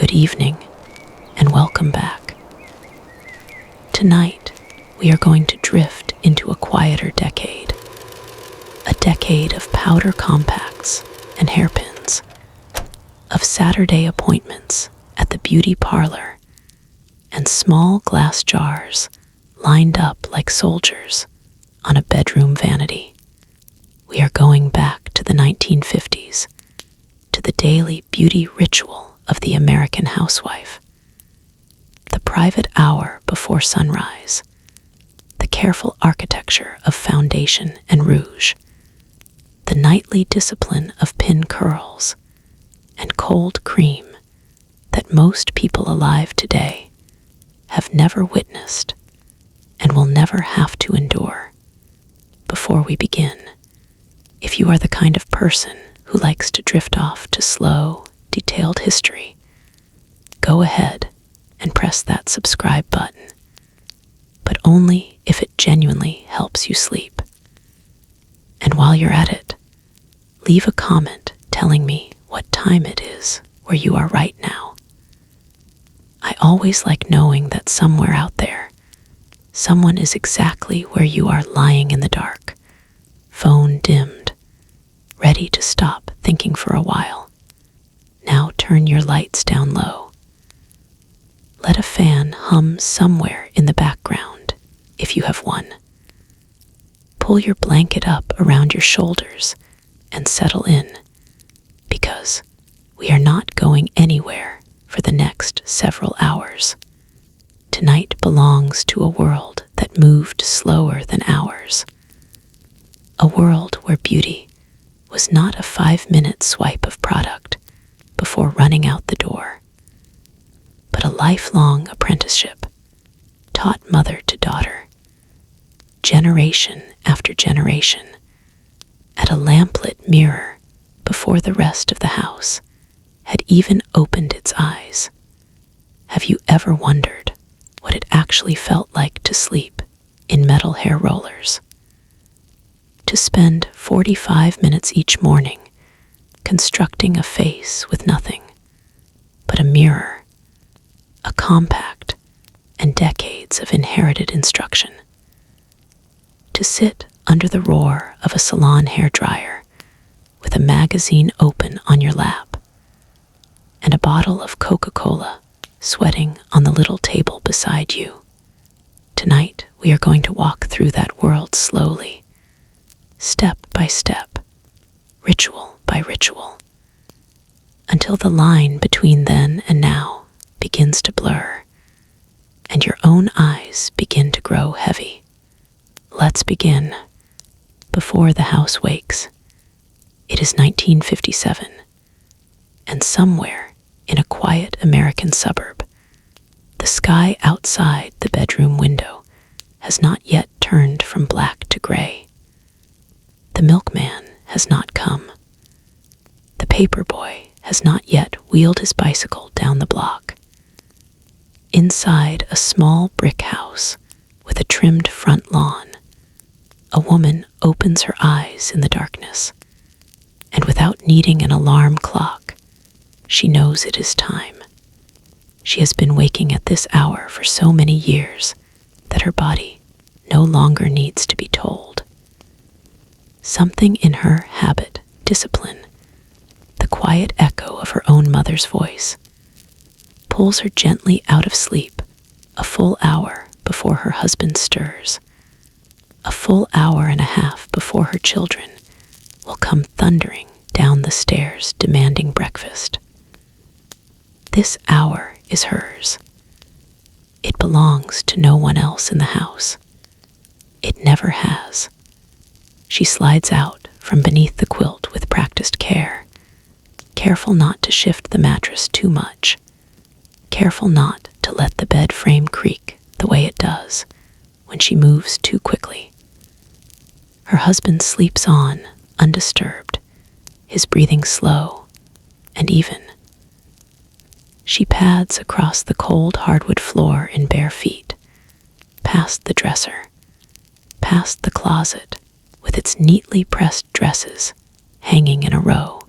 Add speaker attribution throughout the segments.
Speaker 1: Good evening, and welcome back. Tonight, we are going to drift into a quieter decade. A decade of powder compacts and hairpins, of Saturday appointments at the beauty parlor, and small glass jars lined up like soldiers on a bedroom vanity. We are going back to the 1950s, to the daily beauty ritual of the American housewife. The private hour before sunrise, the careful architecture of foundation and rouge, the nightly discipline of pin curls and cold cream that most people alive today have never witnessed and will never have to endure. Before we begin, if you are the kind of person who likes to drift off to slow, detailed history, go ahead and press that subscribe button, but only if it genuinely helps you sleep. And while you're at it, leave a comment telling me what time it is where you are right now. I always like knowing that somewhere out there, someone is exactly where you are lying in the dark, phone dimmed, ready to stop thinking for a while. Now turn your lights down low. Let a fan hum somewhere in the background, if you have one. Pull your blanket up around your shoulders and settle in, because we are not going anywhere for the next several hours. Tonight belongs to a world that moved slower than ours. A world where beauty was not a 5-minute swipe of product before running out the door, but a lifelong apprenticeship, taught mother to daughter, generation after generation, at a lamplit mirror before the rest of the house had even opened its eyes. Have you ever wondered what it actually felt like to sleep in metal hair rollers? To spend 45 minutes each morning constructing a face with nothing but a mirror, a compact, and decades of inherited instruction. To sit under the roar of a salon hairdryer with a magazine open on your lap and a bottle of Coca-Cola sweating on the little table beside you. Tonight, we are going to walk through that world slowly, step by step, ritual by ritual, until the line between then and now begins to blur and your own eyes begin to grow heavy. Let's begin. Before the house wakes, it is 1957, and somewhere in a quiet American suburb, the sky outside the bedroom window has not yet turned from black to gray. The milkman has not come. The paperboy has not yet wheeled his bicycle down the block. Inside a small brick house with a trimmed front lawn, a woman opens her eyes in the darkness, and without needing an alarm clock, she knows it is time. She has been waking at this hour for so many years that her body no longer needs to be told. Something in her habit, discipline, the quiet echo of her own mother's voice, pulls her gently out of sleep a full hour before her husband stirs, a full hour and a half before her children will come thundering down the stairs demanding breakfast. This hour is hers. It belongs to no one else in the house. It never has. She slides out from beneath the quilt with practiced care, careful not to shift the mattress too much, careful not to let the bed frame creak the way it does when she moves too quickly. Her husband sleeps on, undisturbed, his breathing slow and even. She pads across the cold hardwood floor in bare feet, past the dresser, past the closet with its neatly pressed dresses hanging in a row,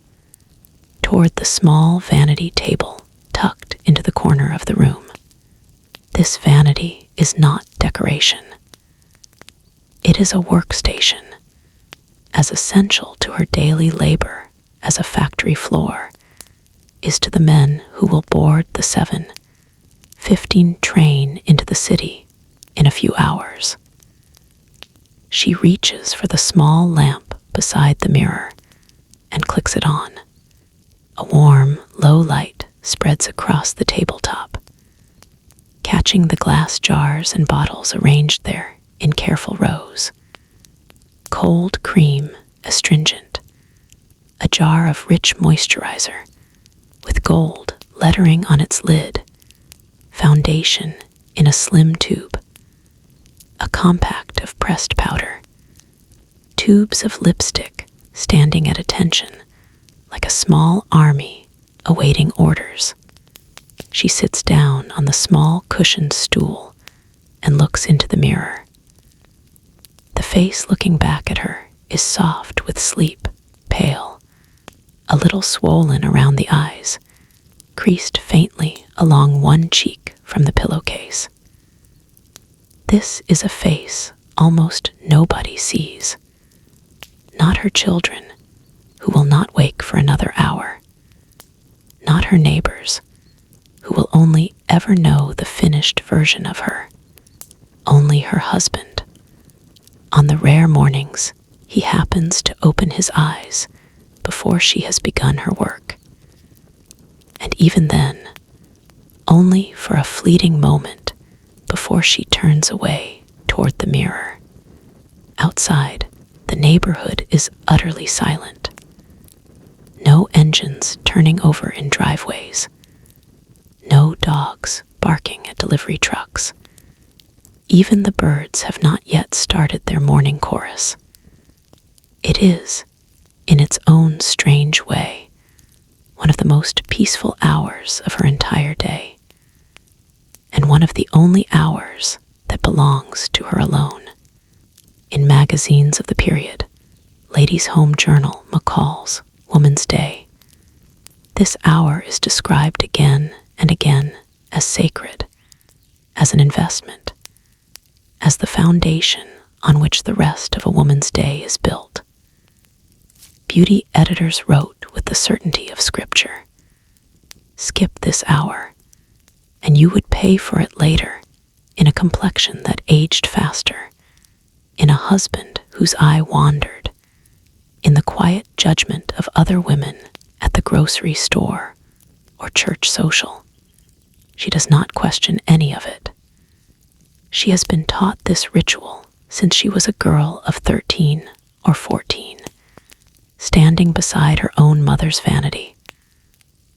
Speaker 1: toward the small vanity table tucked into This vanity is not decoration. It is a workstation, as essential to her daily labor as a factory floor is to the men who will board the 7:15 train into the city in a few hours. She reaches for the small lamp beside the mirror and clicks it on. A warm, low light spreads across the tabletop, catching the glass jars and bottles arranged there in careful rows. Cold cream astringent, a jar of rich moisturizer with gold lettering on its lid, foundation in a slim tube, a compact of pressed powder, tubes of lipstick standing at attention like a small army awaiting orders. She sits down on the small cushioned stool and looks into the mirror. The face looking back at her is soft with sleep, pale, a little swollen around the eyes, creased faintly along one cheek from the pillowcase. This is a face almost nobody sees. Not her children, who will not wake for another hour. Not her neighbors, who will only ever know the finished version of her. Only her husband. On the rare mornings he happens to open his eyes before she has begun her work. And even then, only for a fleeting moment before she turns away toward the mirror. Outside, the neighborhood is utterly silent. No engines turning over in driveways. No dogs barking at delivery trucks. Even the birds have not yet started their morning chorus. It is, in its own strange way, one of the most peaceful hours of her entire day, and one of the only hours that belongs to her alone. In magazines of the period, Ladies' Home Journal, McCall's Woman's Day, this hour is described again and again as sacred, as an investment, as the foundation on which the rest of a woman's day is built. Beauty editors wrote with the certainty of scripture, skip this hour, and you would pay for it later in a complexion that aged faster, in a husband whose eye wandered, in the quiet judgment of other women at the grocery store or church social. She does not question any of it. She has been taught this ritual since she was a girl of 13 or 14, standing beside her own mother's vanity,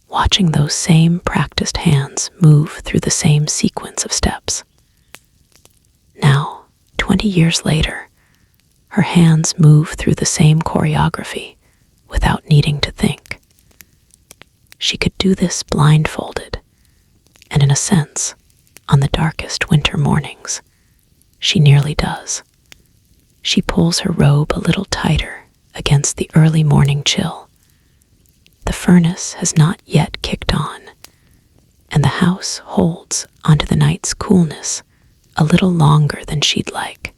Speaker 1: watching those same practiced hands move through the same sequence of steps. Now, 20 years later, her hands move through the same choreography without needing to think. She could do this blindfolded, and in a sense, on the darkest winter mornings, she nearly does. She pulls her robe a little tighter against the early morning chill. The furnace has not yet kicked on, and the house holds onto the night's coolness a little longer than she'd like.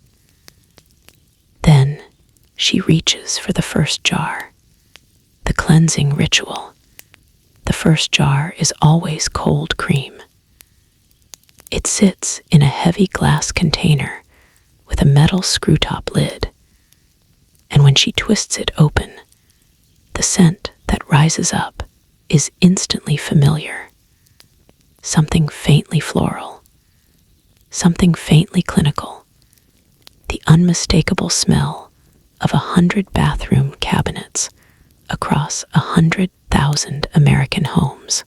Speaker 1: Then she reaches for the first jar, the cleansing ritual. The first jar is always cold cream. It sits in a heavy glass container with a metal screw-top lid, and when she twists it open, the scent that rises up is instantly familiar. Something faintly floral, something faintly clinical, the unmistakable smell of 100 bathroom cabinets across 100,000 American homes.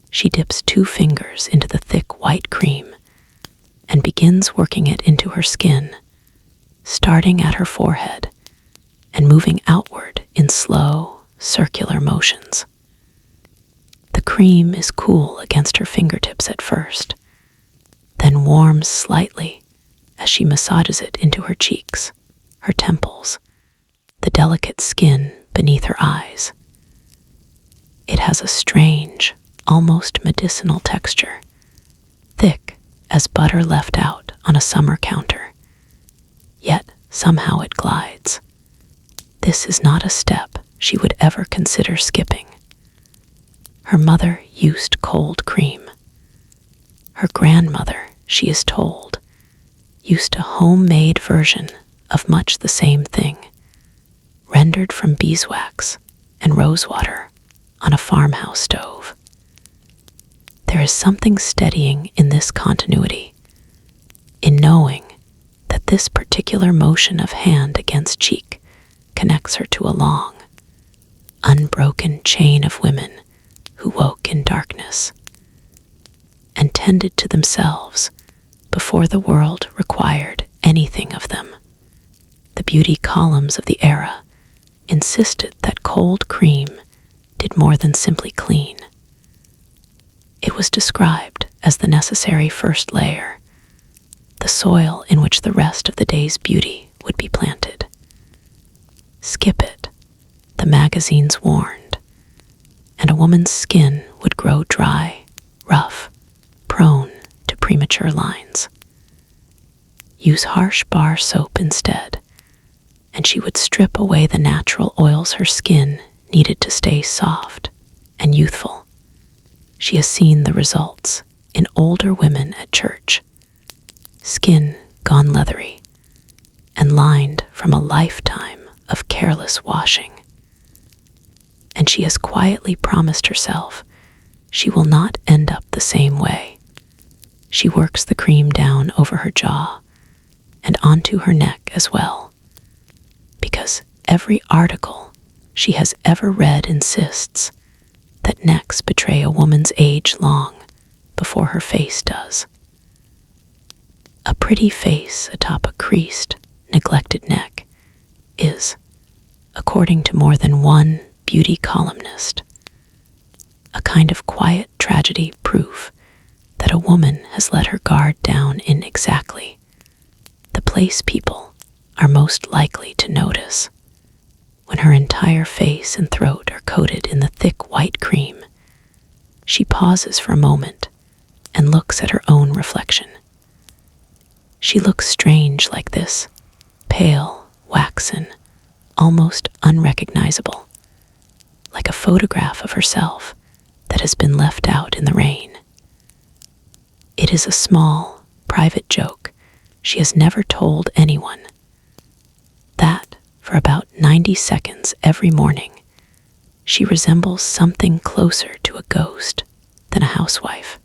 Speaker 1: She dips 2 fingers into the thick white cream and begins working it into her skin, starting at her forehead and moving outward in slow, circular motions. The cream is cool against her fingertips at first, then warms slightly as she massages it into her cheeks, her temples, the delicate skin beneath her eyes. It has a strange, almost medicinal texture, thick as butter left out on a summer counter. Yet somehow it glides. This is not a step she would ever consider skipping. Her mother used cold cream. Her grandmother, she is told, used a homemade version of much the same thing, rendered from beeswax and rosewater on a farmhouse stove. There is something steadying in this continuity, in knowing that this particular motion of hand against cheek connects her to a long, unbroken chain of women who woke in darkness and tended to themselves before the world required anything of them. The beauty columns of the era insisted that cold cream did more than simply clean. It was described as the necessary first layer, the soil in which the rest of the day's beauty would be planted. Skip it, the magazines warned, and a woman's skin would grow dry, rough, prone to premature lines. Use harsh bar soap instead, and she would strip away the natural oils her skin needed to stay soft and youthful. She has seen the results in older women at church, skin gone leathery and lined from a lifetime of careless washing. And she has quietly promised herself she will not end up the same way. She works the cream down over her jaw and onto her neck as well, because every article she has ever read insists that necks betray a woman's age long before her face does. A pretty face atop a creased, neglected neck is, according to more than one beauty columnist, a kind of quiet tragedy proof that a woman has let her guard down in exactly the place people are most likely to notice. When her entire face and throat are coated in the thick white cream, she pauses for a moment and looks at her own reflection. She looks strange like this, pale, waxen, almost unrecognizable, like a photograph of herself that has been left out in the rain. It is a small, private joke she has never told anyone, that for about 90 seconds every morning, she resembles something closer to a ghost than a housewife.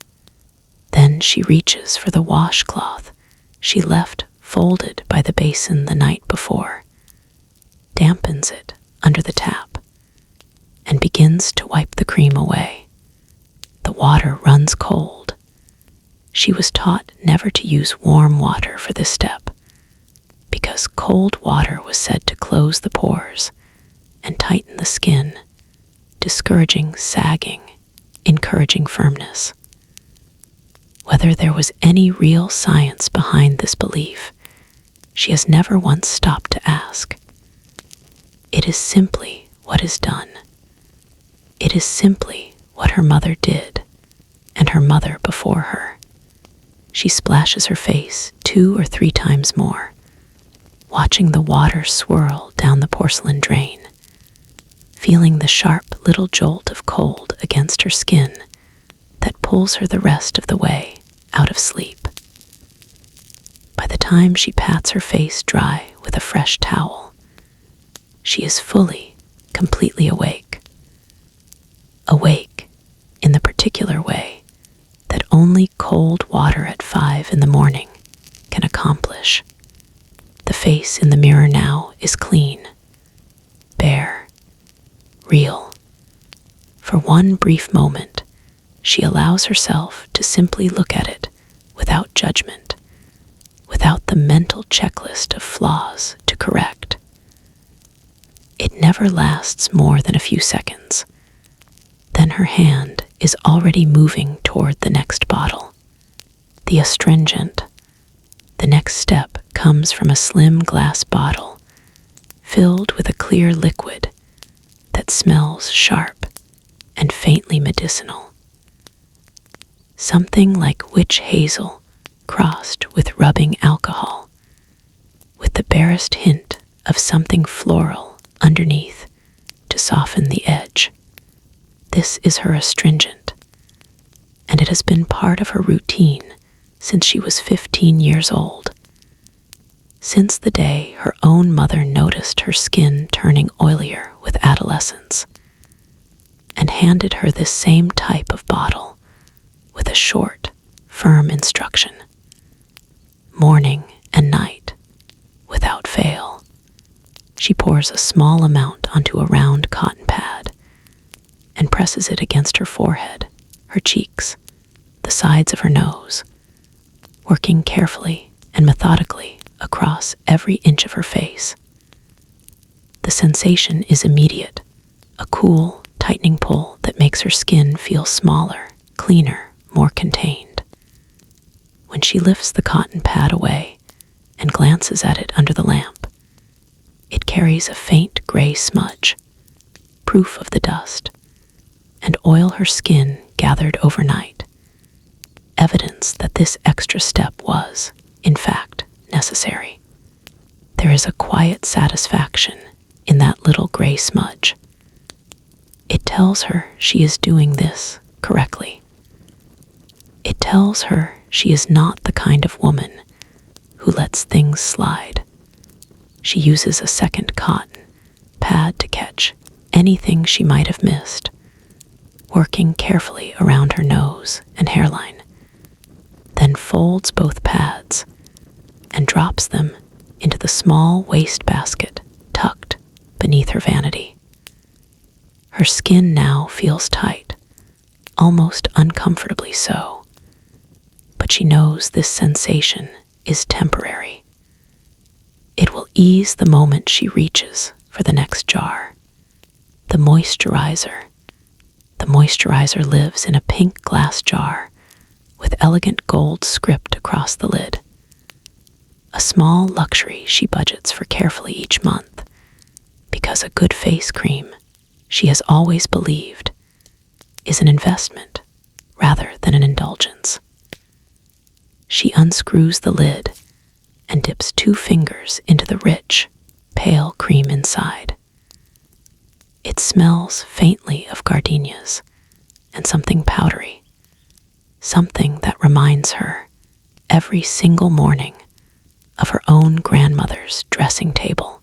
Speaker 1: Then she reaches for the washcloth she left folded by the basin the night before, dampens it under the tap, and begins to wipe the cream away. The water runs cold. She was taught never to use warm water for this step, because cold water was said to close the pores and tighten the skin, discouraging sagging, encouraging firmness. Whether there was any real science behind this belief, she has never once stopped to ask. It is simply what is done. It is simply what her mother did, and her mother before her. She splashes her face 2 or 3 times more, watching the water swirl down the porcelain drain, feeling the sharp little jolt of cold against her skin that pulls her the rest of the way out of sleep. By the time she pats her face dry with a fresh towel, she is fully, completely awake. Awake in the particular way that only cold water at 5 in the morning can accomplish. The face in the mirror now is clean, bare, real. For one brief moment, she allows herself to simply look at it without judgment, without the mental checklist of flaws to correct. It never lasts more than a few seconds. Then her hand is already moving toward the next bottle, the astringent. The next step comes from a slim glass bottle filled with a clear liquid that smells sharp and faintly medicinal. Something like witch hazel crossed with rubbing alcohol, with the barest hint of something floral underneath to soften the edge. This is her astringent, and it has been part of her routine since she was 15 years old. Since the day her own mother noticed her skin turning oilier with adolescence, and handed her this same type of bottle with a short, firm instruction. Morning and night, without fail. She pours a small amount onto a round cotton pad and presses it against her forehead, her cheeks, the sides of her nose, working carefully and methodically across every inch of her face. The sensation is immediate, a cool, tightening pull that makes her skin feel smaller, cleaner, more contained. When she lifts the cotton pad away and glances at it under the lamp, it carries a faint gray smudge, proof of the dust, and oil her skin gathered overnight, evidence that this extra step was, in fact, necessary. There is a quiet satisfaction in that little gray smudge. It tells her she is doing this correctly. It tells her she is not the kind of woman who lets things slide. She uses a second cotton pad to catch anything she might have missed, working carefully around her nose and hairline, then folds both pads and drops them into the small wastebasket tucked beneath her vanity. Her skin now feels tight, almost uncomfortably so, but she knows this sensation is temporary. It will ease the moment she reaches for the next jar. The moisturizer. The moisturizer lives in a pink glass jar with elegant gold script across the lid. A small luxury she budgets for carefully each month, because a good face cream, she has always believed, is an investment rather than an indulgence. She unscrews the lid and dips 2 fingers into the rich, pale cream inside. It smells faintly of gardenias and something powdery, something that reminds her every single morning of her own grandmother's dressing table.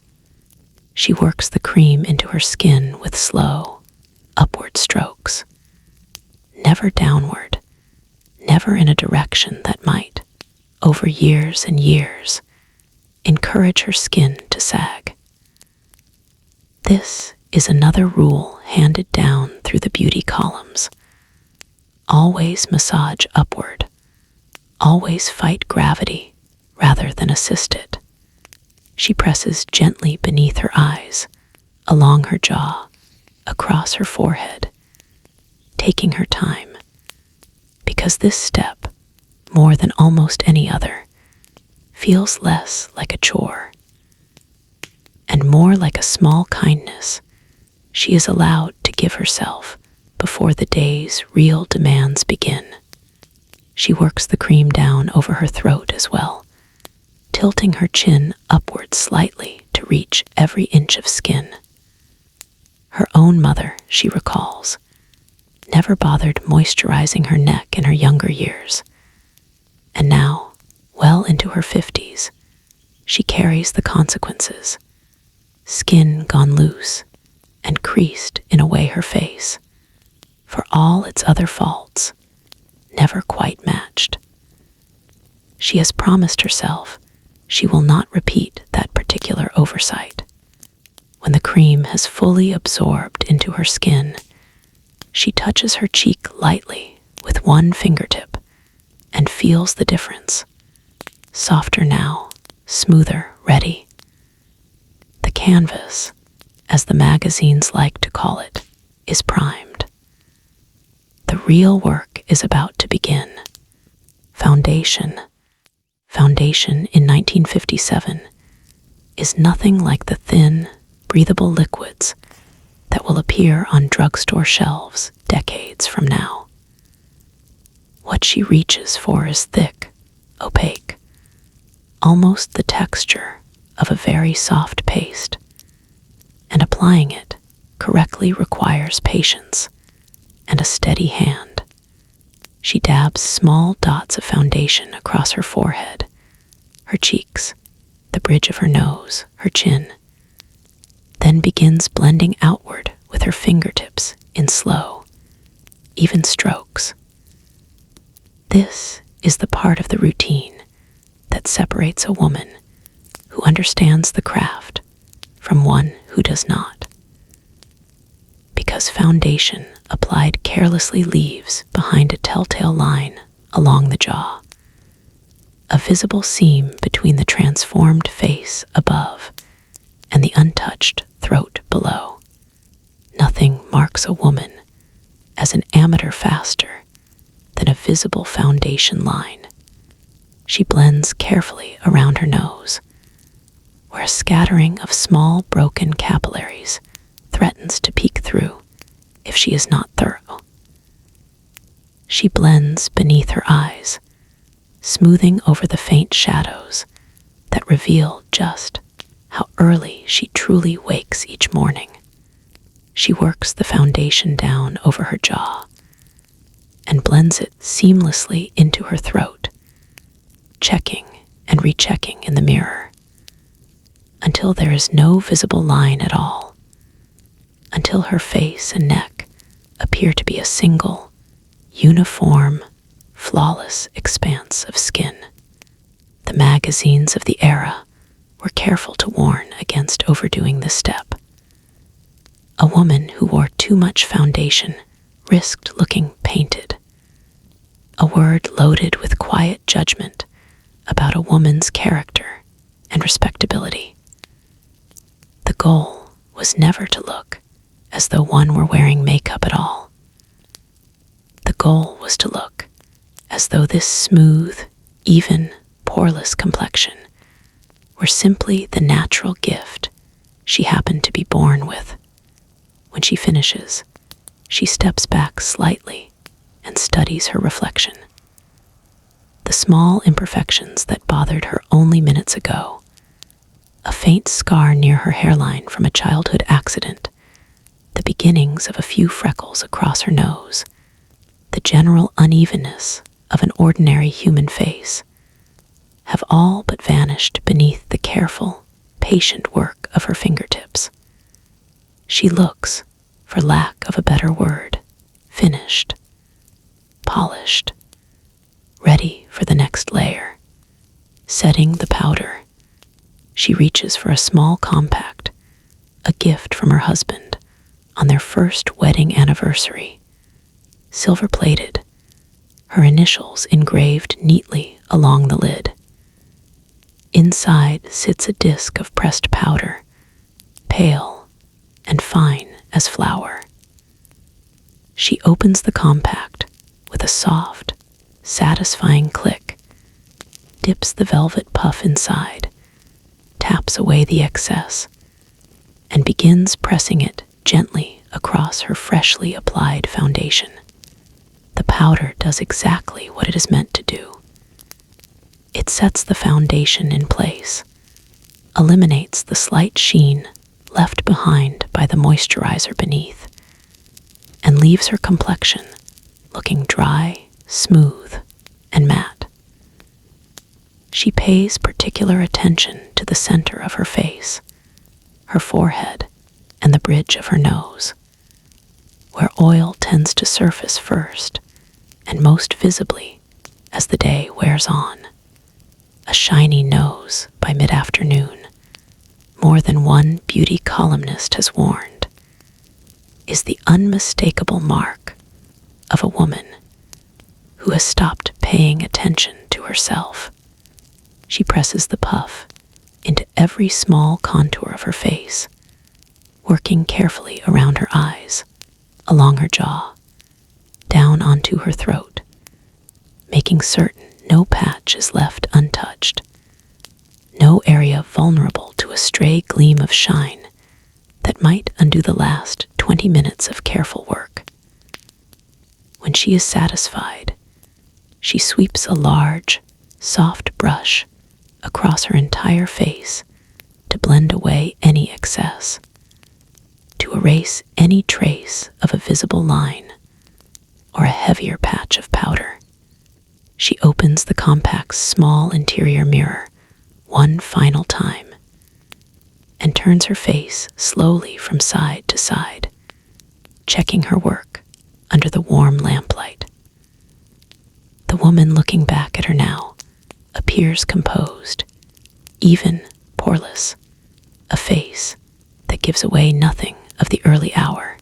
Speaker 1: She works the cream into her skin with slow, upward strokes, never downward, never in a direction that might, over years and years, encourage her skin to sag. This is another rule handed down through the beauty columns. Always massage upward. Always fight gravity rather than assist it. She presses gently beneath her eyes, along her jaw, across her forehead, taking her time, because this step, more than almost any other, feels less like a chore and more like a small kindness she is allowed to give herself before the day's real demands begin. She works the cream down over her throat as well, tilting her chin upward slightly to reach every inch of skin. Her own mother, she recalls, never bothered moisturizing her neck in her younger years, and now, well into her 50s, she carries the consequences. Skin gone loose and creased in a way her face, for all its other faults, never quite matched. She has promised herself she will not repeat that particular oversight. When the cream has fully absorbed into her skin, she touches her cheek lightly with one fingertip and feels the difference. Softer now, smoother, ready. The canvas, as the magazines like to call it, is primed. The real work is about to begin. Foundation in 1957 is nothing like the thin, breathable liquids that will appear on drugstore shelves decades from now. What she reaches for is thick, opaque, almost the texture of a very soft paste, and applying it correctly requires patience and a steady hand. She dabs small dots of foundation across her forehead, her cheeks, the bridge of her nose, her chin, then begins blending outward with her fingertips in slow, even strokes. This is the part of the routine that separates a woman who understands the craft from one who does not. Because foundation applied carelessly leaves behind a telltale line along the jaw, a visible seam between the transformed face above and the untouched throat below. Nothing marks a woman as an amateur faster than a visible foundation line. She blends carefully around her nose, where a scattering of small broken capillaries threatens to peek through if she is not thorough. She blends beneath her eyes, smoothing over the faint shadows that reveal just how early she truly wakes each morning. She works the foundation down over her jaw and blends it seamlessly into her throat, checking and rechecking in the mirror until there is no visible line at all, until her face and neck appear to be a single, uniform, flawless expanse of skin. The magazines of the era were careful to warn against overdoing this step. A woman who wore too much foundation risked looking painted, a word loaded with quiet judgment about a woman's character and respectability. The goal was never to look as though one were wearing makeup at all. The goal was to look as though this smooth, even, poreless complexion were simply the natural gift she happened to be born with. When she finishes, she steps back slightly and studies her reflection. The small imperfections that bothered her only minutes ago, a faint scar near her hairline from a childhood accident, the beginnings of a few freckles across her nose, the general unevenness of an ordinary human face, have all but vanished beneath the careful, patient work of her fingertips. She looks, for lack of a better word, finished, polished, ready for the next layer. Setting the powder, she reaches for a small compact, a gift from her husband on their first wedding anniversary, silver-plated, her initials engraved neatly along the lid. Inside sits a disc of pressed powder, pale and fine as flour. She opens the compact with a soft, satisfying click, dips the velvet puff inside, taps away the excess, and begins pressing it gently across her freshly applied foundation. The powder does exactly what it is meant to do. It sets the foundation in place, eliminates the slight sheen left behind by the moisturizer beneath, and leaves her complexion looking dry, smooth, and matte. She pays particular attention to the center of her face, her forehead, and the bridge of her nose, where oil tends to surface first and most visibly as the day wears on. A shiny nose by mid-afternoon, more than one beauty columnist has warned, is the unmistakable mark of a woman who has stopped paying attention to herself. She presses the puff into every small contour of her face, working carefully around her eyes, along her jaw, down onto her throat, making certain no patch is left untouched, no area vulnerable to a stray gleam of shine that might undo the last 20 minutes of careful work. When she is satisfied, she sweeps a large, soft brush across her entire face to blend away any excess, to erase any trace of a visible line or a heavier patch of powder. She opens the compact's small interior mirror one final time and turns her face slowly from side to side, checking her work under the warm lamplight. The woman looking back at her now appears composed, even poreless, a face that gives away nothing of the early hour,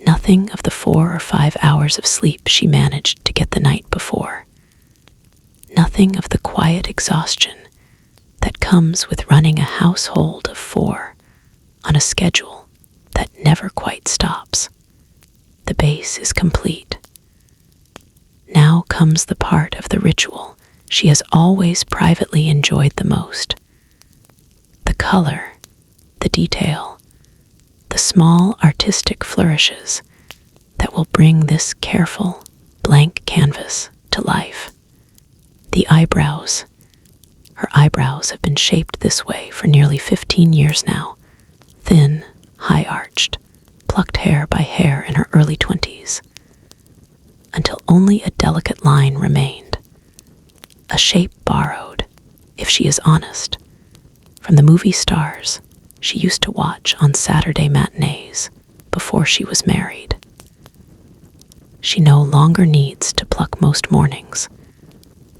Speaker 1: nothing of the 4 or 5 hours of sleep she managed to get the night before, nothing of the quiet exhaustion that comes with running a household of 4 on a schedule that never quite stops. The base is complete. Now comes the part of the ritual she has always privately enjoyed the most. The color, the detail, the small artistic flourishes that will bring this careful, blank canvas to life. The eyebrows. Her eyebrows have been shaped this way for nearly 15 years now, thin, high-arched, plucked hair by hair in her early 20s, until only a delicate line remained, a shape borrowed, if she is honest, from the movie stars she used to watch on Saturday matinees before she was married. She no longer needs to pluck most mornings.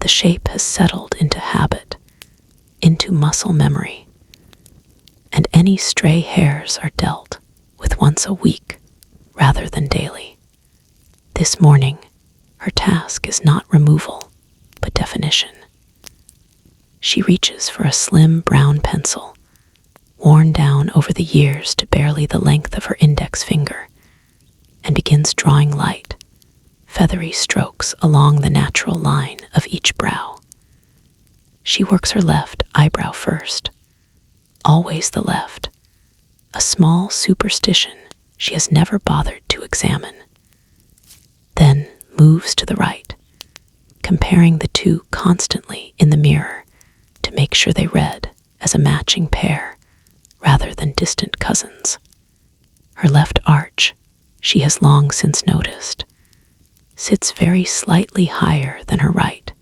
Speaker 1: The shape has settled into habit, into muscle memory, and any stray hairs are dealt with once a week rather than daily. This morning, her task is not removal, but definition. She reaches for a slim brown pencil, worn down over the years to barely the length of her index finger, and begins drawing light, feathery strokes along the natural line of each brow. She works her left eyebrow first, always the left, a small superstition she has never bothered to examine. Then moves to the right, comparing the two constantly in the mirror to make sure they read as a matching pair rather than distant cousins. Her left arch, she has long since noticed, sits very slightly higher than her right,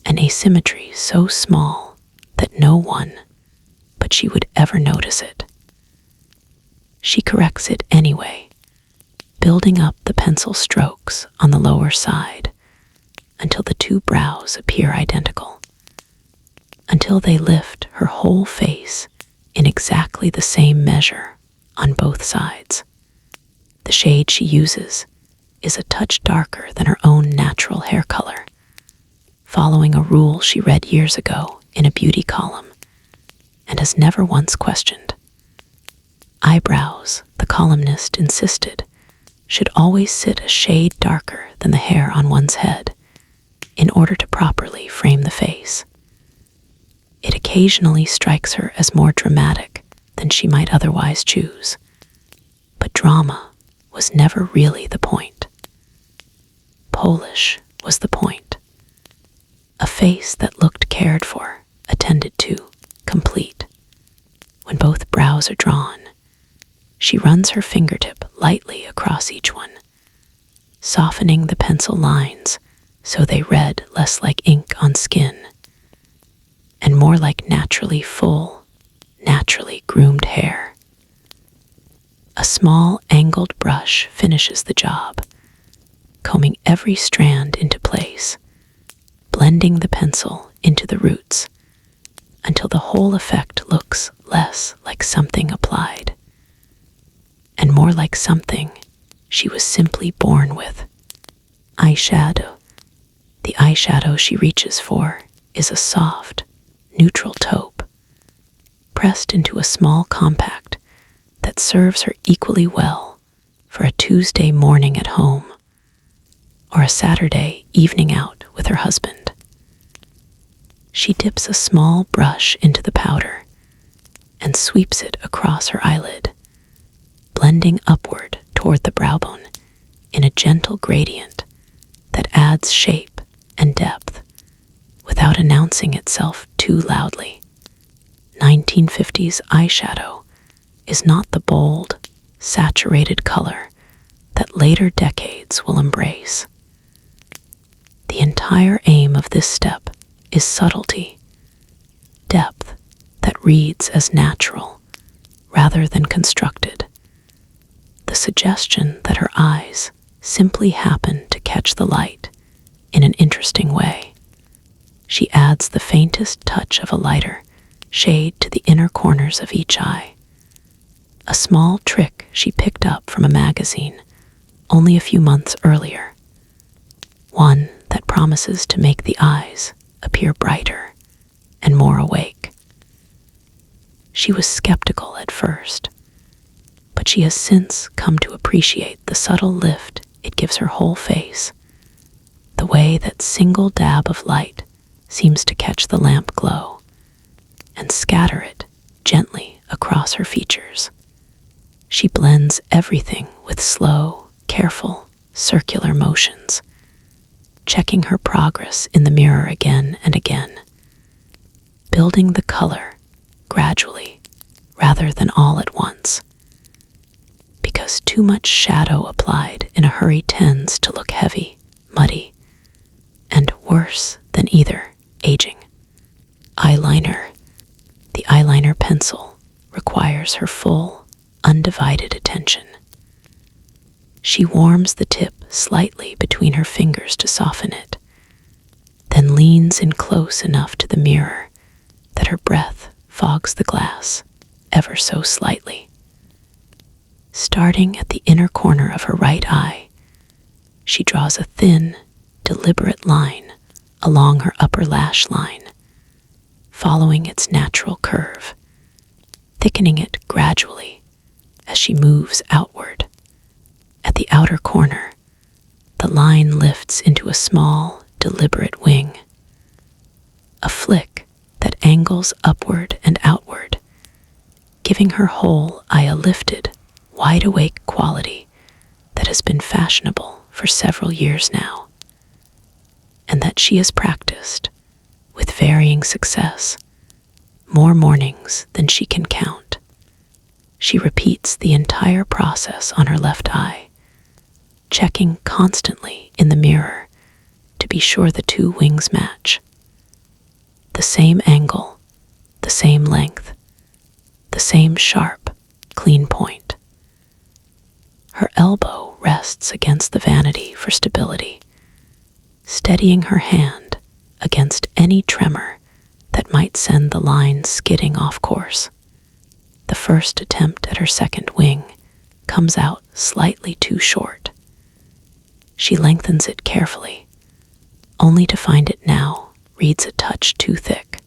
Speaker 1: an asymmetry so small that no one but she would ever notice it. She corrects it anyway, building up the pencil strokes on the lower side until the two brows appear identical, until they lift her whole face in exactly the same measure on both sides. The shade she uses is a touch darker than her own natural hair color, following a rule she read years ago in a beauty column and has never once questioned. Eyebrows, the columnist insisted, should always sit a shade darker than the hair on one's head in order to properly frame the face. It occasionally strikes her as more dramatic than she might otherwise choose, but drama was never really the point. Polish was the point. A face that looked cared for, attended to, complete. When both brows are drawn, she runs her fingertip lightly across each one, softening the pencil lines so they read less like ink on skin and more like naturally full, naturally groomed hair. A small angled brush finishes the job, combing every strand into place, blending the pencil into the roots until the whole effect looks less like something applied and more like something she was simply born with. Eyeshadow. The eyeshadow she reaches for is a soft, neutral taupe, pressed into a small compact that serves her equally well for a Tuesday morning at home or a Saturday evening out with her husband. She dips a small brush into the powder and sweeps it across her eyelid, blending upward toward the brow bone in a gentle gradient that adds shape and depth without announcing itself too loudly. 1950s eyeshadow is not the bold, saturated color that later decades will embrace. The entire aim of this step is subtlety, depth that reads as natural rather than constructed, the suggestion that her eyes simply happen to catch the light in an interesting way. She adds the faintest touch of a lighter shade to the inner corners of each eye, a small trick she picked up from a magazine only a few months earlier, one that promises to make the eyes appear brighter and more awake. She was skeptical at first, but she has since come to appreciate the subtle lift it gives her whole face, the way that single dab of light seems to catch the lamp glow and scatter it gently across her features. She blends everything with slow, careful, circular motions, checking her progress in the mirror again and again, building the color gradually rather than all at once, because too much shadow applied in a hurry tends to look heavy, muddy, and worse than either, aging. Eyeliner. The eyeliner pencil requires her full, undivided attention. She warms the tip slightly between her fingers to soften it, then leans in close enough to the mirror that her breath fogs the glass ever so slightly. Starting at the inner corner of her right eye, she draws a thin, deliberate line along her upper lash line, following its natural curve, thickening it gradually as she moves outward. At the outer corner, the line lifts into a small, deliberate wing, a flick that angles upward and outward, giving her whole eye a lifted, wide-awake quality that has been fashionable for several years now, and that she has practiced with varying success, more mornings than she can count. She repeats the entire process on her left eye, checking constantly in the mirror to be sure the two wings match. The same angle, the same length, the same sharp, clean point. Her elbow rests against the vanity for stability, steadying her hand against any tremor that might send the line skidding off course. The first attempt at her second wing comes out slightly too short. She lengthens it carefully, only to find it now reads a touch too thick.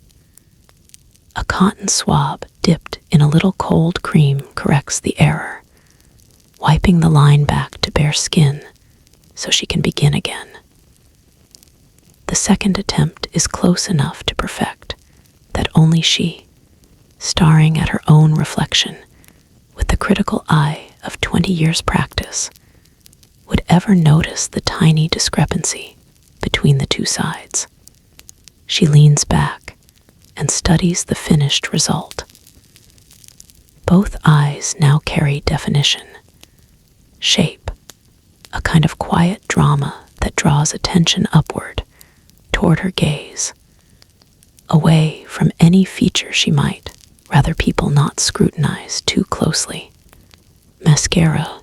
Speaker 1: A cotton swab dipped in a little cold cream corrects the error, wiping the line back to bare skin so she can begin again. The second attempt is close enough to perfect that only she, staring at her own reflection with the critical eye of 20 years' practice, would ever notice the tiny discrepancy between the two sides. She leans back and studies the finished result. Both eyes now carry definition, shape, a kind of quiet drama that draws attention upward toward her gaze, away from any feature she might rather people not scrutinize too closely. Mascara.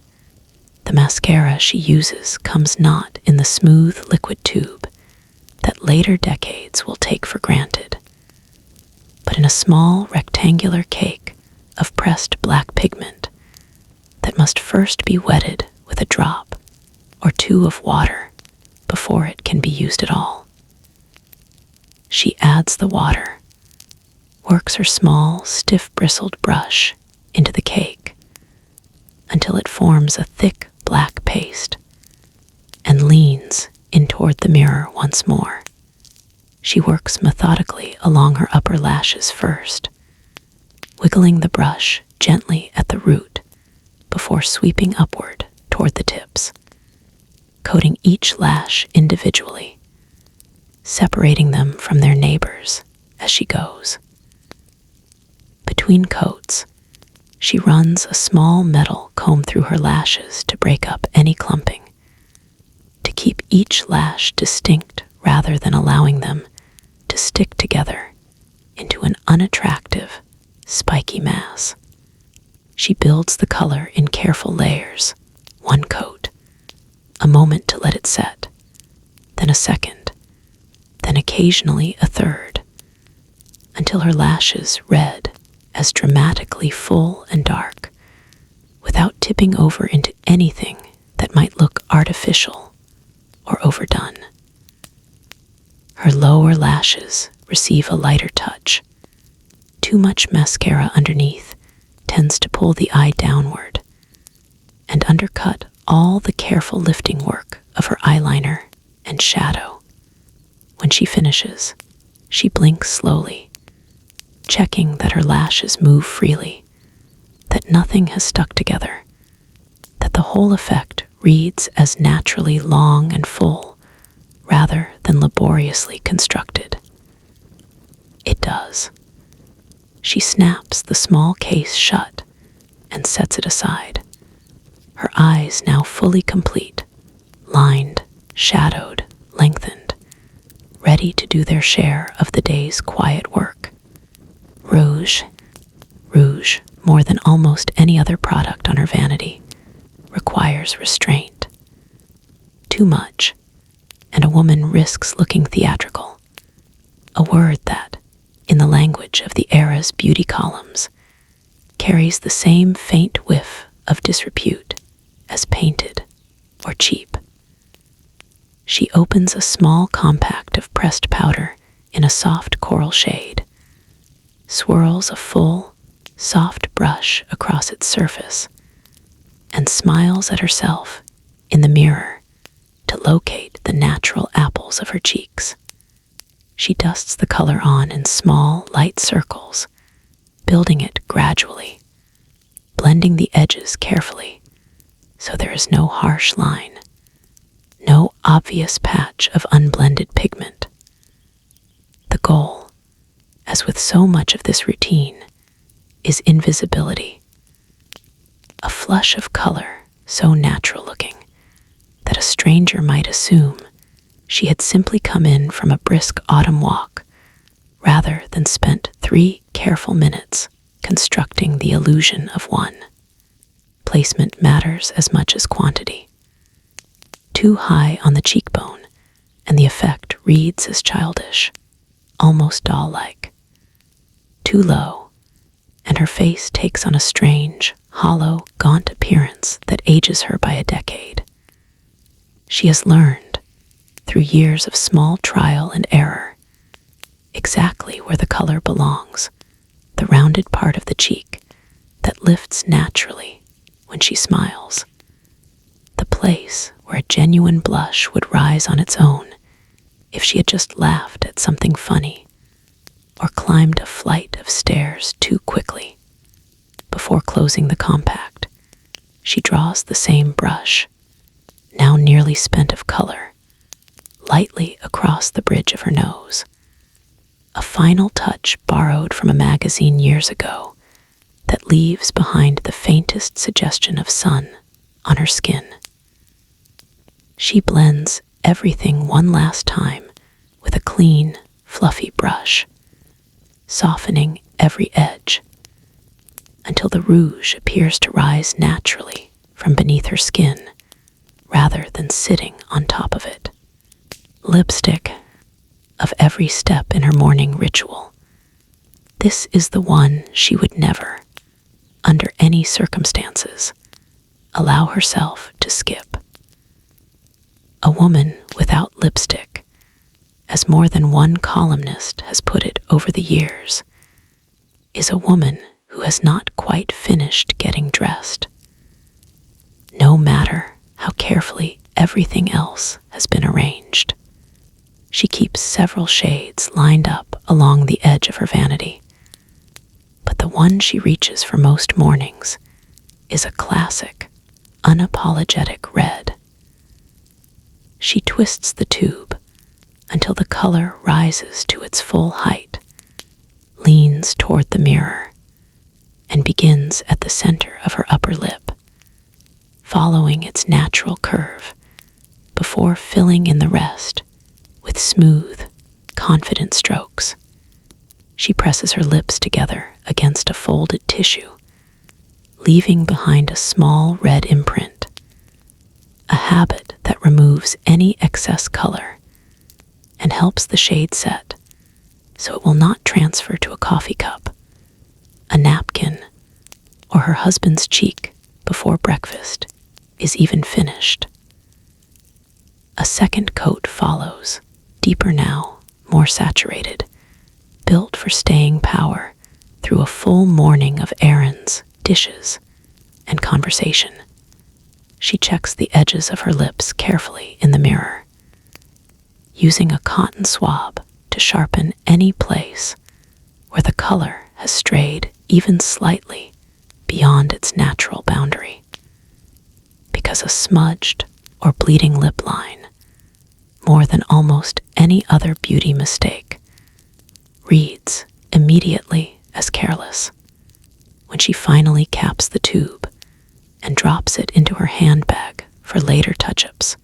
Speaker 1: The mascara she uses comes not in the smooth liquid tube that later decades will take for granted, but in a small rectangular cake of pressed black pigment that must first be wetted with a drop or two of water before it can be used at all. She adds the water, works her small, stiff-bristled brush into the cake until it forms a thick black paste, and leans in toward the mirror once more. She works methodically along her upper lashes first, wiggling the brush gently at the root before sweeping upward toward the tips, coating each lash individually, separating them from their neighbors as she goes. Between coats, she runs a small metal comb through her lashes to break up any clumping, to keep each lash distinct rather than allowing them to stick together into an unattractive, spiky mass. She builds the color in careful layers, one coat, a moment to let it set, then a second, then occasionally a third, until her lashes red as dramatically full and dark, without tipping over into anything that might look artificial or overdone. Her lower lashes receive a lighter touch. Too much mascara underneath tends to pull the eye downward and undercut all the careful lifting work of her eyeliner and shadow. When she finishes, she blinks slowly, checking that her lashes move freely, that nothing has stuck together, that the whole effect reads as naturally long and full rather than laboriously constructed. It does. She snaps the small case shut and sets it aside, her eyes now fully complete, lined, shadowed, lengthened, ready to do their share of the day's quiet work. Rouge, more than almost any other product on her vanity, requires restraint. Too much, and a woman risks looking theatrical, a word that, in the language of the era's beauty columns, carries the same faint whiff of disrepute as painted or cheap. She opens a small compact of pressed powder in a soft coral shade, swirls a full, soft brush across its surface, and smiles at herself in the mirror to locate the natural apples of her cheeks. She dusts the color on in small, light circles, building it gradually, blending the edges carefully so there is no harsh line, no obvious patch of unblended pigment. The goal, as with so much of this routine, is invisibility. A flush of color so natural-looking that a stranger might assume she had simply come in from a brisk autumn walk rather than spent 3 careful minutes constructing the illusion of one. Placement matters as much as quantity. Too high on the cheekbone, and the effect reads as childish, almost doll-like. Too low, and her face takes on a strange, hollow, gaunt appearance that ages her by a decade. She has learned, through years of small trial and error, exactly where the color belongs, the rounded part of the cheek that lifts naturally when she smiles, the place where a genuine blush would rise on its own if she had just laughed at something funny or climbed a flight of stairs too quickly. Before closing the compact, she draws the same brush, now nearly spent of color, lightly across the bridge of her nose, a final touch borrowed from a magazine years ago that leaves behind the faintest suggestion of sun on her skin. She blends everything one last time with a clean, fluffy brush, softening every edge until the rouge appears to rise naturally from beneath her skin rather than sitting on top of it. Lipstick of every step in her morning ritual. This is the one she would never, under any circumstances, allow herself to skip. A woman without lipstick, as more than one columnist has put it over the years, is a woman who has not quite finished getting dressed. No matter how carefully everything else has been arranged. She keeps several shades lined up along the edge of her vanity, but the one she reaches for most mornings is a classic, unapologetic red. She twists the tube until the color rises to its full height, leans toward the mirror, and begins at the center of her upper lip, following its natural curve before filling in the rest with smooth, confident strokes. She presses her lips together against a folded tissue, leaving behind a small red imprint, a habit that removes any excess color and helps the shade set so it will not transfer to a coffee cup, a napkin, or her husband's cheek before breakfast is even finished. A second coat follows, deeper now, more saturated, built for staying power through a full morning of errands, dishes, and conversation. She checks the edges of her lips carefully in the mirror, using a cotton swab to sharpen any place where the color has strayed even slightly beyond its natural boundary. Because a smudged or bleeding lip line, more than almost any other beauty mistake, reads immediately as careless. When she finally caps the tube and drops it into her handbag for later touch-ups,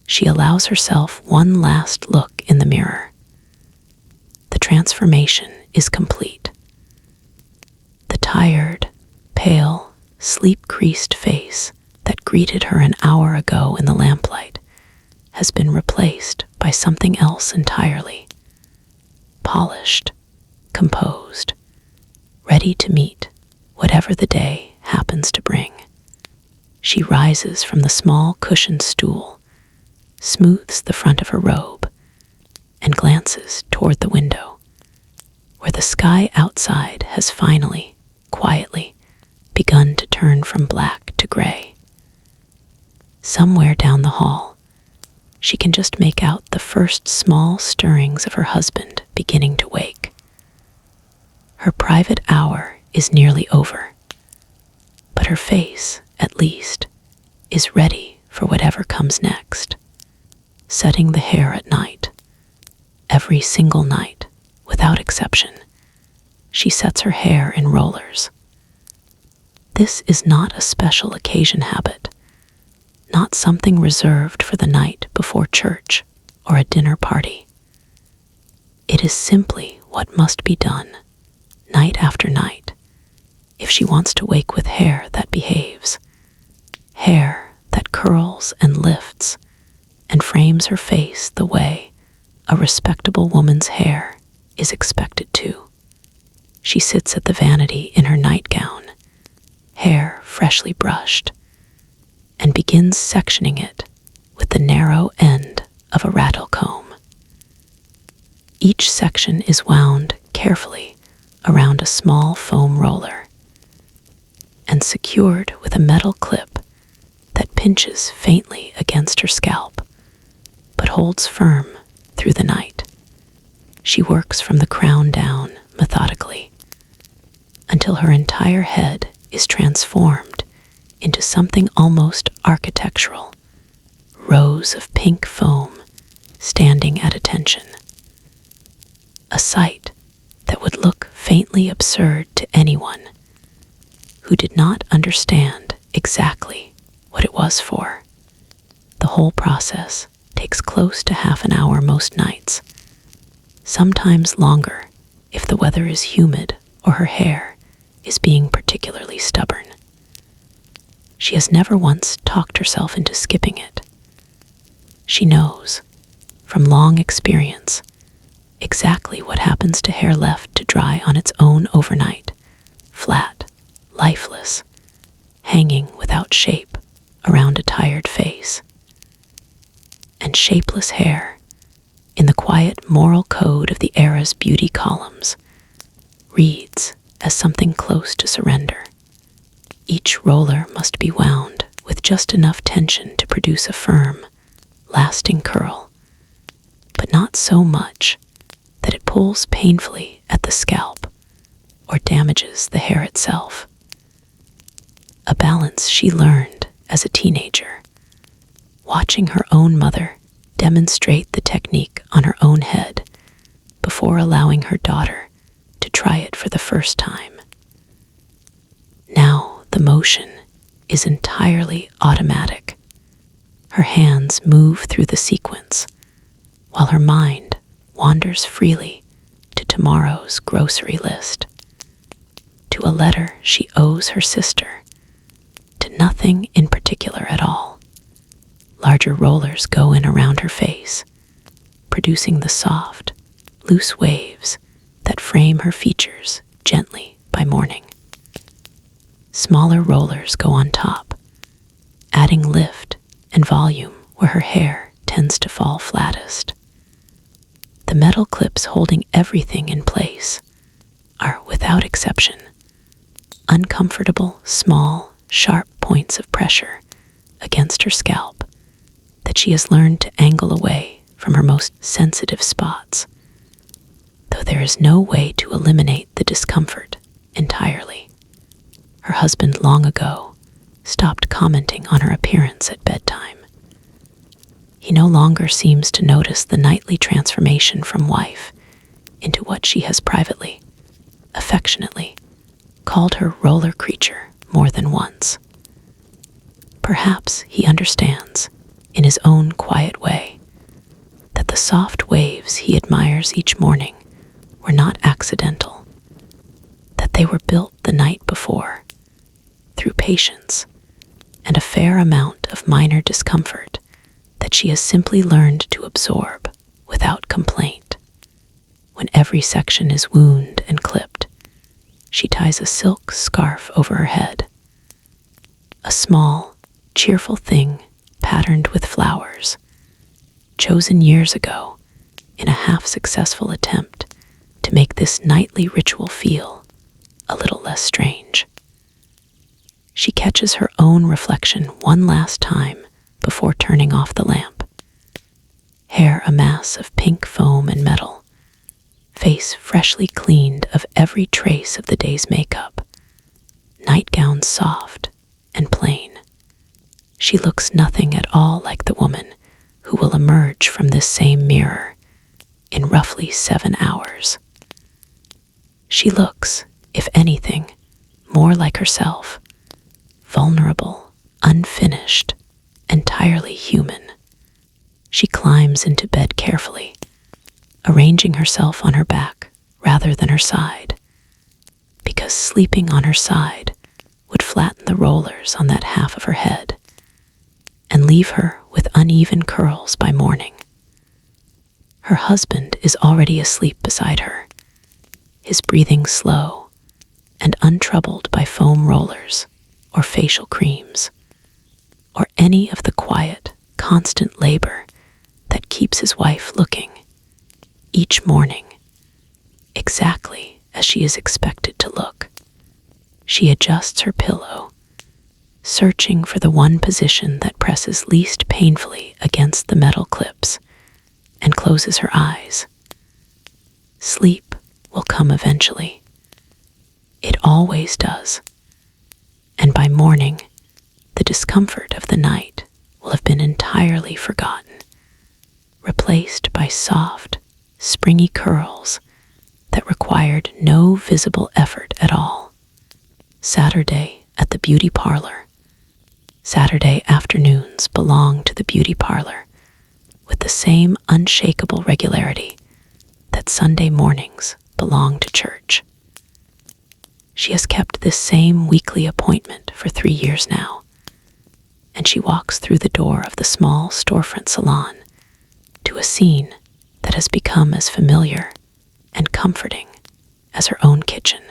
Speaker 1: she allows herself one last look in the mirror. The transformation is complete. The tired, pale, sleep-creased face that greeted her an hour ago in the lamplight has been replaced by something else entirely. Polished, composed, ready to meet whatever the day happens to bring. She rises from the small cushioned stool, smooths the front of her robe, and glances toward the window, where the sky outside has finally, quietly, begun to turn from black to gray. Somewhere down the hall, she can just make out the first small stirrings of her husband beginning to wake. Her private hour is nearly over, but her face, at least, is ready for whatever comes next. Setting the hair at night, every single night, without exception, she sets her hair in rollers. This is not a special occasion habit, not something reserved for the night before church or a dinner party. It is simply what must be done, night after night, if she wants to wake with hair that behaves, hair that curls and lifts and frames her face the way a respectable woman's hair is expected to. She sits at the vanity in her nightgown, hair freshly brushed, and begins sectioning it with the narrow end of a rattle comb. Each section is wound carefully around a small foam roller and secured with a metal clip that pinches faintly against her scalp, but holds firm through the night. She works from the crown down methodically until her entire head is transformed into something almost architectural, rows of pink foam standing at attention. A sight that would look faintly absurd to anyone who did not understand exactly what it was for. The whole process takes close to half an hour most nights, sometimes longer if the weather is humid or her hair is being particularly stubborn. She has never once talked herself into skipping it. She knows, from long experience, exactly what happens to hair left to dry on its own overnight, flat, lifeless, hanging without shape around a tired face. And shapeless hair, in the quiet moral code of the era's beauty columns, reads as something close to surrender. Each roller must be wound with just enough tension to produce a firm, lasting curl, but not so much that it pulls painfully at the scalp or damages the hair itself. A balance she learned as a teenager, watching her own mother demonstrate the technique on her daughter to try it for the first time. Now the motion is entirely automatic. Her hands move through the sequence, while her mind wanders freely to tomorrow's grocery list, to a letter she owes her sister, to nothing in particular at all. Larger rollers go in around her face, producing the soft, loose waves that frame her features gently by morning. Smaller rollers go on top, adding lift and volume where her hair tends to fall flattest. The metal clips holding everything in place are, without exception, uncomfortable, small, sharp points of pressure against her scalp that she has learned to angle away from her most sensitive spots, though there is no way to eliminate the discomfort entirely. Her husband long ago stopped commenting on her appearance at bedtime. He no longer seems to notice the nightly transformation from wife into what she has privately, affectionately, called her roller creature more than once. Perhaps he understands, in his own quiet way, that the soft waves he admires each morning were not accidental, that they were built the night before, through patience and a fair amount of minor discomfort that she has simply learned to absorb without complaint. When every section is wound and clipped, she ties a silk scarf over her head, a small, cheerful thing patterned with flowers, chosen years ago in a half-successful attempt to make this nightly ritual feel a little less strange. She catches her own reflection one last time before turning off the lamp. Hair a mass of pink foam and metal, face freshly cleaned of every trace of the day's makeup, nightgown soft and plain. She looks nothing at all like the woman who will emerge from this same mirror in roughly 7 hours. She looks, if anything, more like herself, vulnerable, unfinished, entirely human. She climbs into bed carefully, arranging herself on her back rather than her side, because sleeping on her side would flatten the rollers on that half of her head and leave her with uneven curls by morning. Her husband is already asleep beside her, his breathing slow and untroubled by foam rollers or facial creams, or any of the quiet, constant labor that keeps his wife looking, each morning, exactly as she is expected to look. She adjusts her pillow, searching for the one position that presses least painfully against the metal clips, and closes her eyes. Sleep will come eventually. It always does. And by morning, the discomfort of the night will have been entirely forgotten, replaced by soft, springy curls that required no visible effort at all. Saturday at the beauty parlor. Saturday afternoons belong to the beauty parlor with the same unshakable regularity that Sunday mornings belong to church. She has kept this same weekly appointment for 3 years now, and she walks through the door of the small storefront salon to a scene that has become as familiar and comforting as her own kitchen.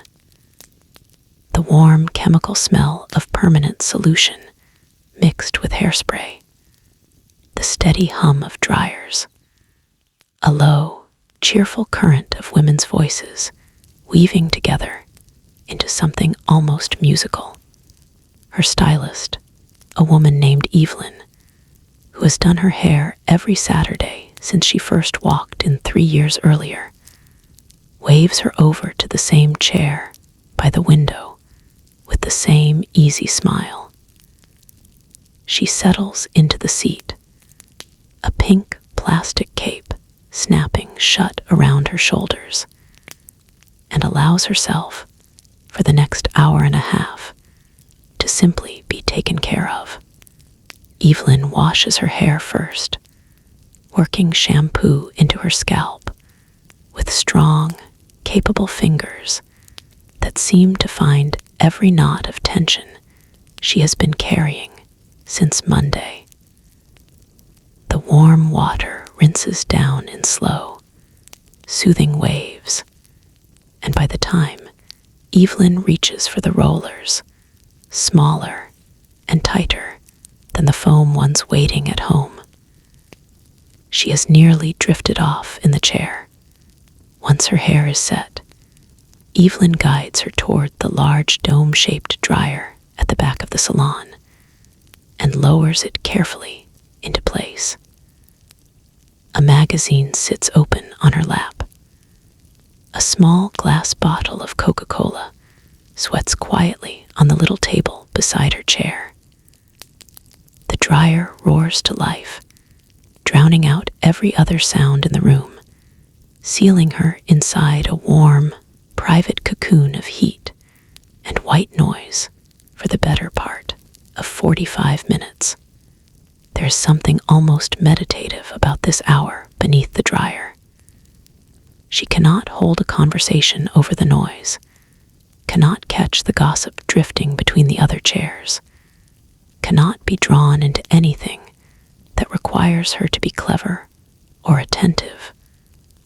Speaker 1: The warm chemical smell of permanent solution mixed with hairspray, the steady hum of dryers, a low, cheerful current of women's voices weaving together into something almost musical. Her stylist, a woman named Evelyn, who has done her hair every Saturday since she first walked in 3 years earlier, waves her over to the same chair by the window with the same easy smile. She settles into the seat, a pink plastic cape snapping shut around her shoulders, allows herself, for the next hour and a half, to simply be taken care of. Evelyn washes her hair first, working shampoo into her scalp with strong, capable fingers that seem to find every knot of tension she has been carrying since Monday. The warm water rinses down in slow, soothing waves, and by the time Evelyn reaches for the rollers, smaller and tighter than the foam ones waiting at home, she has nearly drifted off in the chair. Once her hair is set, Evelyn guides her toward the large dome-shaped dryer at the back of the salon and lowers it carefully into place. A magazine sits open on her lap. A small glass bottle of Coca-Cola sweats quietly on the little table beside her chair. The dryer roars to life, drowning out every other sound in the room, sealing her inside a warm, private cocoon of heat and white noise for the better part of 45 minutes. There's something almost meditative about this hour beneath the dryer. She cannot hold a conversation over the noise, cannot catch the gossip drifting between the other chairs, cannot be drawn into anything that requires her to be clever or attentive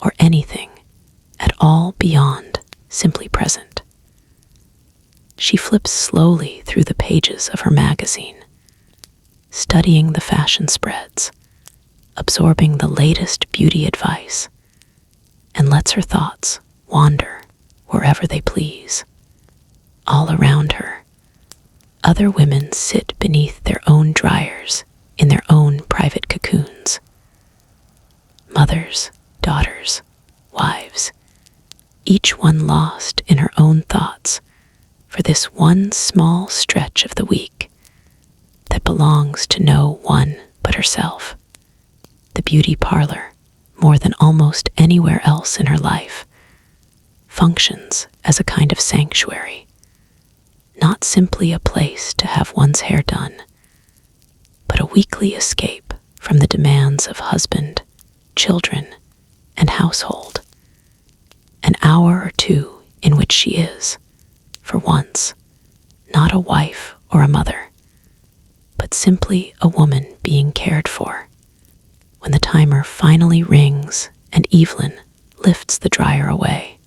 Speaker 1: or anything at all beyond simply present. She flips slowly through the pages of her magazine, studying the fashion spreads, absorbing the latest beauty advice, and lets her thoughts wander wherever they please. All around her, other women sit beneath their own dryers in their own private cocoons. Mothers, daughters, wives, each one lost in her own thoughts for this one small stretch of the week that belongs to no one but herself. The beauty parlor, more than almost anywhere else in her life, functions as a kind of sanctuary, not simply a place to have one's hair done, but a weekly escape from the demands of husband, children, and household. An hour or two in which she is, for once, not a wife or a mother, but simply a woman being cared for. When the timer finally rings and Evelyn lifts the dryer away,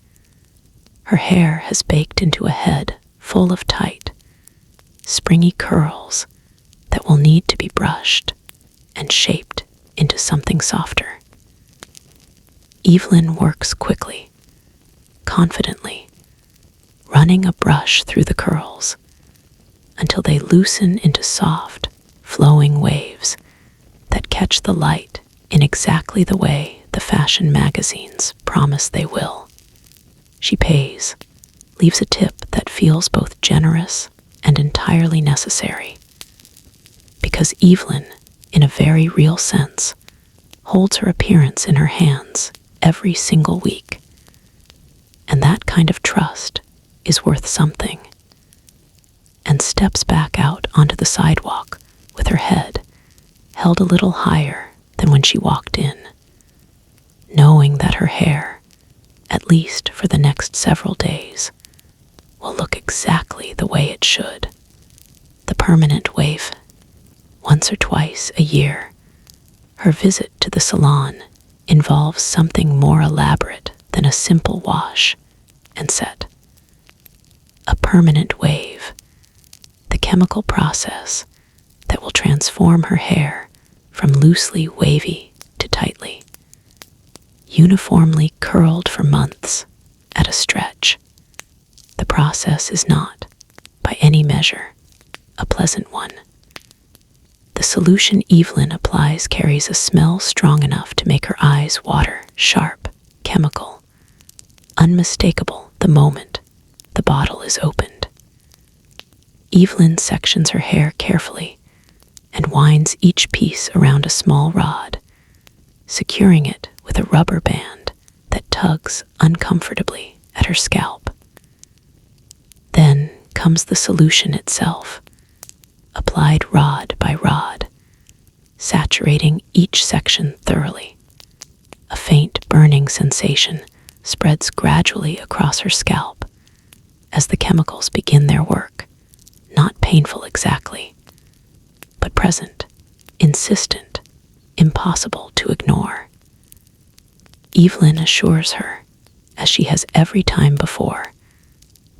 Speaker 1: her hair has baked into a head full of tight, springy curls that will need to be brushed and shaped into something softer. Evelyn works quickly, confidently, running a brush through the curls until they loosen into soft, flowing waves that catch the light in exactly the way the fashion magazines promise they will. She pays, leaves a tip that feels both generous and entirely necessary, because Evelyn, in a very real sense, holds her appearance in her hands every single week. And that kind of trust is worth something. And steps back out onto the sidewalk with her head held a little higher than when she walked in, knowing that her hair, at least for the next several days, will look exactly the way it should. The permanent wave. Once or twice a year, her visit to the salon involves something more elaborate than a simple wash and set. A permanent wave, the chemical process that will transform her hair from loosely wavy to tightly, uniformly curled for months at a stretch. The process is not, by any measure, a pleasant one. The solution Evelyn applies carries a smell strong enough to make her eyes water, sharp, chemical, unmistakable the moment the bottle is opened. Evelyn sections her hair carefully and winds each piece around a small rod, securing it with a rubber band that tugs uncomfortably at her scalp. comes the solution itself, applied rod by rod, saturating each section thoroughly. A faint burning sensation spreads gradually across her scalp as the chemicals begin their work, not painful exactly, but present, insistent, impossible to ignore. Evelyn assures her, as she has every time before,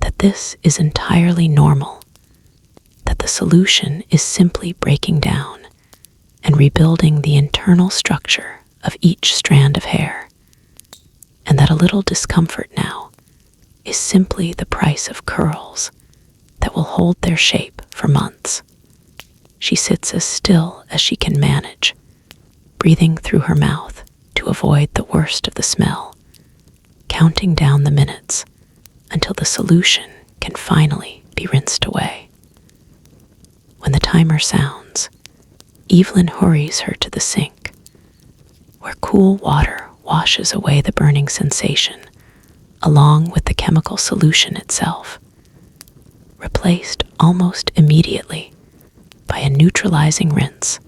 Speaker 1: that this is entirely normal, that the solution is simply breaking down and rebuilding the internal structure of each strand of hair, and that a little discomfort now is simply the price of curls that will hold their shape for months. She sits as still as she can manage, breathing through her mouth to avoid the worst of the smell, counting down the minutes until the solution can finally be rinsed away. When the timer sounds, Evelyn hurries her to the sink, where cool water washes away the burning sensation, along with the chemical solution itself, replaced almost immediately by a neutralizing rinse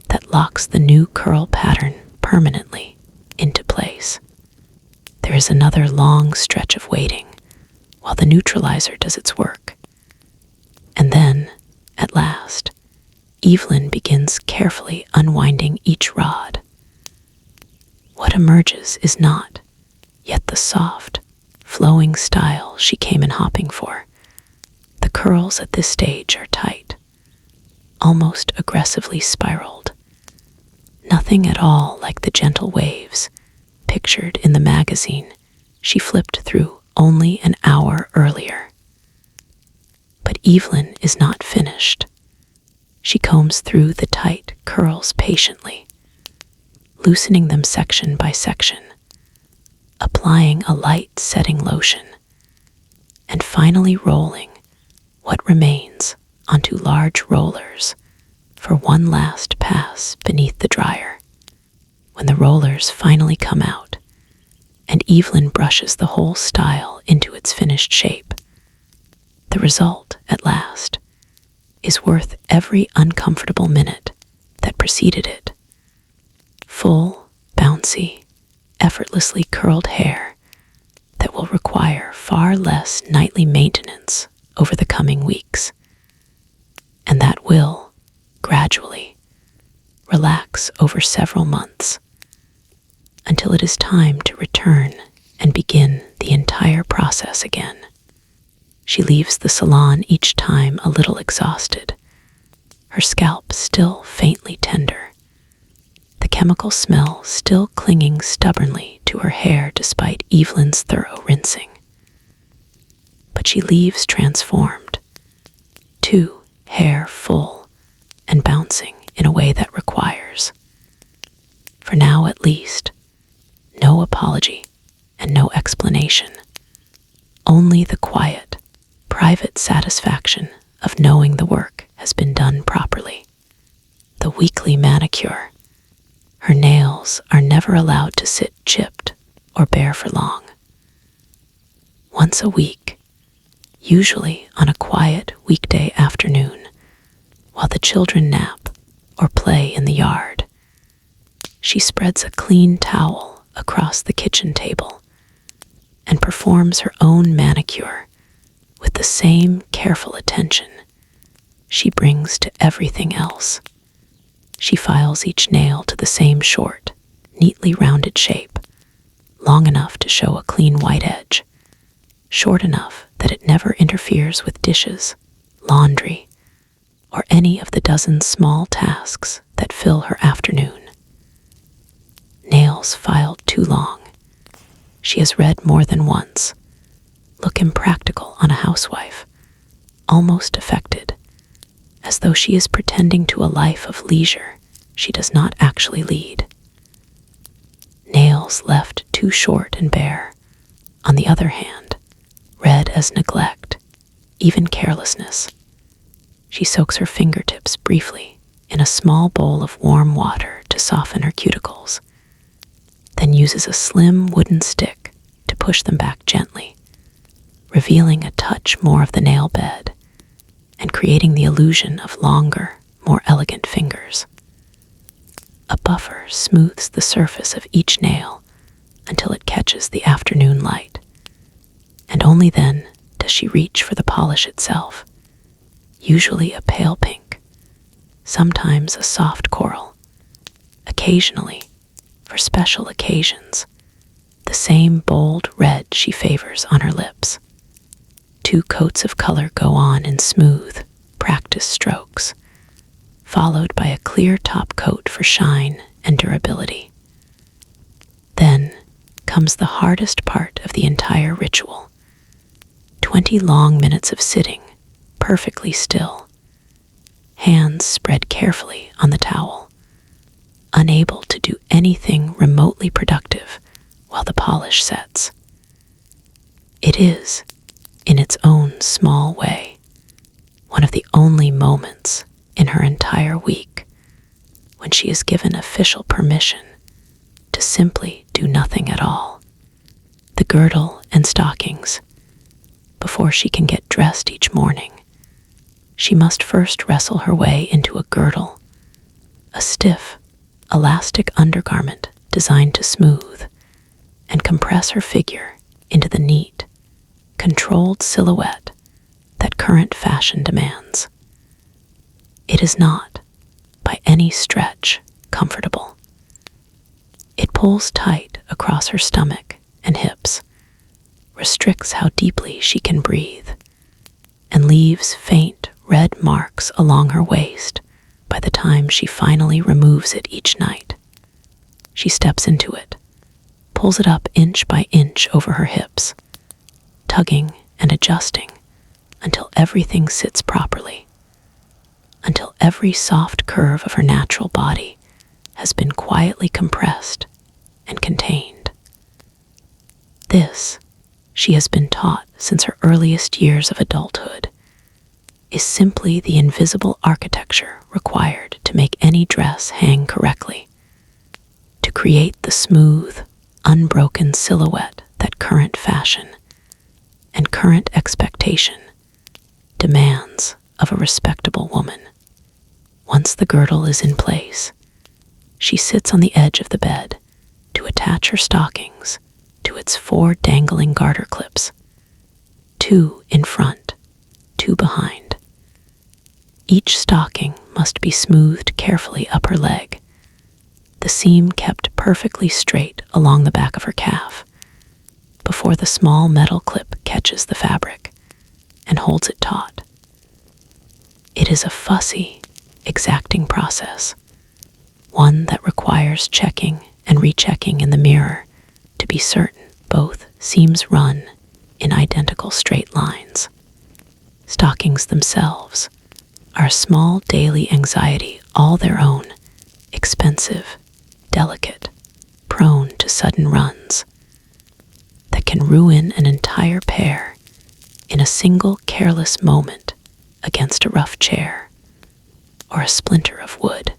Speaker 1: that locks the new curl pattern permanently into place. There is another long stretch of waiting while the neutralizer does its work. And then, at last, Evelyn begins carefully unwinding each rod. What emerges is not yet the soft, flowing style she came in hopping for. The curls at this stage are tight, almost aggressively spiraled. Nothing at all like the gentle waves pictured in the magazine she flipped through only an hour earlier. But Evelyn is not finished. She combs through the tight curls patiently, loosening them section by section, applying a light setting lotion, and finally rolling what remains onto large rollers for one last pass beneath the dryer. When the rollers finally come out, and Evelyn brushes the whole style into its finished shape, the result, at last, is worth every uncomfortable minute that preceded it. Full, bouncy, effortlessly curled hair that will require far less nightly maintenance over the coming weeks, and that will, gradually, relax over several months until it is time to return and begin the entire process again. She leaves the salon each time a little exhausted, her scalp still faintly tender, the chemical smell still clinging stubbornly to her hair despite Evelyn's thorough rinsing. But she leaves transformed, too, hair full and bouncing in a way that requires, for now at least, no apology and no explanation, only the quiet, private satisfaction of knowing the work has been done properly. The weekly manicure. Her nails are never allowed to sit chipped or bare for long. Once a week, usually on a quiet weekday afternoon, while the children nap or play in the yard, she spreads a clean towel across the kitchen table and performs her own manicure with the same careful attention she brings to everything else. She files each nail to the same short, neatly rounded shape, long enough to show a clean white edge, short enough that it never interferes with dishes, laundry, or any of the dozen small tasks that fill her afternoon. Nails filed too long, she has read more than once, look impractical on a housewife, almost affected, as though she is pretending to a life of leisure she does not actually lead. Nails left too short and bare, on the other hand, read as neglect, even carelessness. She soaks her fingertips briefly in a small bowl of warm water to soften her cuticles, then uses a slim wooden stick to push them back gently, revealing a touch more of the nail bed and creating the illusion of longer, more elegant fingers. A buffer smooths the surface of each nail until it catches the afternoon light, and only then does she reach for the polish itself, usually a pale pink, sometimes a soft coral, occasionally, for special occasions, the same bold red she favors on her lips. 2 coats of color go on in smooth, practiced strokes, followed by a clear top coat for shine and durability. Then comes the hardest part of the entire ritual. 20 long minutes of sitting, perfectly still, hands spread carefully on the towel, unable to do anything remotely productive while the polish sets. It is, in its own small way, one of the only moments in her entire week when she is given official permission to simply do nothing at all. The girdle and stockings. Before she can get dressed each morning, she must first wrestle her way into a girdle, a stiff, elastic undergarment designed to smooth and compress her figure into the neat, controlled silhouette that current fashion demands. It is not, by any stretch, comfortable. It pulls tight across her stomach and hips, restricts how deeply she can breathe, and leaves faint red marks along her waist by the time she finally removes it each night. She steps into it, pulls it up inch by inch over her hips, tugging and adjusting until everything sits properly, until every soft curve of her natural body has been quietly compressed and contained. This, she has been taught since her earliest years of adulthood, is simply the invisible architecture required to make any dress hang correctly, to create the smooth, unbroken silhouette that current fashion and current expectation demands of a respectable woman. Once the girdle is in place, she sits on the edge of the bed to attach her stockings to its 4 dangling garter clips, 2 in front, 2 behind. Each stocking must be smoothed carefully up her leg, the seam kept perfectly straight along the back of her calf, before the small metal clip catches the fabric and holds it taut. It is a fussy, exacting process, one that requires checking and rechecking in the mirror to be certain both seams run in identical straight lines. Stockings themselves are a small daily anxiety all their own, expensive, delicate, prone to sudden runs, that can ruin an entire pair in a single careless moment against a rough chair or a splinter of wood.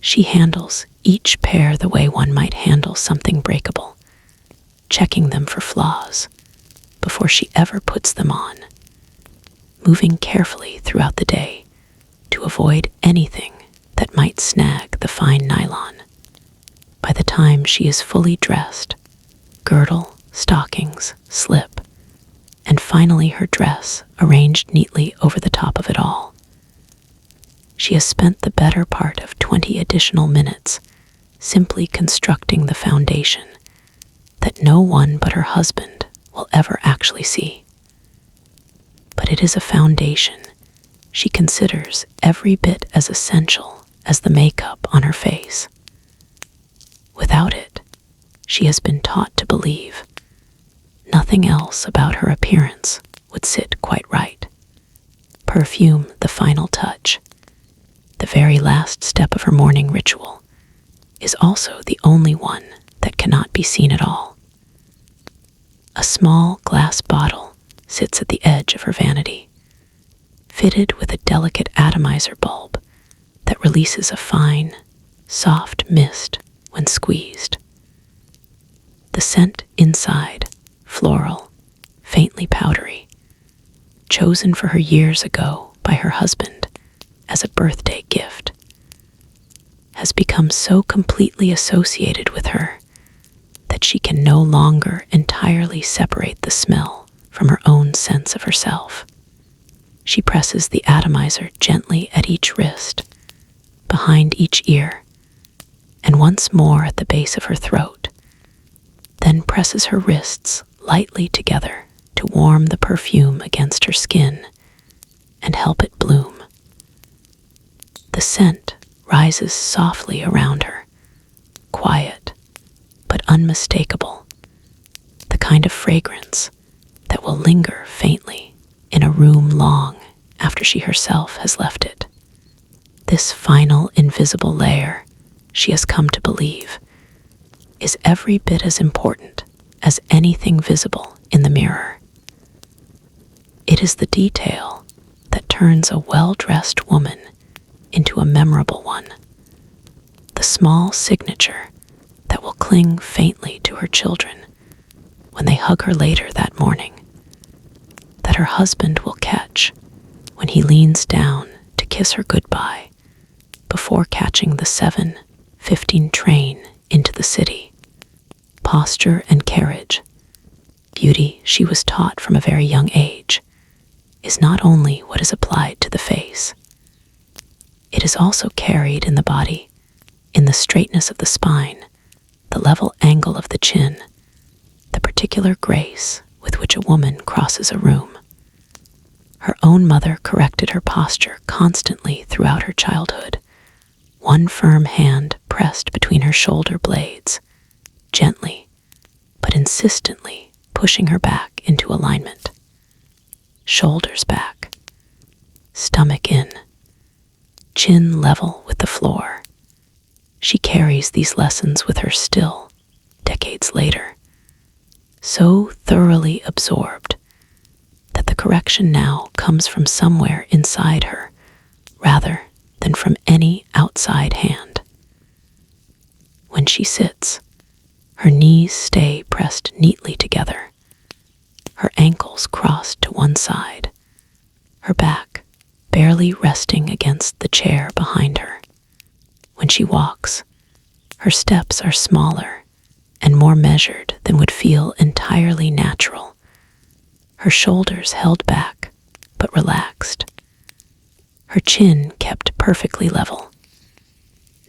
Speaker 1: She handles each pair the way one might handle something breakable, checking them for flaws before she ever puts them on, moving carefully throughout the day to avoid anything that might snag the fine nylon. By the time she is fully dressed, girdle, stockings, slip, and finally her dress arranged neatly over the top of it all, she has spent the better part of 20 additional minutes simply constructing the foundation that no one but her husband will ever actually see. But it is a foundation she considers every bit as essential as the makeup on her face. Without it, she has been taught to believe, nothing else about her appearance would sit quite right. Perfume, the final touch, the very last step of her morning ritual, is also the only one that cannot be seen at all. A small glass bottle sits at the edge of her vanity, fitted with a delicate atomizer bulb that releases a fine, soft mist when squeezed. The scent inside, floral, faintly powdery, chosen for her years ago by her husband as a birthday gift, has become so completely associated with her that she can no longer entirely separate the smell from her own sense of herself. She presses the atomizer gently at each wrist, behind each ear, and once more at the base of her throat, then presses her wrists lightly together to warm the perfume against her skin and help it bloom. The scent rises softly around her, quiet but unmistakable, the kind of fragrance that will linger faintly in a room long after she herself has left it. This final invisible layer, she has come to believe, is every bit as important as anything visible in the mirror. It is the detail that turns a well-dressed woman into a memorable one, the small signature that will cling faintly to her children when they hug her later that morning, that her husband will catch when he leans down to kiss her goodbye before catching the 7:15 train into the city. Posture and carriage, beauty she was taught from a very young age, is not only what is applied to the face. It is also carried in the body, in the straightness of the spine, the level angle of the chin, the particular grace with which a woman crosses a room. Her own mother corrected her posture constantly throughout her childhood, one firm hand pressed between her shoulder blades, gently but insistently pushing her back into alignment. Shoulders back, stomach in, chin level with the floor. She carries these lessons with her still, decades later, so thoroughly absorbed that the correction now comes from somewhere inside her rather than from any outside hand. When she sits, her knees stay pressed neatly together, her ankles crossed to one side, her back barely resting against the chair behind her. When she walks, her steps are smaller and more measured than would feel entirely natural, her shoulders held back but relaxed, her chin kept perfectly level,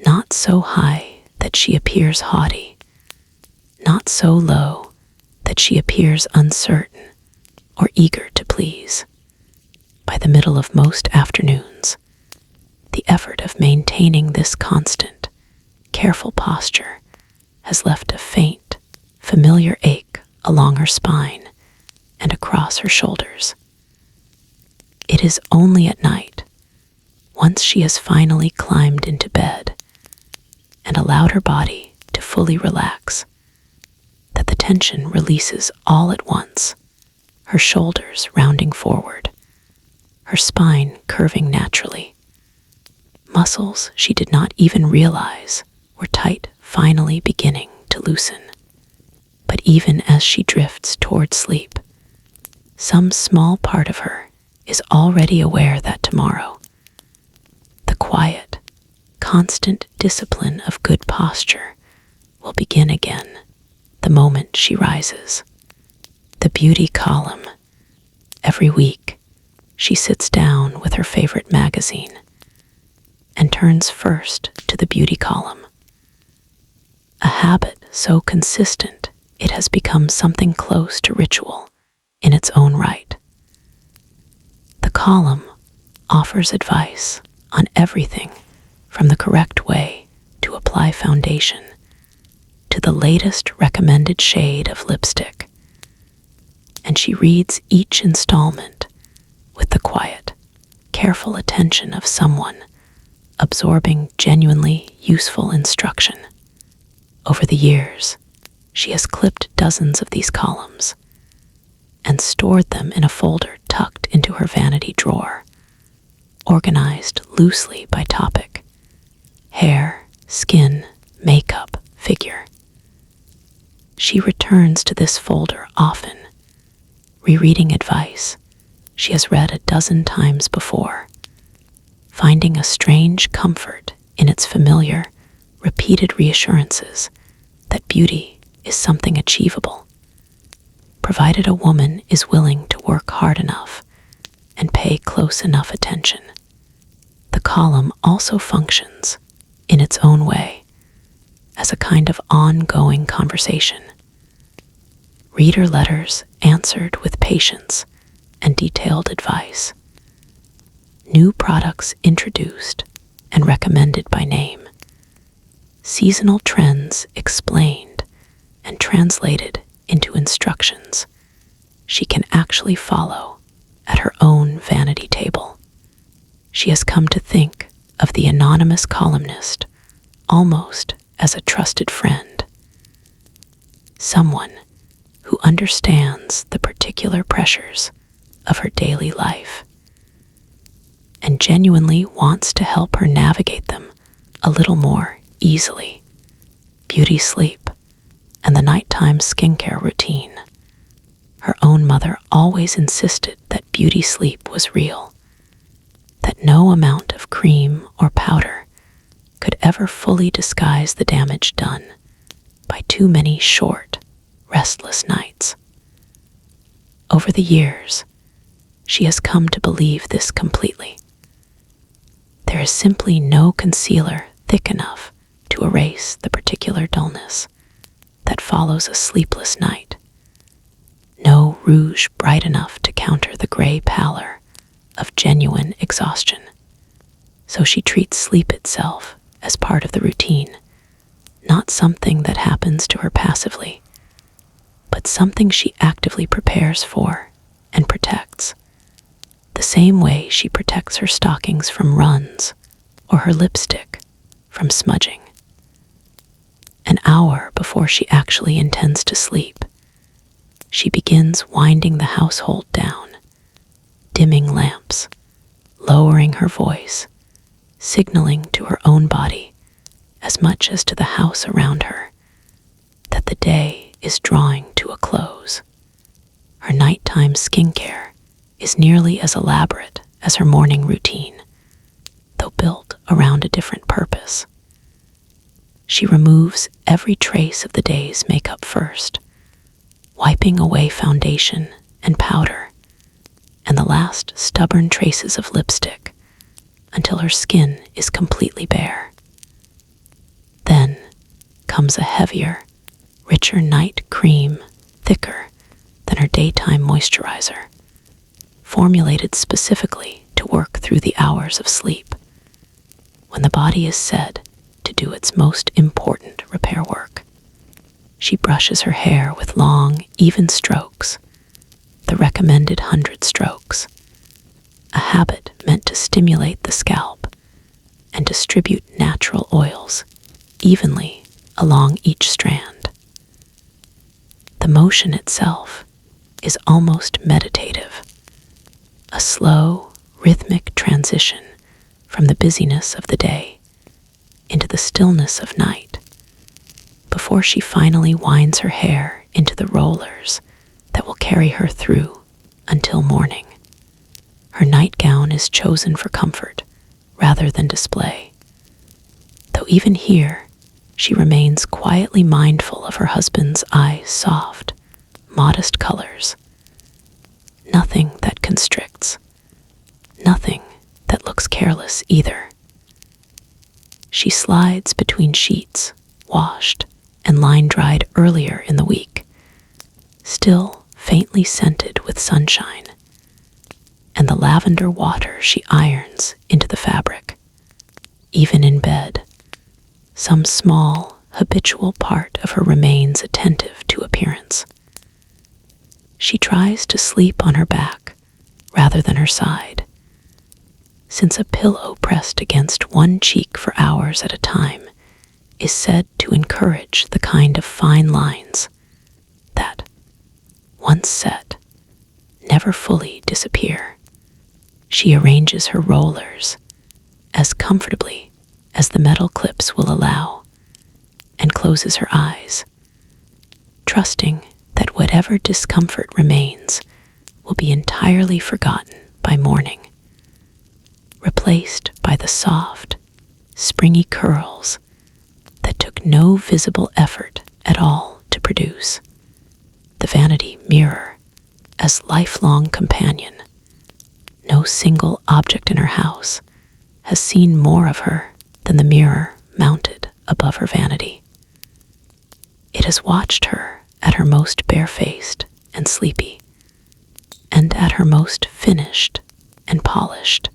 Speaker 1: not so high that she appears haughty, not so low that she appears uncertain or eager to please. By the middle of most afternoons, the effort of maintaining this constant, careful posture has left a faint, familiar ache along her spine and across her shoulders. It is only at night, once she has finally climbed into bed and allowed her body to fully relax, that the tension releases all at once, her shoulders rounding forward, her spine curving naturally. Muscles she did not even realize were tight finally beginning to loosen. But even as she drifts toward sleep, some small part of her is already aware that tomorrow, the quiet, constant discipline of good posture will begin again the moment she rises. The beauty column. Every week, she sits down with her favorite magazine and turns first to the beauty column. A habit so consistent it has become something close to ritual in its own right. The column offers advice on everything from the correct way to apply foundation to the latest recommended shade of lipstick, and she reads each installment with the quiet, careful attention of someone absorbing genuinely useful instruction. Over the years, she has clipped dozens of these columns and stored them in a folder tucked into her vanity drawer, organized loosely by topic: hair, skin, makeup, figure. She returns to this folder often, rereading advice she has read a dozen times before, finding a strange comfort in its familiar, repeated reassurances that beauty is something achievable, provided a woman is willing to work hard enough and pay close enough attention. The column also functions, in its own way, as a kind of ongoing conversation. Reader letters answered with patience and detailed advice. New products introduced and recommended by name. Seasonal trends explained and translated into instructions she can actually follow at her own vanity table. She has come to think of the anonymous columnist almost as a trusted friend, someone who understands the particular pressures of her daily life and genuinely wants to help her navigate them a little more easily. Beauty sleep and the nighttime skincare routine. Her own mother always insisted that beauty sleep was real, that no amount of cream or powder could ever fully disguise the damage done by too many short, restless nights. Over the years, she has come to believe this completely. There is simply no concealer thick enough to erase the particular dullness that follows a sleepless night. No rouge bright enough to counter the gray pallor of genuine exhaustion. So she treats sleep itself as part of the routine, not something that happens to her passively, but something she actively prepares for and protects, the same way she protects her stockings from runs or her lipstick from smudging. An hour before she actually intends to sleep, she begins winding the household down, dimming lamps, lowering her voice, signaling to her own body, as much as to the house around her, that the day is drawing to a close. Her nighttime skincare is nearly as elaborate as her morning routine, though built around a different purpose. She removes every trace of the day's makeup first, wiping away foundation and powder and the last stubborn traces of lipstick until her skin is completely bare. Then comes a heavier, richer night cream, thicker than her daytime moisturizer, formulated specifically to work through the hours of sleep, when the body is said to do its most important repair work. She brushes her hair with long, even strokes, the recommended 100 strokes, a habit meant to stimulate the scalp and distribute natural oils evenly along each strand. The motion itself is almost meditative, a slow, rhythmic transition from the busyness of the day into the stillness of night, before she finally winds her hair into the rollers that will carry her through until morning. Her nightgown is chosen for comfort rather than display, though even here she remains quietly mindful of her husband's eyes' soft, modest colors. Nothing that constricts, nothing that looks careless either. She slides between sheets, washed and line-dried earlier in the week, still faintly scented with sunshine, and the lavender water she irons into the fabric. Even in bed, some small, habitual part of her remains attentive to appearance. She tries to sleep on her back rather than her side, since a pillow pressed against one cheek for hours at a time is said to encourage the kind of fine lines that, once set, never fully disappear. She arranges her rollers as comfortably as the metal clips will allow and closes her eyes, trusting that whatever discomfort remains will be entirely forgotten by morning, replaced by the soft, springy curls that took no visible effort at all to produce. The vanity mirror as lifelong companion. No single object in her house has seen more of her than the mirror mounted above her vanity. It has watched her at her most barefaced and sleepy, and at her most finished and polished.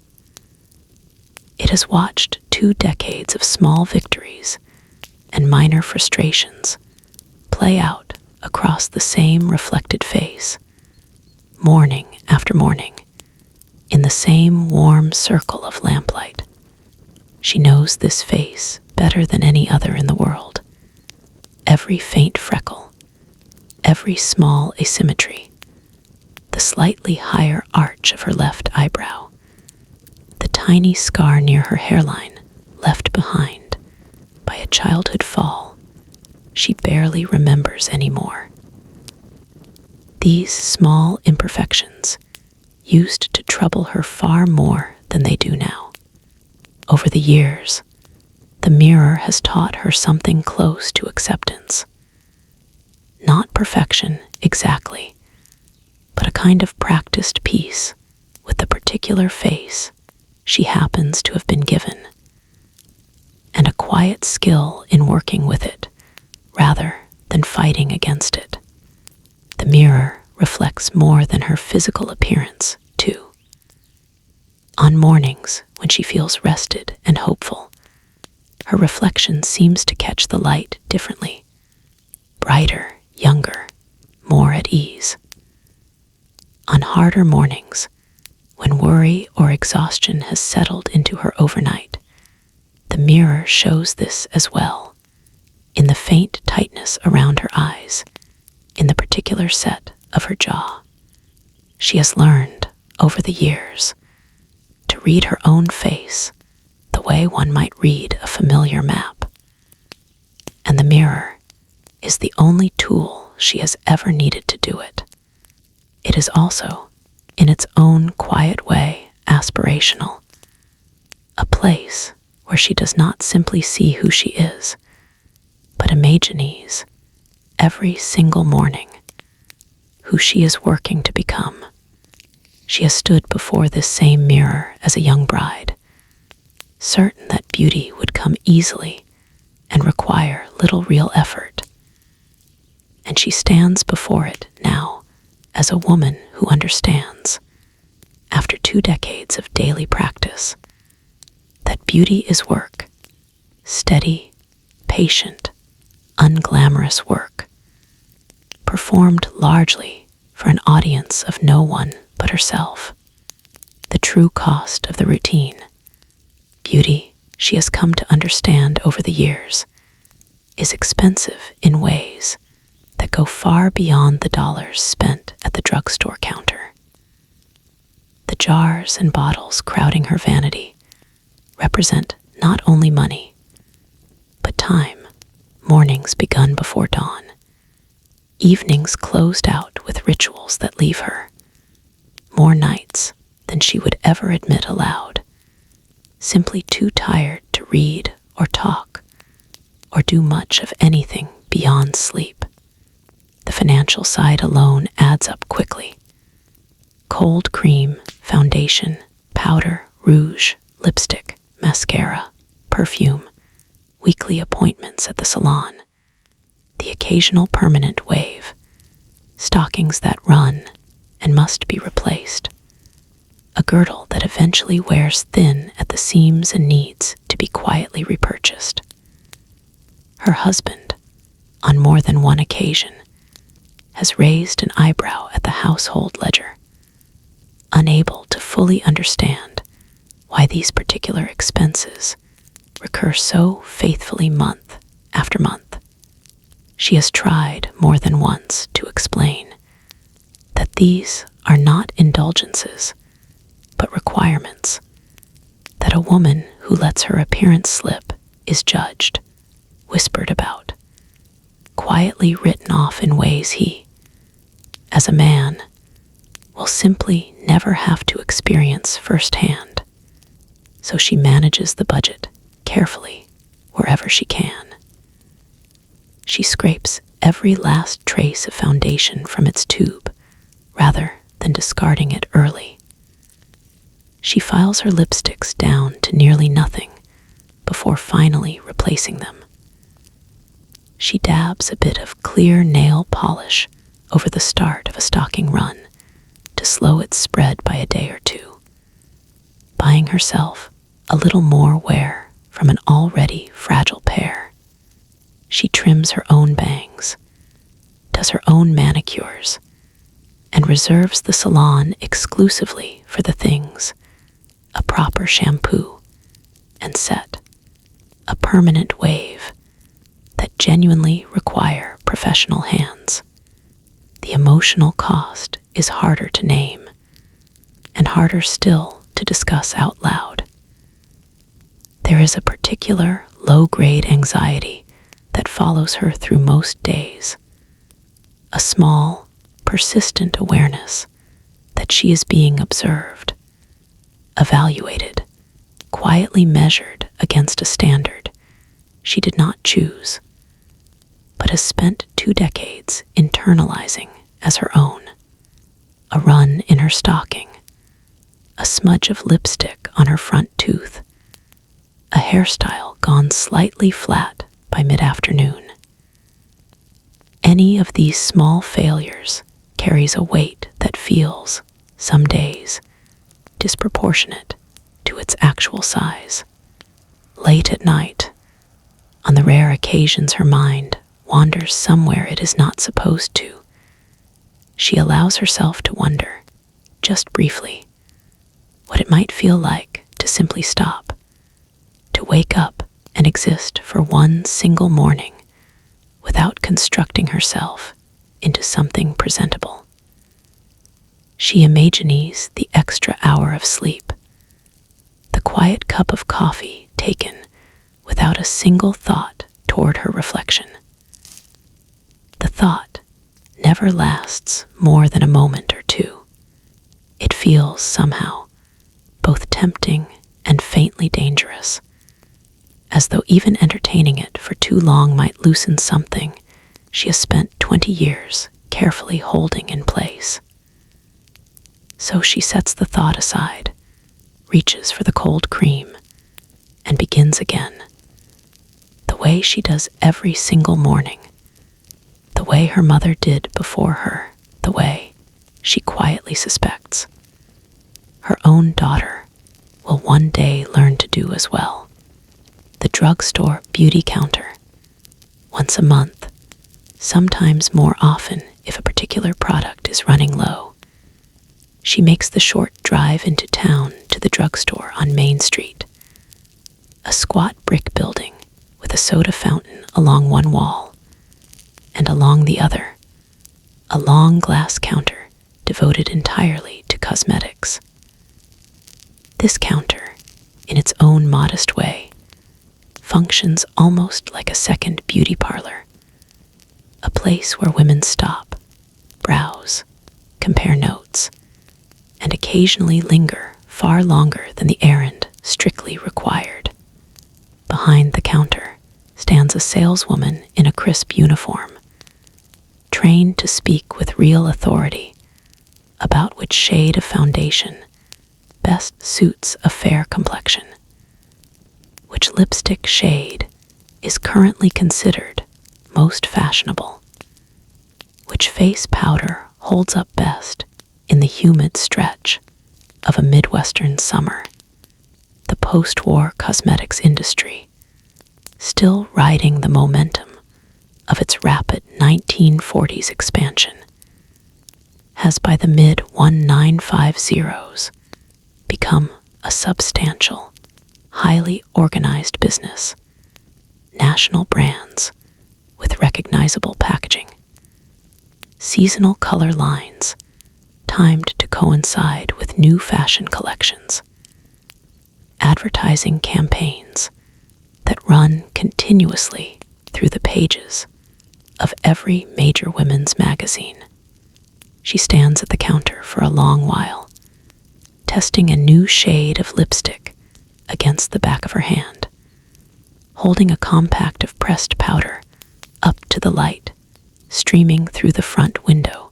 Speaker 1: It has watched 2 decades of small victories and minor frustrations play out across the same reflected face, morning after morning, in the same warm circle of lamplight. She knows this face better than any other in the world. Every faint freckle, every small asymmetry, the slightly higher arch of her left eyebrow, the tiny scar near her hairline left behind by a childhood fall she barely remembers anymore. These small imperfections used to trouble her far more than they do now. Over the years, the mirror has taught her something close to acceptance. Not perfection exactly, but a kind of practiced peace with the particular face she happens to have been given, and a quiet skill in working with it rather than fighting against it. The mirror reflects more than her physical appearance, too. On mornings when she feels rested and hopeful, her reflection seems to catch the light differently, brighter, younger, more at ease. On harder mornings, when worry or exhaustion has settled into her overnight, the mirror shows this as well, in the faint tightness around her eyes, in the particular set of her jaw. She has learned, over the years, to read her own face the way one might read a familiar map. And the mirror is the only tool she has ever needed to do it. It is also, in its own quiet way, aspirational. A place where she does not simply see who she is, but imagines, every single morning, who she is working to become. She has stood before this same mirror as a young bride, certain that beauty would come easily and require little real effort. And she stands before it now as a woman who understands, after 2 decades of daily practice, that beauty is work, steady, patient, unglamorous work, performed largely for an audience of no one but herself. The true cost of the routine, beauty, she has come to understand over the years, is expensive in ways that go far beyond the dollars spent at the drugstore counter. The jars and bottles crowding her vanity represent not only money, but time, mornings begun before dawn, evenings closed out with rituals that leave her, more nights than she would ever admit aloud, simply too tired to read or talk, or do much of anything beyond sleep. The financial side alone adds up quickly. Cold cream, foundation, powder, rouge, lipstick, mascara, perfume, weekly appointments at the salon, the occasional permanent wave, stockings that run and must be replaced, a girdle that eventually wears thin at the seams and needs to be quietly repurchased. Her husband, on more than one occasion, has raised an eyebrow at the household ledger, unable to fully understand why these particular expenses recur so faithfully month after month. She has tried more than once to explain that these are not indulgences, but requirements, that a woman who lets her appearance slip is judged, whispered about, quietly written off in ways he, as a man, will simply never have to experience firsthand, so she manages the budget carefully wherever she can. She scrapes every last trace of foundation from its tube rather than discarding it early. She files her lipsticks down to nearly nothing before finally replacing them. She dabs a bit of clear nail polish over the start of a stocking run to slow its spread by a day or two, buying herself a little more wear from an already fragile pair. She trims her own bangs, does her own manicures, and reserves the salon exclusively for the things: a proper shampoo and set, a permanent wave, that genuinely require professional hands. The emotional cost is harder to name, and harder still to discuss out loud. There is a particular low-grade anxiety that follows her through most days, a small, persistent awareness that she is being observed, evaluated, quietly measured against a standard she did not choose, but has spent 2 decades internalizing as her own. A run in her stocking, a smudge of lipstick on her front tooth, a hairstyle gone slightly flat by mid-afternoon. Any of these small failures carries a weight that feels, some days, disproportionate to its actual size. Late at night, on the rare occasions her mind wanders somewhere it is not supposed to, she allows herself to wonder, just briefly, what it might feel like to simply stop, to wake up and exist for one single morning without constructing herself into something presentable. She imagines the extra hour of sleep, the quiet cup of coffee taken without a single thought toward her reflection. The thought never lasts more than a moment or two. It feels somehow both tempting and faintly dangerous, as though even entertaining it for too long might loosen something she has spent 20 years carefully holding in place. So she sets the thought aside, reaches for the cold cream, and begins again, the way she does every single morning, the way her mother did before her, the way she quietly suspects her own daughter will one day learn to do as well. The drugstore beauty counter, once a month, sometimes more often if a particular product is running low. She makes the short drive into town to the drugstore on Main Street, a squat brick building with a soda fountain along one wall, and along the other, a long glass counter devoted entirely to cosmetics. This counter, in its own modest way, functions almost like a second beauty parlor, a place where women stop, browse, compare notes, and occasionally linger far longer than the errand strictly required. Behind the counter stands a saleswoman in a crisp uniform, trained to speak with real authority about which shade of foundation best suits a fair complexion, which lipstick shade is currently considered most fashionable, which face powder holds up best in the humid stretch of a Midwestern summer. The post-war cosmetics industry, still riding the momentum of its rapid 1940s expansion, has by the mid-1950s become a substantial, highly organized business, national brands with recognizable packaging, seasonal color lines timed to coincide with new fashion collections, advertising campaigns that run continuously through the pages of every major women's magazine. She stands at the counter for for a long while, testing a new shade of lipstick against the back of her hand, holding a compact of pressed powder up to the light streaming through the front window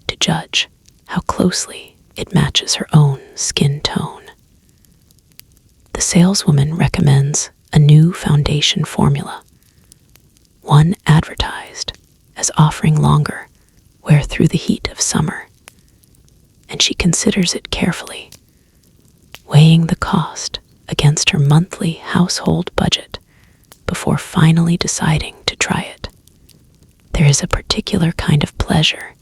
Speaker 1: to judge how closely it matches her own skin tone. The saleswoman recommends a new foundation formula, one advertised as offering longer wear through the heat of summer, and she considers it carefully, weighing the cost against her monthly household budget before finally deciding to try it. There is a particular kind of pleasure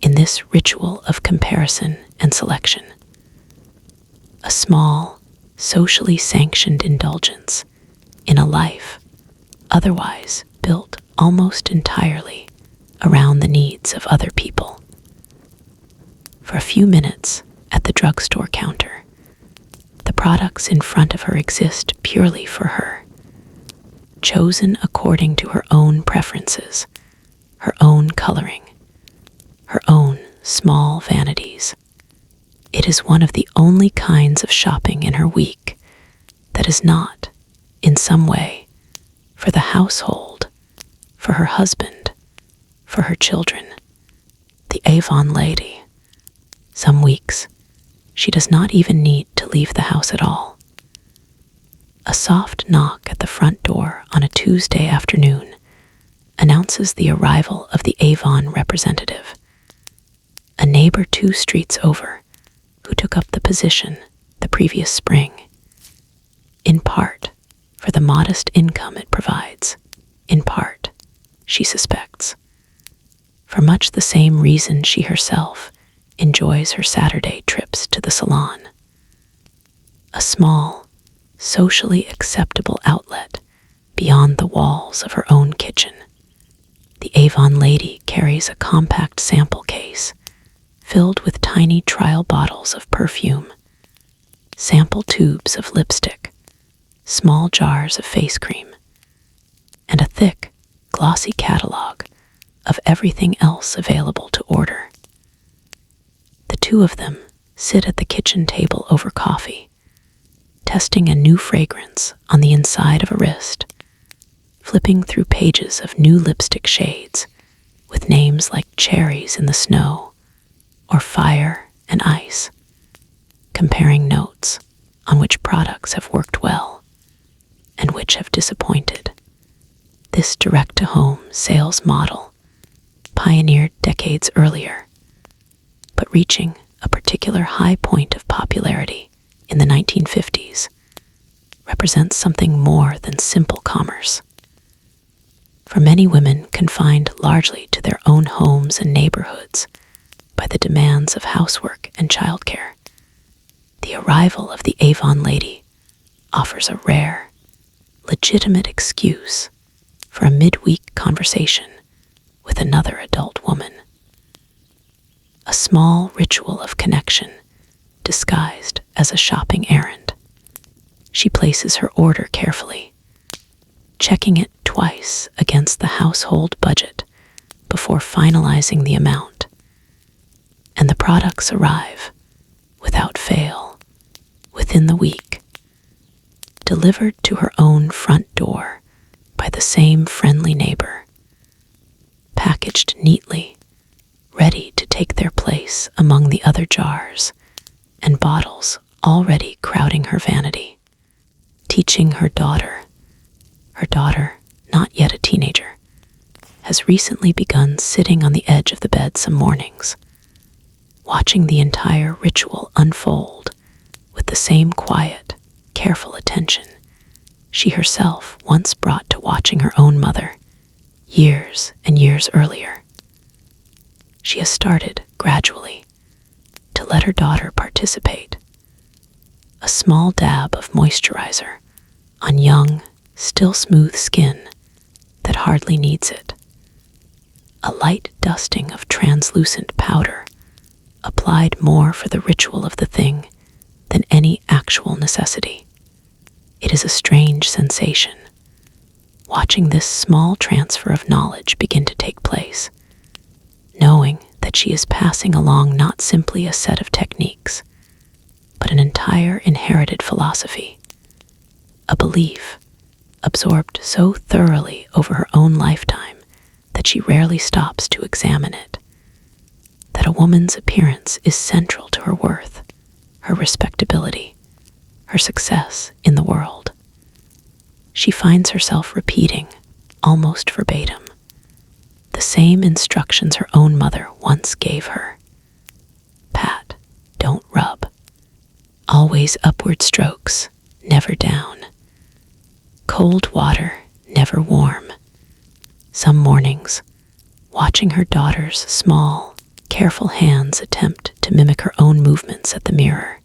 Speaker 1: in this ritual of comparison and selection, a small, socially sanctioned indulgence in a life otherwise built almost entirely around the needs of other people. For a few minutes at the drugstore counter, the products in front of her exist purely for her, chosen according to her own preferences, her own coloring, her own small vanities. It is one of the only kinds of shopping in her week that is not, in some way, for the household, for her husband, for her children, the Avon Lady. Some weeks, she does not even need to leave the house at all. A soft knock at the front door on a Tuesday afternoon announces the arrival of the Avon representative, a neighbor 2 streets over who took up the position the previous spring, in part for the modest income it provides, in part, she suspects, for much the same reason she herself enjoys her Saturday trips to the salon. A small, socially acceptable outlet beyond the walls of her own kitchen. The Avon Lady carries a compact sample case filled with tiny trial bottles of perfume, sample tubes of lipstick, small jars of face cream, and a thick, glossy catalog of everything else available to order. The 2 of them sit at the kitchen table over coffee, testing a new fragrance on the inside of a wrist, flipping through pages of new lipstick shades with names like Cherries in the Snow or Fire and Ice, comparing notes on which products have worked well and which have disappointed. This direct-to-home sales model, pioneered decades earlier, but reaching a particular high point of popularity in the 1950s, represents something more than simple commerce. For many women confined largely to their own homes and neighborhoods by the demands of housework and childcare, the arrival of the Avon Lady offers a rare, legitimate excuse for a midweek conversation with another adult woman. A small ritual of connection disguised as a shopping errand. She places her order carefully, checking it twice against the household budget before finalizing the amount, and the products arrive, without fail, within the week, delivered to her own front door by the same friendly neighbor, packaged neatly, ready to take their place among the other jars and bottles already crowding her vanity, teaching her daughter, not yet a teenager, has recently begun sitting on the edge of the bed some mornings, watching the entire ritual unfold with the same quiet, careful attention she herself once brought to watching her own mother years and years earlier. She has started, gradually, to let her daughter participate. A small dab of moisturizer on young, still smooth skin that hardly needs it. A light dusting of translucent powder applied more for the ritual of the thing than any actual necessity. It is a strange sensation, watching this small transfer of knowledge begin to take place, knowing that she is passing along not simply a set of techniques, but an entire inherited philosophy, a belief absorbed so thoroughly over her own lifetime that she rarely stops to examine it, that a woman's appearance is central to her worth, her respectability, her success in the world. She finds herself repeating, almost verbatim, the same instructions her own mother once gave her. Pat, don't rub. Always upward strokes, never down. Cold water, never warm. Some mornings, watching her daughter's small, careful hands attempt to mimic her own movements at the mirror,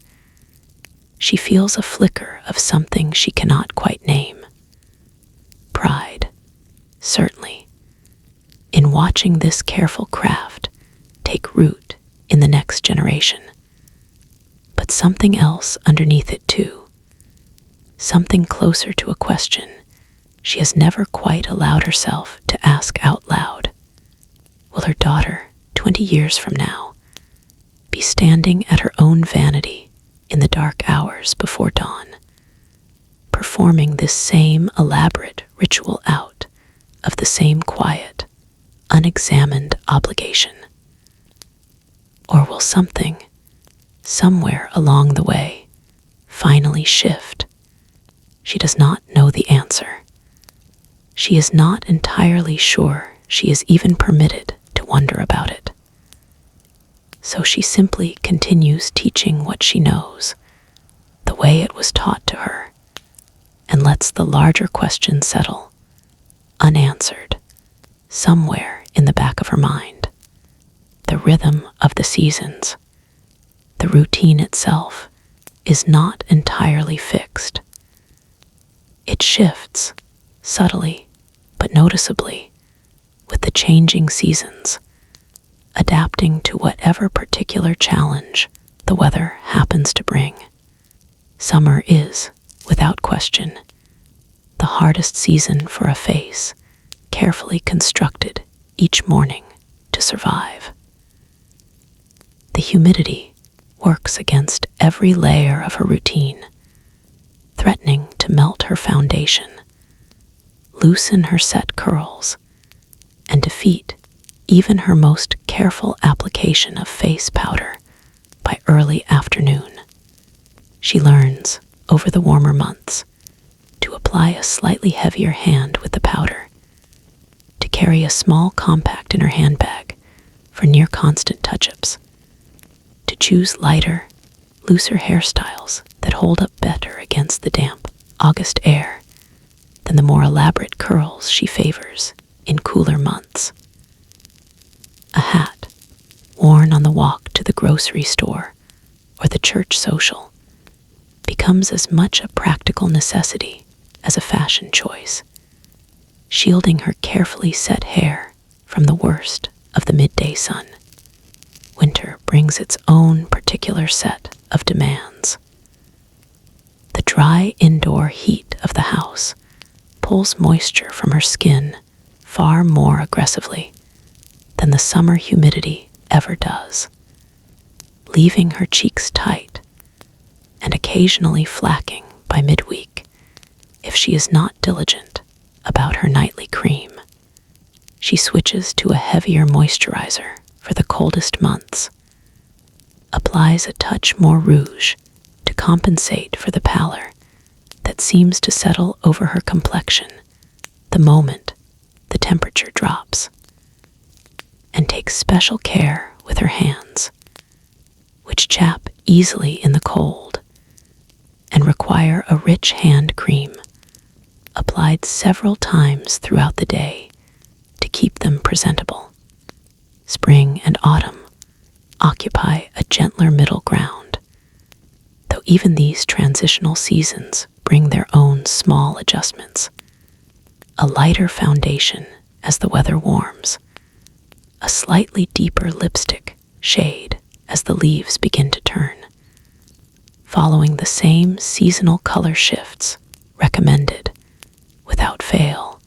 Speaker 1: she feels a flicker of something she cannot quite name. Pride, certainly, in watching this careful craft take root in the next generation. But something else underneath it too, something closer to a question she has never quite allowed herself to ask out loud. Will her daughter, 20 years from now, be standing at her own vanity in the dark hours before dawn, performing this same elaborate ritual out of the same quiet, unexamined obligation? Or will something, somewhere along the way, finally shift? She does not know the answer. She is not entirely sure she is even permitted to wonder about it. So she simply continues teaching what she knows, the way it was taught to her, and lets the larger question settle, unanswered, somewhere in the back of her mind. The rhythm of the seasons, the routine itself, is not entirely fixed. It shifts, subtly but noticeably, with the changing seasons, adapting to whatever particular challenge the weather happens to bring. Summer is, without question, the hardest season for a face, carefully constructed each morning to survive. The humidity works against every layer of her routine, threatening to melt her foundation, loosen her set curls, and defeat even her most careful application of face powder by early afternoon. She learns, over the warmer months, to apply a slightly heavier hand with the powder, to carry a small compact in her handbag for near constant touch-ups, to choose lighter, looser hairstyles that hold up better against the damp August air than the more elaborate curls she favors in cooler months. A hat, worn on the walk to the grocery store or the church social, becomes as much a practical necessity as a fashion choice, shielding her carefully set hair from the worst of the midday sun. Winter brings its own particular set of demands. The dry indoor heat of the house pulls moisture from her skin far more aggressively than the summer humidity ever does, leaving her cheeks tight and occasionally flacking by midweek if she is not diligent about her nightly cream. She switches to a heavier moisturizer for the coldest months, applies a touch more rouge to compensate for the pallor that seems to settle over her complexion the moment the temperature drops, and takes special care with her hands, which chap easily in the cold and require a rich hand cream applied several times throughout the day to keep them presentable. Spring and autumn occupy a gentler middle ground, though even these transitional seasons bring their own small adjustments. A lighter foundation as the weather warms, a slightly deeper lipstick shade as the leaves begin to turn, following the same seasonal color shifts recommended, without fail,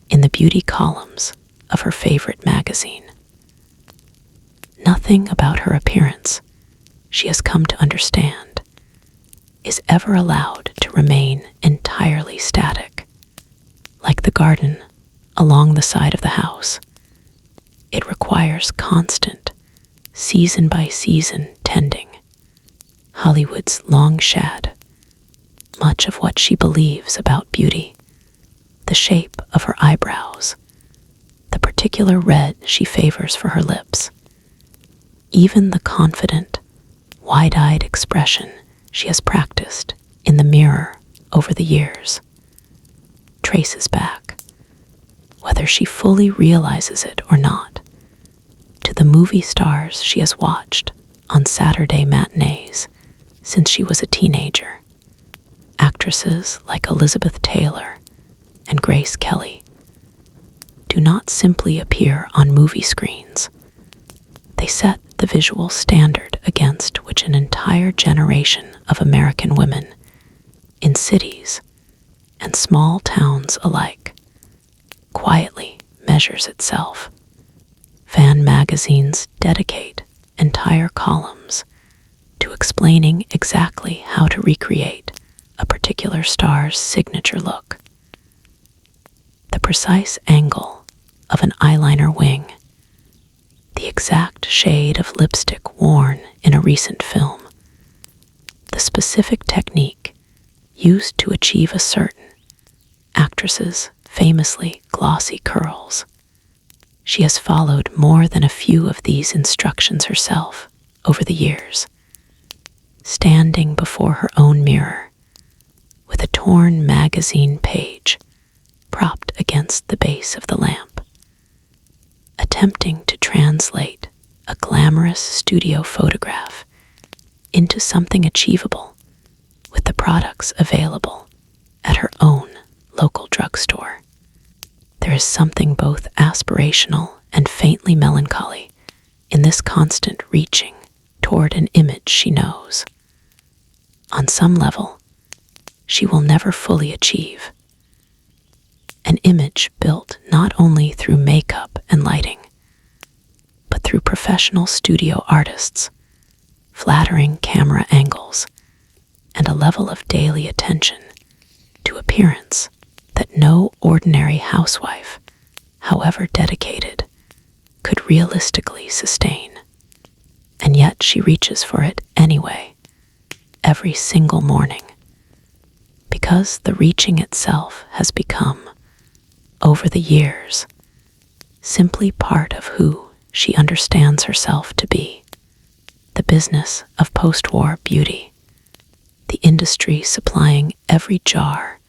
Speaker 1: in the beauty columns of her favorite magazine. Nothing about her appearance, she has come to understand, is ever allowed to remain entirely static. Like the garden along the side of the house, it requires constant, season-by-season tending. Hollywood's long shad, much of what she believes about beauty, the shape of her eyebrows, the particular red she favors for her lips, even the confident, wide-eyed expression she has practiced in the mirror over the years, traces back, whether she fully realizes it or not, to the movie stars she has watched on Saturday matinees since she was a teenager. Actresses like Elizabeth Taylor and Grace Kelly do not simply appear on movie screens. They set the visual standard against which an entire generation of American women in cities and small towns alike quietly measures itself. Fan magazines dedicate entire columns to explaining exactly how to recreate a particular star's signature look. The precise angle of an eyeliner wing, the exact shade of lipstick worn in a recent film, the specific technique used to achieve a certain actress's famously glossy curls. She has followed more than a few of these instructions herself over the years, standing before her own mirror with a torn magazine page propped against the base of the lamp, attempting to translate a glamorous studio photograph into something achievable with the products available at her own local drugstore. There is something both aspirational and faintly melancholy in this constant reaching toward an image she knows, on some level, she will never fully achieve. An image built not only through makeup and lighting, but through professional studio artists, flattering camera angles, and a level of daily attention to appearance that no ordinary housewife, however dedicated, could realistically sustain. And yet she reaches for it anyway, every single morning, because the reaching itself has become, over the years, simply part of who she understands herself to be. The business of post-war beauty, the industry supplying every jar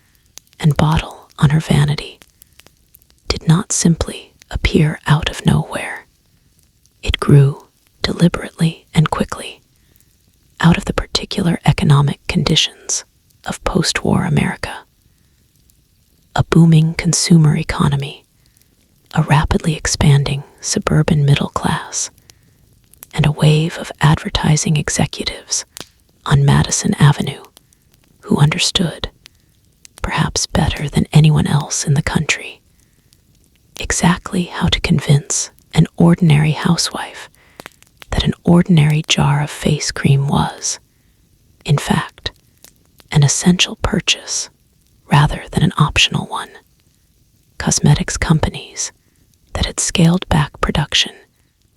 Speaker 1: and bottle on her vanity, did not simply appear out of nowhere. It grew deliberately and quickly out of the particular economic conditions of post-war America. A booming consumer economy, a rapidly expanding suburban middle class, and a wave of advertising executives on Madison Avenue who understood, perhaps better than anyone else in the country, exactly how to convince an ordinary housewife that an ordinary jar of face cream was, in fact, an essential purchase rather than an optional one. Cosmetics companies that had scaled back production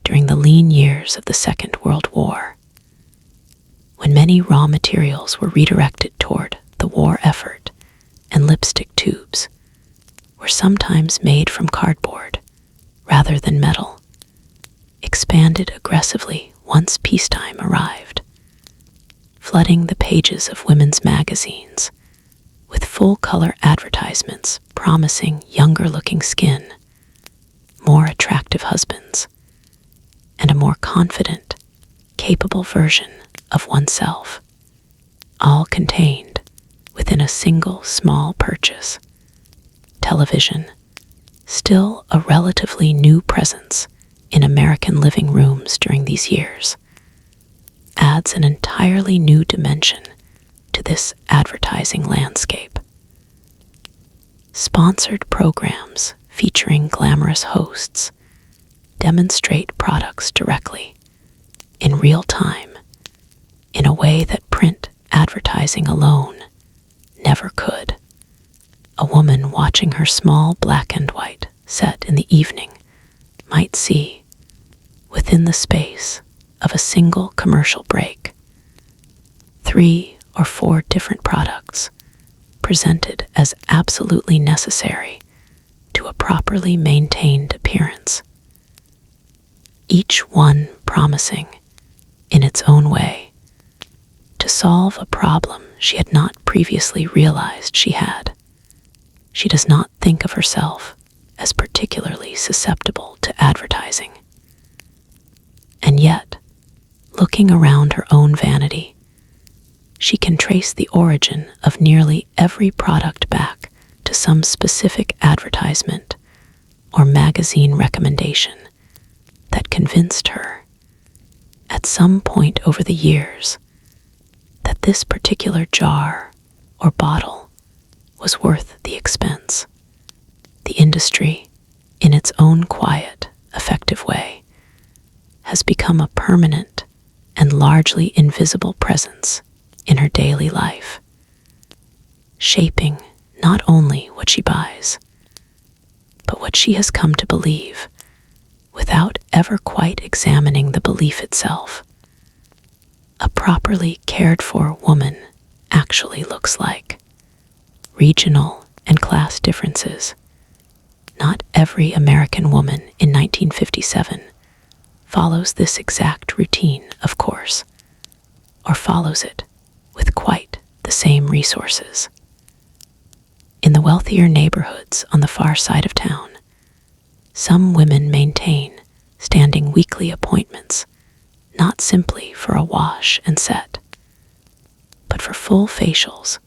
Speaker 1: during the lean years of the Second World War, when many raw materials were redirected toward the war effort, and lipstick tubes were sometimes made from cardboard rather than metal, expanded aggressively once peacetime arrived, flooding the pages of women's magazines with full-color advertisements promising younger-looking skin, more attractive husbands, and a more confident, capable version of oneself, all contained within a single small purchase. Television, still a relatively new presence in American living rooms during these years, adds an entirely new dimension to this advertising landscape. Sponsored programs featuring glamorous hosts demonstrate products directly real time in a way that print advertising alone never could. A woman watching her small black and white set in the evening might see, within the space of a single commercial break, 3 or 4 different products presented as absolutely necessary to a properly maintained appearance, each one promising, in its own way, to solve a problem she had not previously realized she had. She does not think of herself as particularly susceptible to advertising. And yet, looking around her own vanity, she can trace the origin of nearly every product back to some specific advertisement or magazine recommendation that convinced her, at some point over the years, that this particular jar or bottle was worth the expense. The industry, in its own quiet, effective way, has become a permanent and largely invisible presence in her daily life, shaping not only what she buys, but what she has come to believe without ever quite examining the belief itself. A properly cared for woman actually looks like. Regional and class differences. Not every American woman in 1957 follows this exact routine, of course, or follows it with quite the same resources. In the wealthier neighborhoods on the far side of town, some women maintain standing weekly appointments, not simply for a wash and set, but for full facials,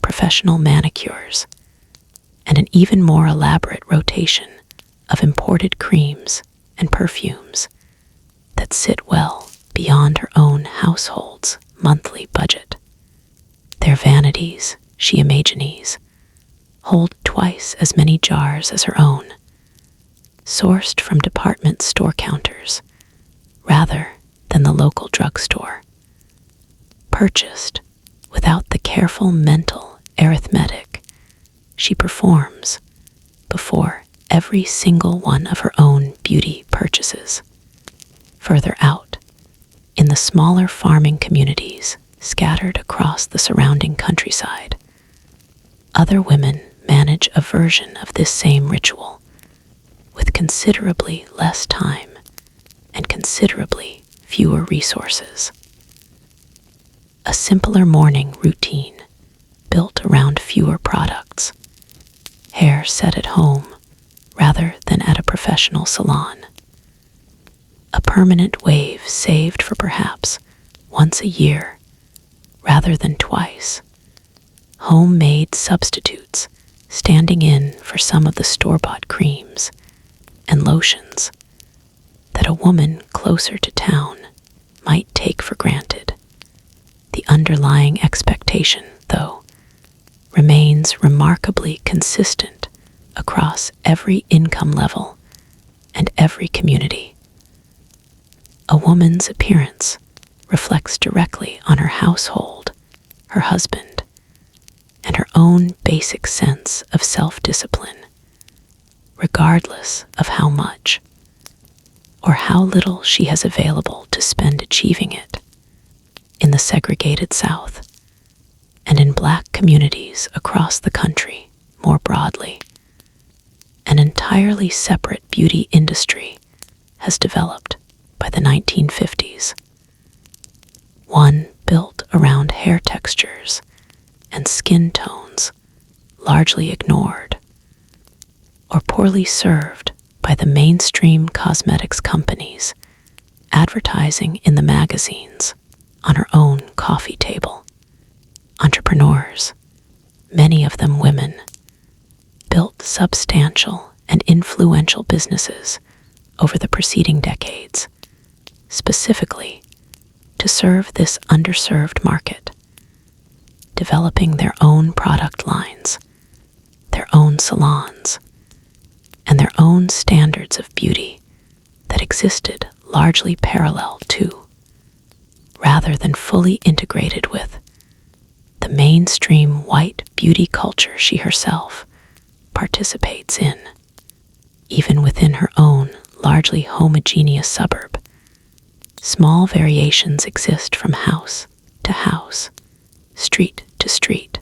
Speaker 1: professional manicures, and an even more elaborate rotation of imported creams and perfumes that sit well beyond her own household's monthly budget. Their vanities, she imagines, hold twice as many jars as her own, sourced from department store counters rather than the local drugstore, purchased without the careful mental arithmetic she performs before every single one of her own beauty purchases. Further out, in the smaller farming communities scattered across the surrounding countryside, other women manage a version of this same ritual with considerably less time and considerably fewer resources. A simpler morning routine built around fewer products, hair set at home rather than at a professional salon. A permanent wave saved for perhaps once a year rather than twice. Homemade substitutes standing in for some of the store-bought creams and lotions that a woman closer to town might take for granted. The underlying expectation, though, remains remarkably consistent across every income level and every community. A woman's appearance reflects directly on her household, her husband, and her own basic sense of self-discipline, regardless of how much or how little she has available to spend achieving it. In the segregated South, and in Black communities across the country more broadly, an entirely separate beauty industry has developed by the 1950s. One built around hair textures and skin tones largely ignored or poorly served by the mainstream cosmetics companies advertising in the magazines on her own coffee table. Entrepreneurs, many of them women, built substantial and influential businesses over the preceding decades, specifically to serve this underserved market, developing their own product lines, their own salons, and their own standards of beauty that existed largely parallel to rather than fully integrated with the mainstream white beauty culture she herself participates in. Even within her own largely homogeneous suburb, small variations exist from house to house, street to street.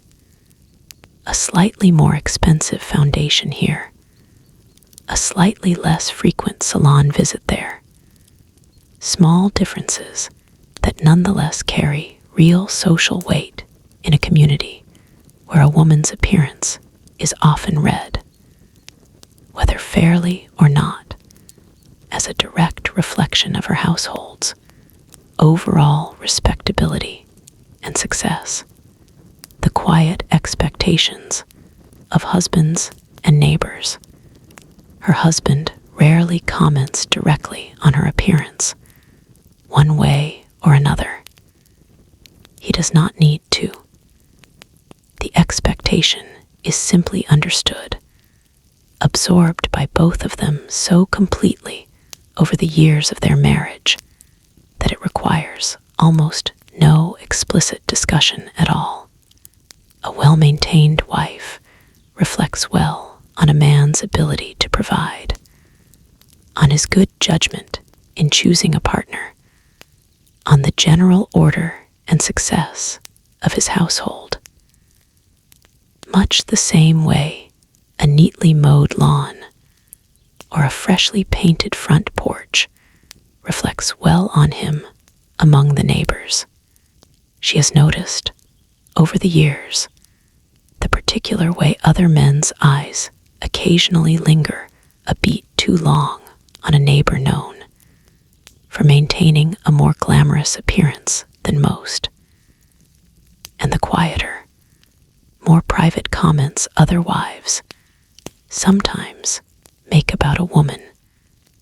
Speaker 1: A slightly more expensive foundation here, a slightly less frequent salon visit there. Small differences that nonetheless carry real social weight in a community where a woman's appearance is often read, whether fairly or not, as a direct reflection of her household's overall respectability and success. The quiet expectations of husbands and neighbors. Her husband rarely comments directly on her appearance, one way or another. He does not need to. The expectation is simply understood, absorbed by both of them so completely over the years of their marriage that it requires almost no explicit discussion at all. A well-maintained wife reflects well on a man's ability to provide, on his good judgment in choosing a partner, on the general order and success of his household. Much the same way a neatly mowed lawn or a freshly painted front porch reflects well on him among the neighbors. She has noticed, over the years, the particular way other men's eyes occasionally linger a beat too long on a neighbor known for maintaining a more glamorous appearance than most. And the quieter, more private comments other wives sometimes make about a woman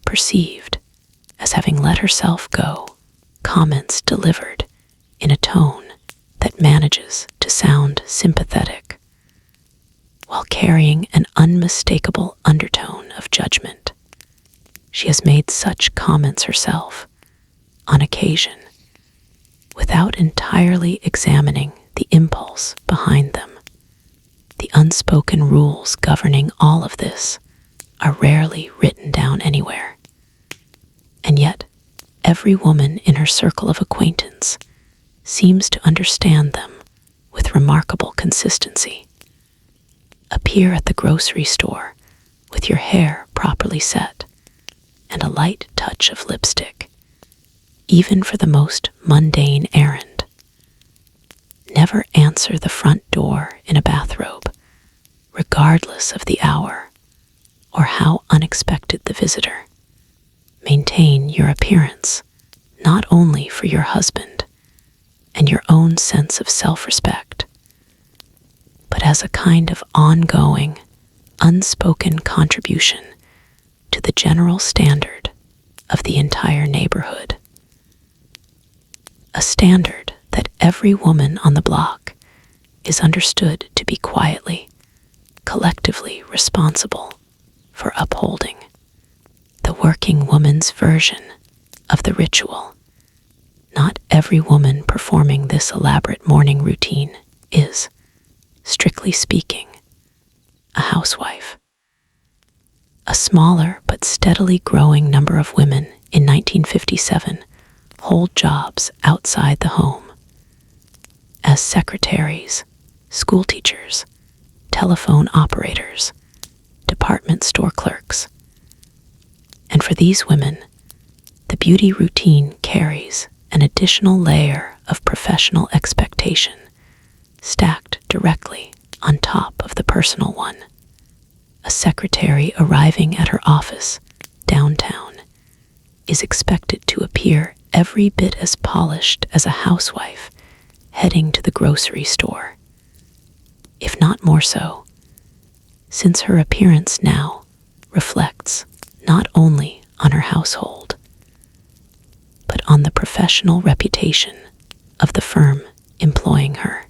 Speaker 1: perceived as having let herself go, comments delivered in a tone that manages to sound sympathetic while carrying an unmistakable undertone of judgment. She has made such comments herself, on occasion, without entirely examining the impulse behind them. The unspoken rules governing all of this are rarely written down anywhere. And yet, every woman in her circle of acquaintance seems to understand them with remarkable consistency. Appear at the grocery store with your hair properly set and a light touch of lipstick, even for the most mundane errand. Never answer the front door in a bathrobe, regardless of the hour or how unexpected the visitor. Maintain your appearance, not only for your husband and your own sense of self-respect, but as a kind of ongoing, unspoken contribution to the general standard of the entire neighborhood. A standard that every woman on the block is understood to be quietly, collectively responsible for upholding. The working woman's version of the ritual. Not every woman performing this elaborate morning routine is, strictly speaking, a housewife. A smaller but steadily growing number of women in 1957 hold jobs outside the home as secretaries, school teachers, telephone operators, department store clerks. And for these women, the beauty routine carries an additional layer of professional expectation stacked directly on top of the personal one. A secretary arriving at her office downtown is expected to appear every bit as polished as a housewife heading to the grocery store, if not more so, since her appearance now reflects not only on her household, but on the professional reputation of the firm employing her.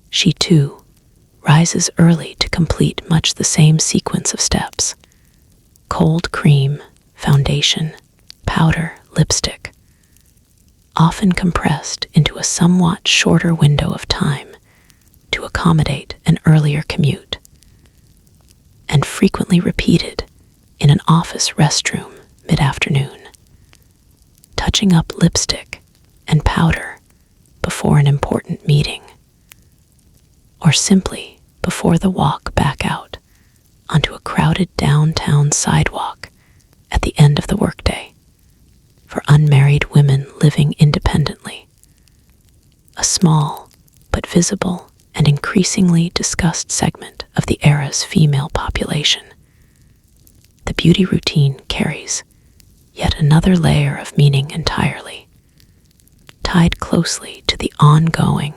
Speaker 1: She too rises early to complete much the same sequence of steps: cold cream, foundation, powder, lipstick. often compressed into a somewhat shorter window of time to accommodate an earlier commute, and frequently repeated in an office restroom mid-afternoon, touching up lipstick and powder before an important meeting, or simply before the walk back out onto a crowded downtown sidewalk at the end of the workday for unmarried women living independently, a small but visible and increasingly discussed segment of the era's female population. The beauty routine carries yet another layer of meaning entirely, tied closely to the ongoing,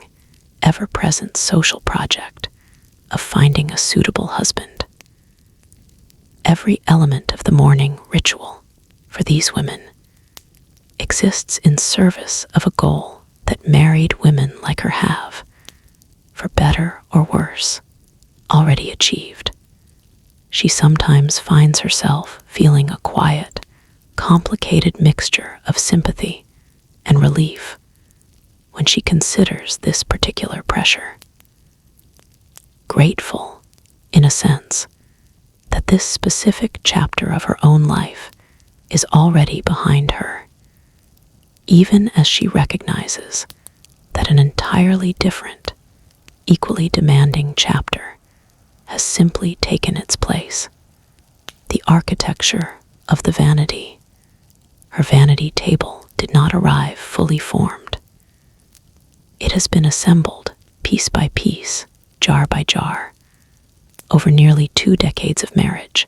Speaker 1: ever-present social project of finding a suitable husband. Every element of the morning ritual for these women exists in service of a goal that married women like her have, for better or worse, already achieved. She sometimes finds herself feeling a quiet, complicated mixture of sympathy and relief when she considers this particular pressure. Grateful, in a sense, that this specific chapter of her own life is already behind her, even as she recognizes that an entirely different, equally demanding chapter has simply taken its place. The architecture of the vanity. Her vanity table did not arrive fully formed. It has been assembled piece by piece, jar by jar, over nearly 2 decades of marriage,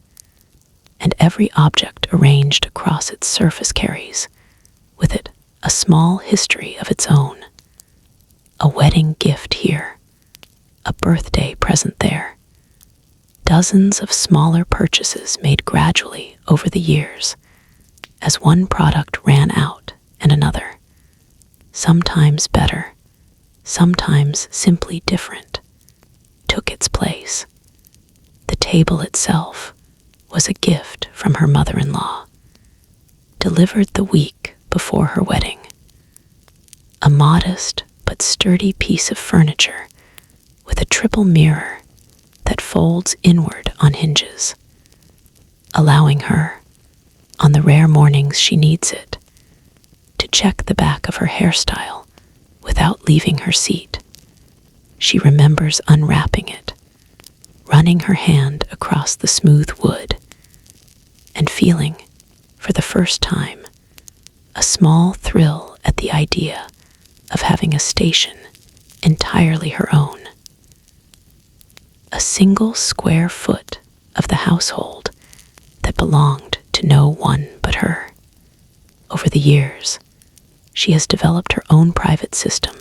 Speaker 1: and every object arranged across its surface carries with it a small history of its own. A wedding gift here, a birthday present there, dozens of smaller purchases made gradually over the years as one product ran out and another, sometimes better, sometimes simply different, took its place. The table itself was a gift from her mother-in-law, delivered the week before her wedding. A modest but sturdy piece of furniture with a triple mirror that folds inward on hinges, allowing her, on the rare mornings she needs it, to check the back of her hairstyle without leaving her seat. She remembers unwrapping it, running her hand across the smooth wood, and feeling, for the first time, a small thrill at the idea of having a station entirely her own. A single square foot of the household that belonged to no one but her. Over the years, she has developed her own private system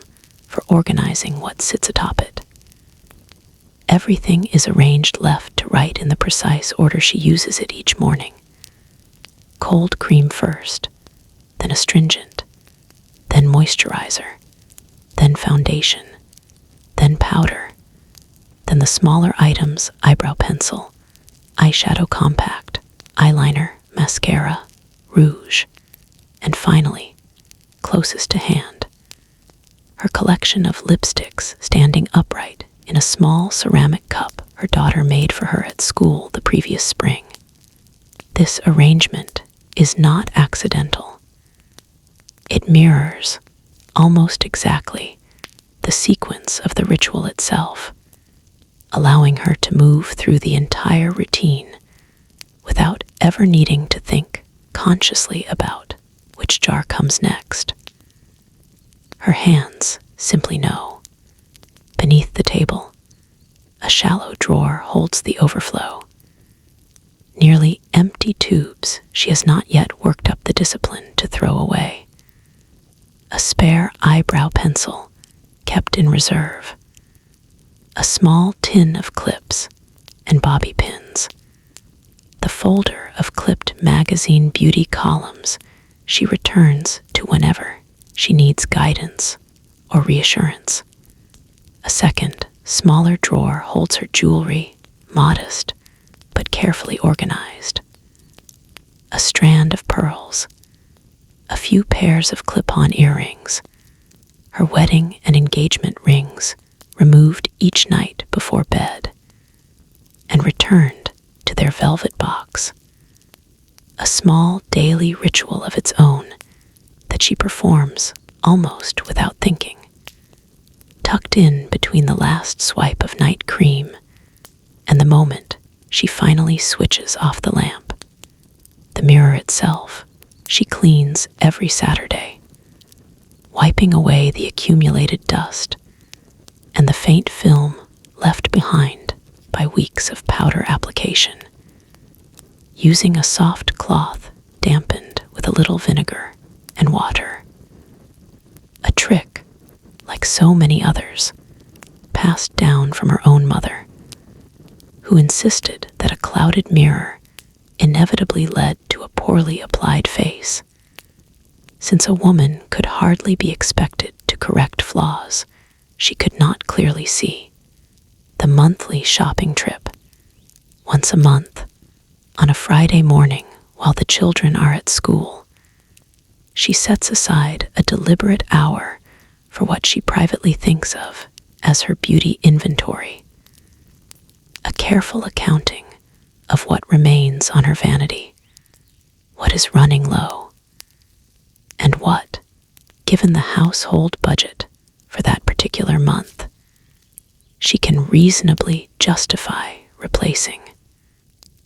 Speaker 1: for organizing what sits atop it. Everything is arranged left to right in the precise order she uses it each morning. Cold cream first, then astringent, then moisturizer, then foundation, then powder, then the smaller items: eyebrow pencil, eyeshadow compact, eyeliner, mascara, rouge, and finally, closest to hand, her collection of lipsticks standing upright in a small ceramic cup her daughter made for her at school the previous spring. This arrangement is not accidental. It mirrors, almost exactly, the sequence of the ritual itself, allowing her to move through the entire routine without ever needing to think consciously about which jar comes next. Her hands simply know. Beneath the table, a shallow drawer holds the overflow. Nearly empty tubes she has not yet worked up the discipline to throw away. A spare eyebrow pencil kept in reserve. A small tin of clips and bobby pins. The folder of clipped magazine beauty columns she returns to whenever she needs guidance or reassurance. A second, smaller drawer holds her jewelry, modest but carefully organized. A strand of pearls, a few pairs of clip-on earrings, her wedding and engagement rings removed each night before bed, and returned to their velvet box. A small daily ritual of its own that she performs almost without thinking. Tucked in between the last swipe of night cream and the moment she finally switches off the lamp. The mirror itself she cleans every Saturday, wiping away the accumulated dust and the faint film left behind by weeks of powder application. Using a soft cloth dampened with a little vinegar and water. A trick, like so many others, passed down from her own mother, who insisted that a clouded mirror inevitably led to a poorly applied face. Since a woman could hardly be expected to correct flaws she could not clearly see. The monthly shopping trip, once a month, on a Friday morning while the children are at school, she sets aside a deliberate hour for what she privately thinks of as her beauty inventory. A careful accounting of what remains on her vanity, what is running low, and what, given the household budget for that particular month, she can reasonably justify replacing.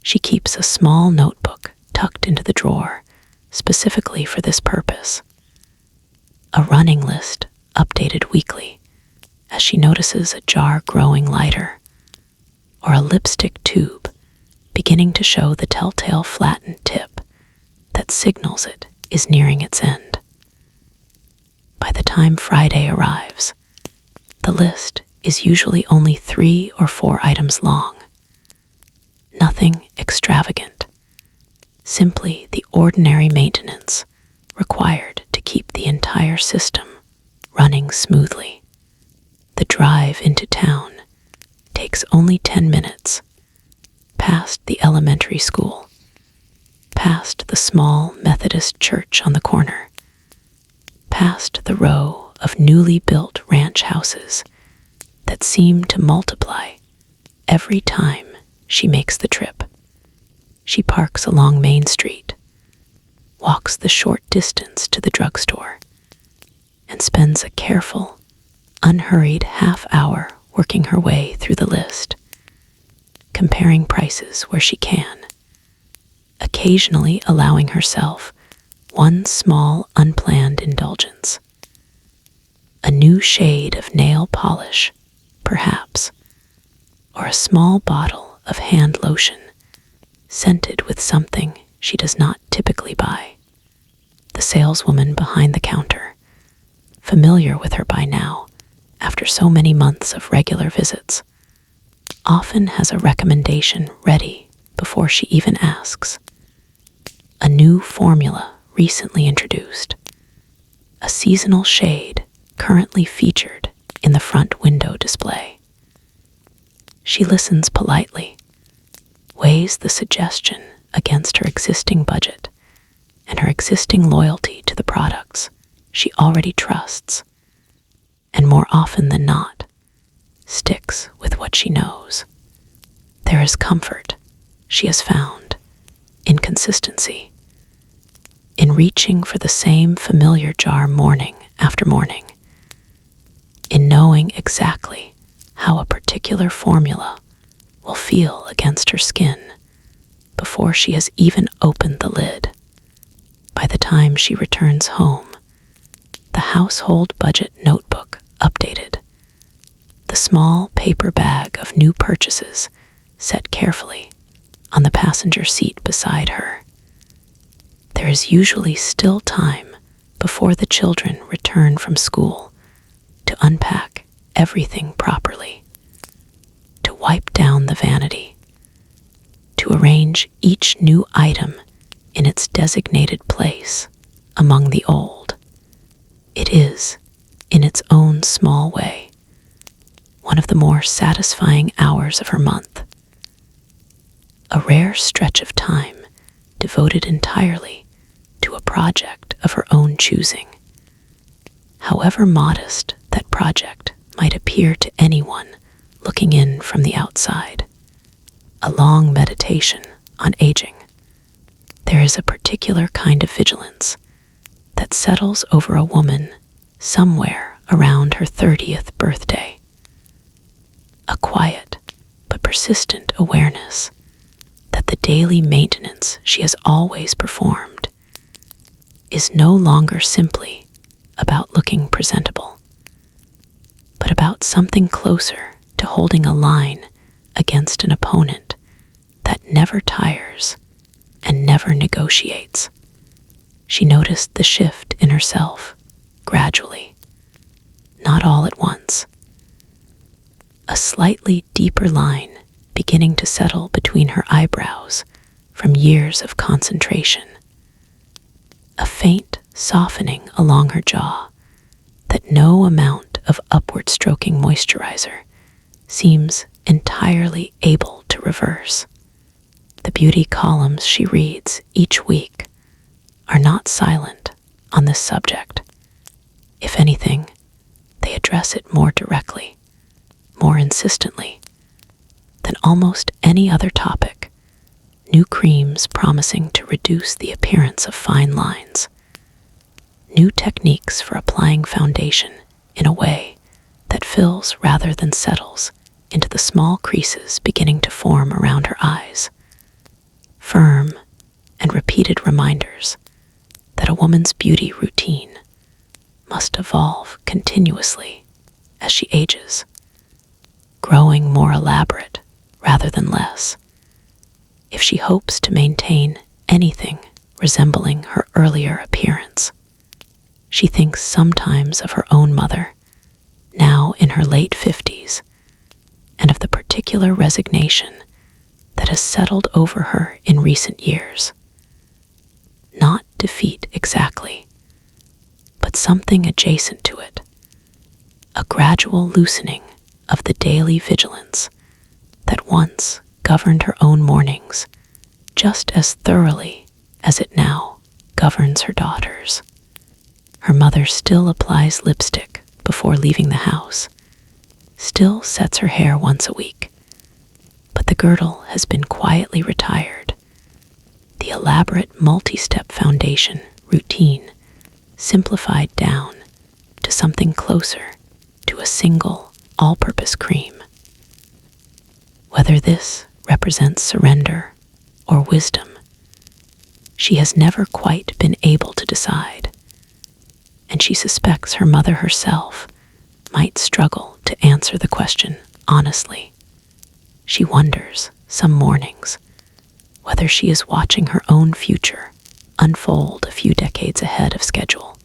Speaker 1: She keeps a small notebook tucked into the drawer specifically for this purpose. A running list updated weekly as she notices a jar growing lighter, or a lipstick tube beginning to show the telltale flattened tip that signals it is nearing its end. By the time Friday arrives, the list is usually only 3 or 4 items long. Nothing extravagant, simply the ordinary maintenance required to keep the entire system running smoothly. The drive into town takes only 10 minutes, past the elementary school, past the small Methodist church on the corner, past the row of newly built ranch houses that seem to multiply every time she makes the trip. She parks along Main Street, walks the short distance to the drugstore, and spends a careful, unhurried half-hour working her way through the list, comparing prices where she can, occasionally allowing herself one small unplanned indulgence. A new shade of nail polish, perhaps, or a small bottle of hand lotion scented with something she does not typically buy. The saleswoman behind the counter, familiar with her by now after so many months of regular visits, often has a recommendation ready before she even asks. A new formula recently introduced, a seasonal shade currently featured in the front window display. She listens politely, weighs the suggestion against her existing budget and her existing loyalty to the products she already trusts, and more often than not, sticks with what she knows. There is comfort, she has found, in consistency, in reaching for the same familiar jar morning after morning, in knowing exactly how a particular formula will feel against her skin before she has even opened the lid. By the time she returns home, the household budget notebook updated, the small paper bag of new purchases set carefully on the passenger seat beside her. There is usually still time before the children return from school to unpack everything properly, to wipe down the vanity, to arrange each new item in its designated place among the old. It is, in its own small way, one of the more satisfying hours of her month. A rare stretch of time devoted entirely to a project of her own choosing. However modest that project might appear to anyone looking in from the outside, a long meditation on aging, there is a particular kind of vigilance that settles over a woman somewhere around her 30th birthday. A quiet but persistent awareness that the daily maintenance she has always performed is no longer simply about looking presentable, but about something closer to holding a line against an opponent that never tires and never negotiates. She noticed the shift in herself gradually, not all at once. A slightly deeper line beginning to settle between her eyebrows from years of concentration. A faint softening along her jaw that no amount of upward stroking moisturizer seems entirely able to reverse. The beauty columns she reads each week are not silent on this subject. If anything, they address it more directly, more insistently than almost any other topic. New creams promising to reduce the appearance of fine lines. New techniques for applying foundation in a way that fills rather than settles into the small creases beginning to form around her eyes. Firm and repeated reminders that a woman's beauty routine must evolve continuously as she ages, growing more elaborate rather than less, if she hopes to maintain anything resembling her earlier appearance. She thinks sometimes of her own mother, now in her late 50s, and of the particular resignation that has settled over her in recent years. Not defeat exactly, but something adjacent to it, a gradual loosening of the daily vigilance that once governed her own mornings just as thoroughly as it now governs her daughters. Her mother still applies lipstick before leaving the house, still sets her hair once a week, but the girdle has been quietly retired. The elaborate multi-step foundation routine simplified down to something closer to a single all-purpose cream. Whether this represents surrender or wisdom, she has never quite been able to decide, and she suspects her mother herself might struggle to answer the question honestly. She wonders, some mornings, whether she is watching her own future unfold a few decades ahead of schedule,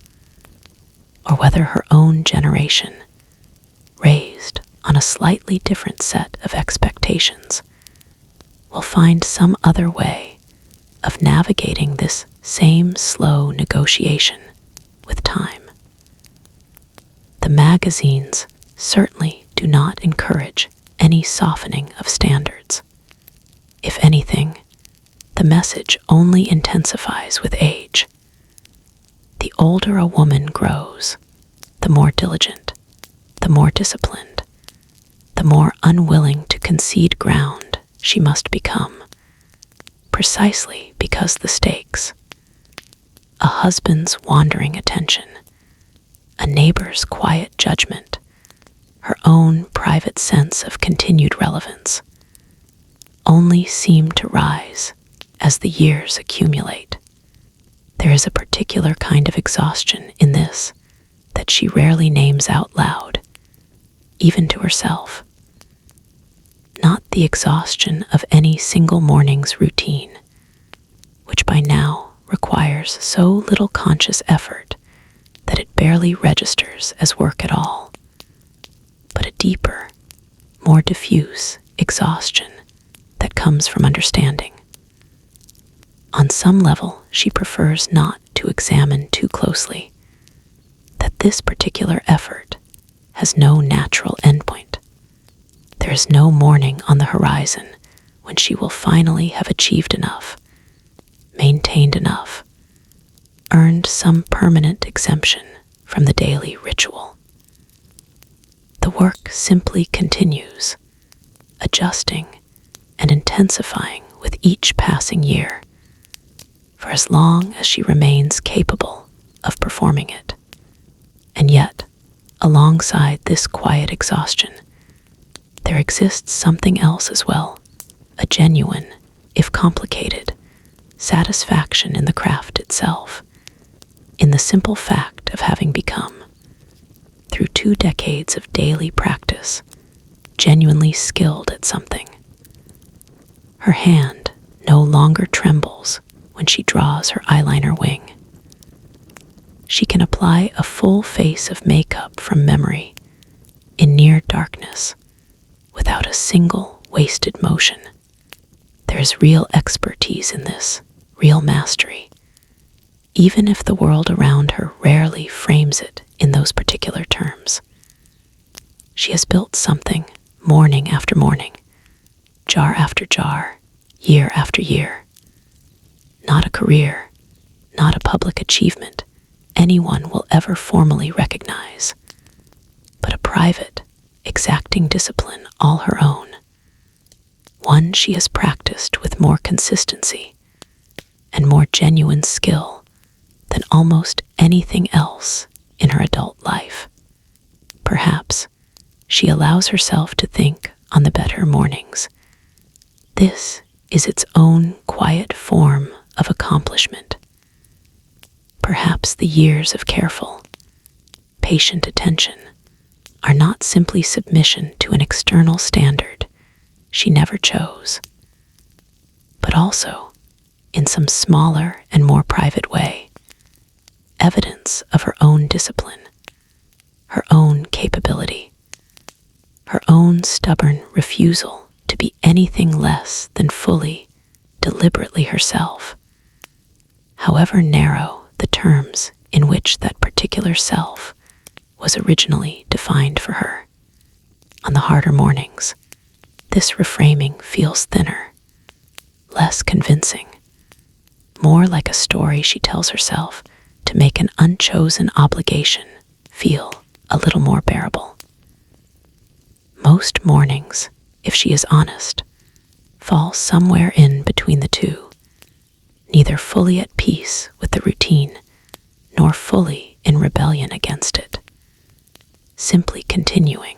Speaker 1: or whether her own generation, raised on a slightly different set of expectations, will find some other way of navigating this same slow negotiation with time. The magazines certainly do not encourage any softening of standards. If anything, the message only intensifies with age. The older a woman grows, the more diligent, the more disciplined, the more unwilling to concede ground she must become, precisely because the stakes, a husband's wandering attention, a neighbor's quiet judgment, her own private sense of continued relevance, only seem to rise as the years accumulate. There is a particular kind of exhaustion in this that she rarely names out loud, even to herself. Not the exhaustion of any single morning's routine, which by now requires so little conscious effort that it barely registers as work at all, but a deeper, more diffuse exhaustion that comes from understanding. On some level, she prefers not to examine too closely that this particular effort has no natural endpoint. There is no morning on the horizon when she will finally have achieved enough, maintained enough, earned some permanent exemption from the daily ritual. The work simply continues, adjusting and intensifying with each passing year, for as long as she remains capable of performing it. And yet, alongside this quiet exhaustion, there exists something else as well, a genuine, if complicated, satisfaction in the craft itself, in the simple fact of having become, through 2 decades of daily practice, genuinely skilled at something. Her hand no longer trembles when she draws her eyeliner wing. She can apply a full face of makeup from memory in near darkness without a single wasted motion. There is real expertise in this, real mastery, even if the world around her rarely frames it in those particular terms. She has built something morning after morning, jar after jar, year after year. Not a career, not a public achievement anyone will ever formally recognize, but a private, exacting discipline all her own, one she has practiced with more consistency and more genuine skill than almost anything else in her adult life. Perhaps she allows herself to think on the better mornings. This is its own quiet form of accomplishment. Perhaps the years of careful, patient attention are not simply submission to an external standard she never chose, but also, in some smaller and more private way, evidence of her own discipline, her own capability, her own stubborn refusal to be anything less than fully, deliberately herself, however narrow the terms in which that particular self was originally defined for her. On the harder mornings, this reframing feels thinner, less convincing, more like a story she tells herself to make an unchosen obligation feel a little more bearable. Most mornings, if she is honest, fall somewhere in between the two, neither fully at peace with the routine, nor fully in rebellion against it, simply continuing,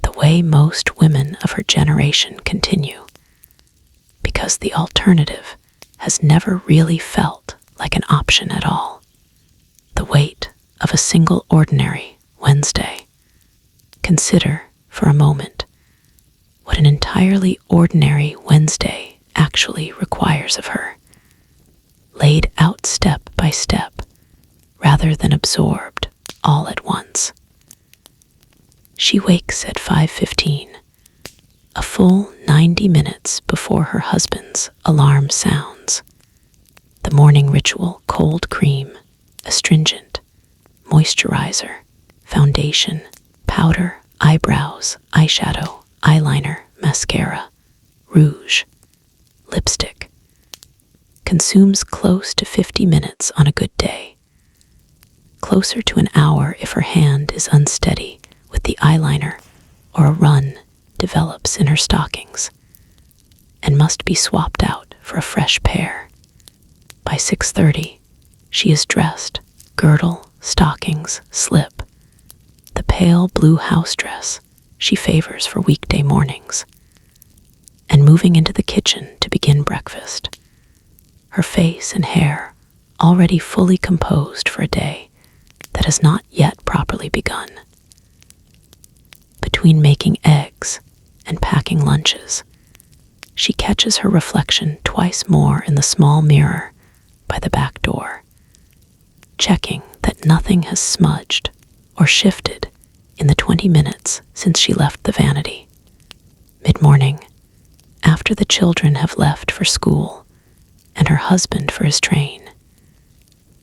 Speaker 1: the way most women of her generation continue, because the alternative has never really felt like an option at all. The weight of a single ordinary Wednesday. Consider, for a moment, what an entirely ordinary Wednesday actually requires of her, laid out step by step, rather than absorbed all at once. She wakes at 5:15, a full 90 minutes before her husband's alarm sounds. The morning ritual: cold cream, astringent, moisturizer, foundation, powder, eyebrows, eyeshadow, eyeliner, mascara, rouge, lipstick. Consumes close to 50 minutes on a good day. Closer to an hour if her hand is unsteady with the eyeliner or a run develops in her stockings and must be swapped out for a fresh pair. By 6:30, she is dressed, girdle, stockings, slip, the pale blue house dress she favors for weekday mornings, and moving into the kitchen to begin breakfast, her face and hair already fully composed for a day that has not yet properly begun. Between making eggs and packing lunches, she catches her reflection twice more in the small mirror by the back door, checking that nothing has smudged or shifted in the 20 minutes since she left the Vanity. Mid-morning, after the children have left for school and her husband for his train,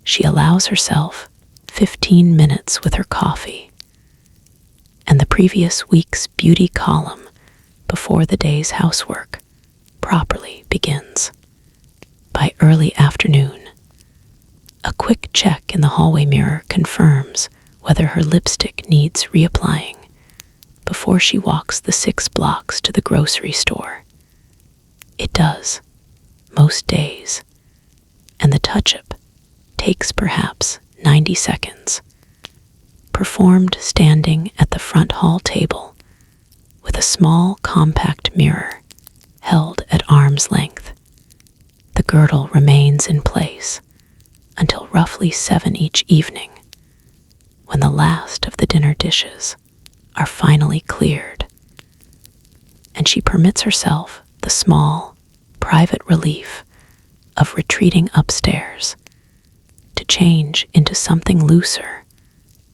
Speaker 1: she allows herself 15 minutes with her coffee and the previous week's beauty column before the day's housework properly begins. By early afternoon, A quick check in the hallway mirror confirms whether her lipstick needs reapplying before she walks the 6 blocks to the grocery store. It does, most days, and the touch-up takes perhaps 90 seconds, performed standing at the front hall table with a small compact mirror held at arm's length. The girdle remains in place until roughly 7 each evening, when the last of the dinner dishes are finally cleared, and she permits herself the small, private relief of retreating upstairs to change into something looser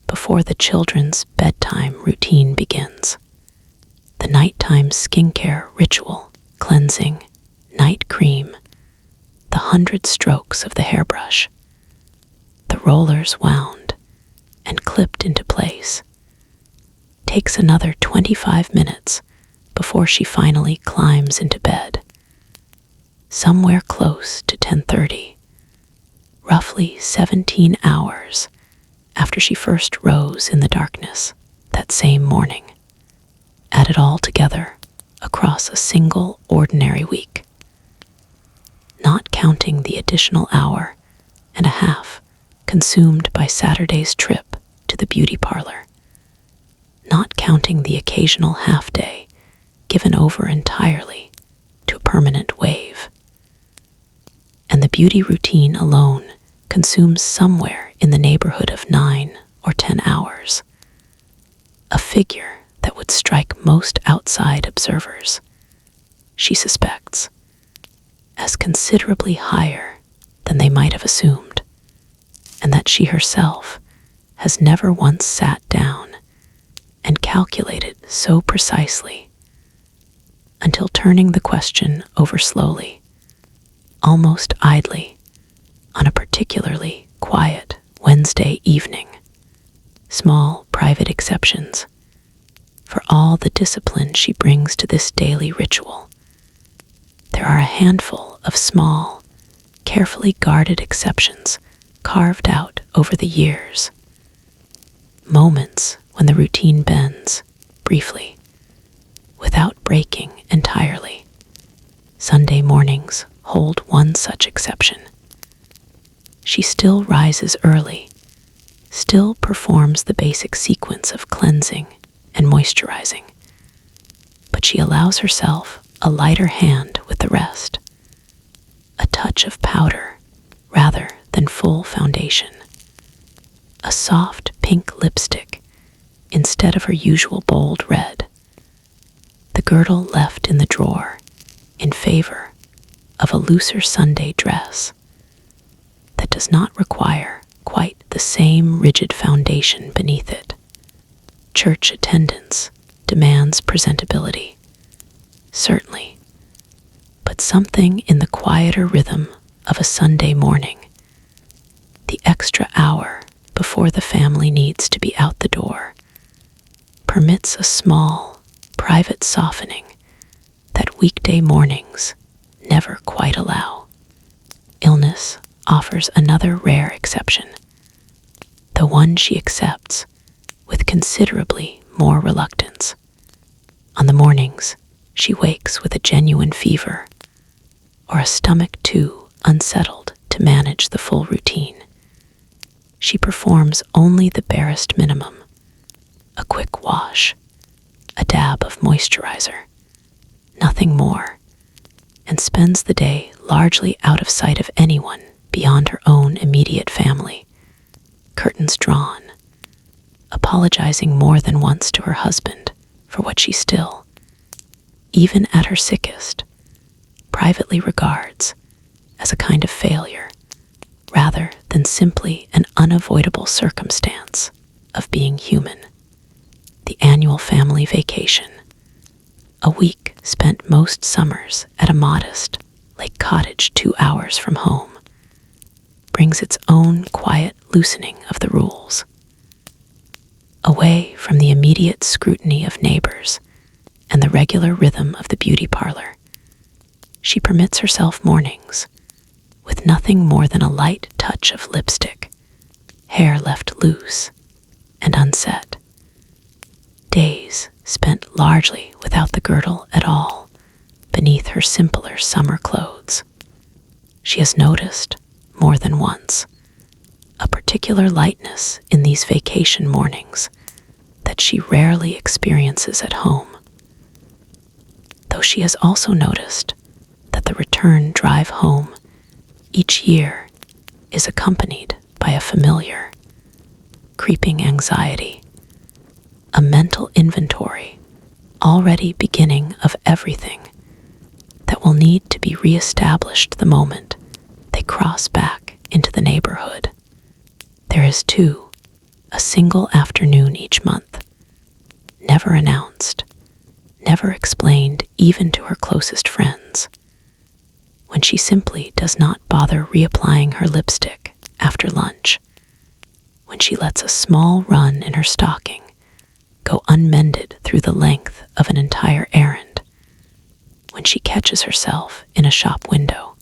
Speaker 1: before the children's bedtime routine begins. The nighttime skincare ritual, cleansing, night cream, the 100 strokes of the hairbrush, the rollers wound and clipped into place, takes another 25 minutes before she finally climbs into bed. Somewhere close to 10:30, roughly 17 hours after she first rose in the darkness that same morning. Add it all together across a single ordinary week, not counting the additional hour and a half consumed by Saturday's trip to the beauty parlor, not counting the occasional half-day given over entirely to a permanent wave. And the beauty routine alone consumes somewhere in the neighborhood of 9 or 10 hours, a figure that would strike most outside observers, she suspects, as considerably higher than they might have assumed, and that she herself has never once sat down and calculated so precisely until turning the question over slowly, almost idly, on a particularly quiet Wednesday evening. Small private exceptions for all the discipline she brings to this daily ritual. There are a handful of small, carefully guarded exceptions carved out over the years. Moments when the routine bends, briefly, without breaking entirely. Sunday mornings hold one such exception. She still rises early, still performs the basic sequence of cleansing and moisturizing, but she allows herself a lighter hand with the rest, a touch of powder rather than full foundation, a soft pink lipstick instead of her usual bold red, the girdle left in the drawer in favor of a looser Sunday dress that does not require quite the same rigid foundation beneath it. Church attendance demands presentability, certainly, but something in the quieter rhythm of a Sunday morning, the extra hour before the family needs to be out the door, permits a small, private softening that weekday mornings never quite allow. Illness offers another rare exception, the one she accepts with considerably more reluctance. On the mornings she wakes with a genuine fever or a stomach too unsettled to manage the full routine, she performs only the barest minimum, a quick wash, a dab of moisturizer, nothing more, and spends the day largely out of sight of anyone beyond her own immediate family, curtains drawn, apologizing more than once to her husband for what she still, even at her sickest, privately regards as a kind of failure rather than simply an unavoidable circumstance of being human. The annual family vacation, a week spent most summers at a modest lake cottage 2 hours from home, brings its own quiet loosening of the rules. Away from the immediate scrutiny of neighbors and the regular rhythm of the beauty parlor, she permits herself mornings with nothing more than a light touch of lipstick, hair left loose and unset. Days spent largely without the girdle at all, beneath her simpler summer clothes. She has noticed, more than once, a particular lightness in these vacation mornings that she rarely experiences at home. Though she has also noticed that the return drive home each year is accompanied by a familiar, creeping anxiety, a mental inventory already beginning of everything that will need to be reestablished the moment they cross back into the neighborhood. There is, too, a single afternoon each month, never announced, never explained even to her closest friends, when she simply does not bother reapplying her lipstick after lunch, when she lets a small run in her stocking go unmended through the length of an entire errand, when she catches herself in a shop window,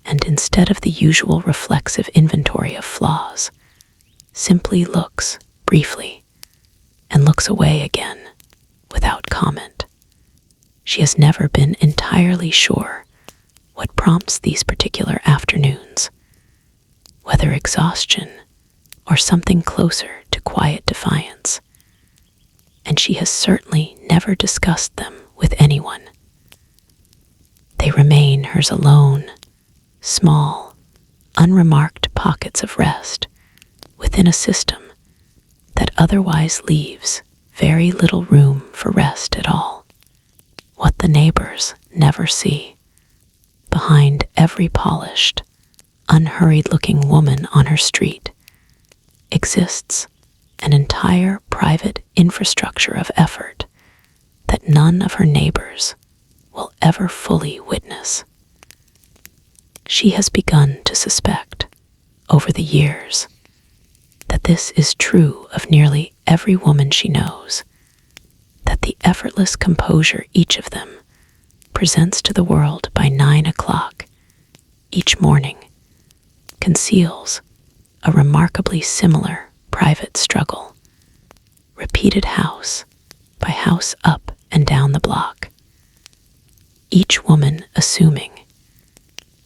Speaker 1: and instead of the usual reflexive inventory of flaws, simply looks briefly and looks away again without comment. She has never been entirely sure what prompts these particular afternoons, whether exhaustion or something closer to quiet defiance, and she has certainly never discussed them with anyone. They remain hers alone, small, unremarked pockets of rest within a system that otherwise leaves very little room for rest at all. What the neighbors never see, behind every polished, unhurried-looking woman on her street, exists an entire private infrastructure of effort that none of her neighbors will ever fully witness. She has begun to suspect, over the years, that this is true of nearly every woman she knows, that the effortless composure each of them presents to the world by 9 o'clock each morning conceals a remarkably similar private struggle, repeated house by house up and down the block, each woman assuming,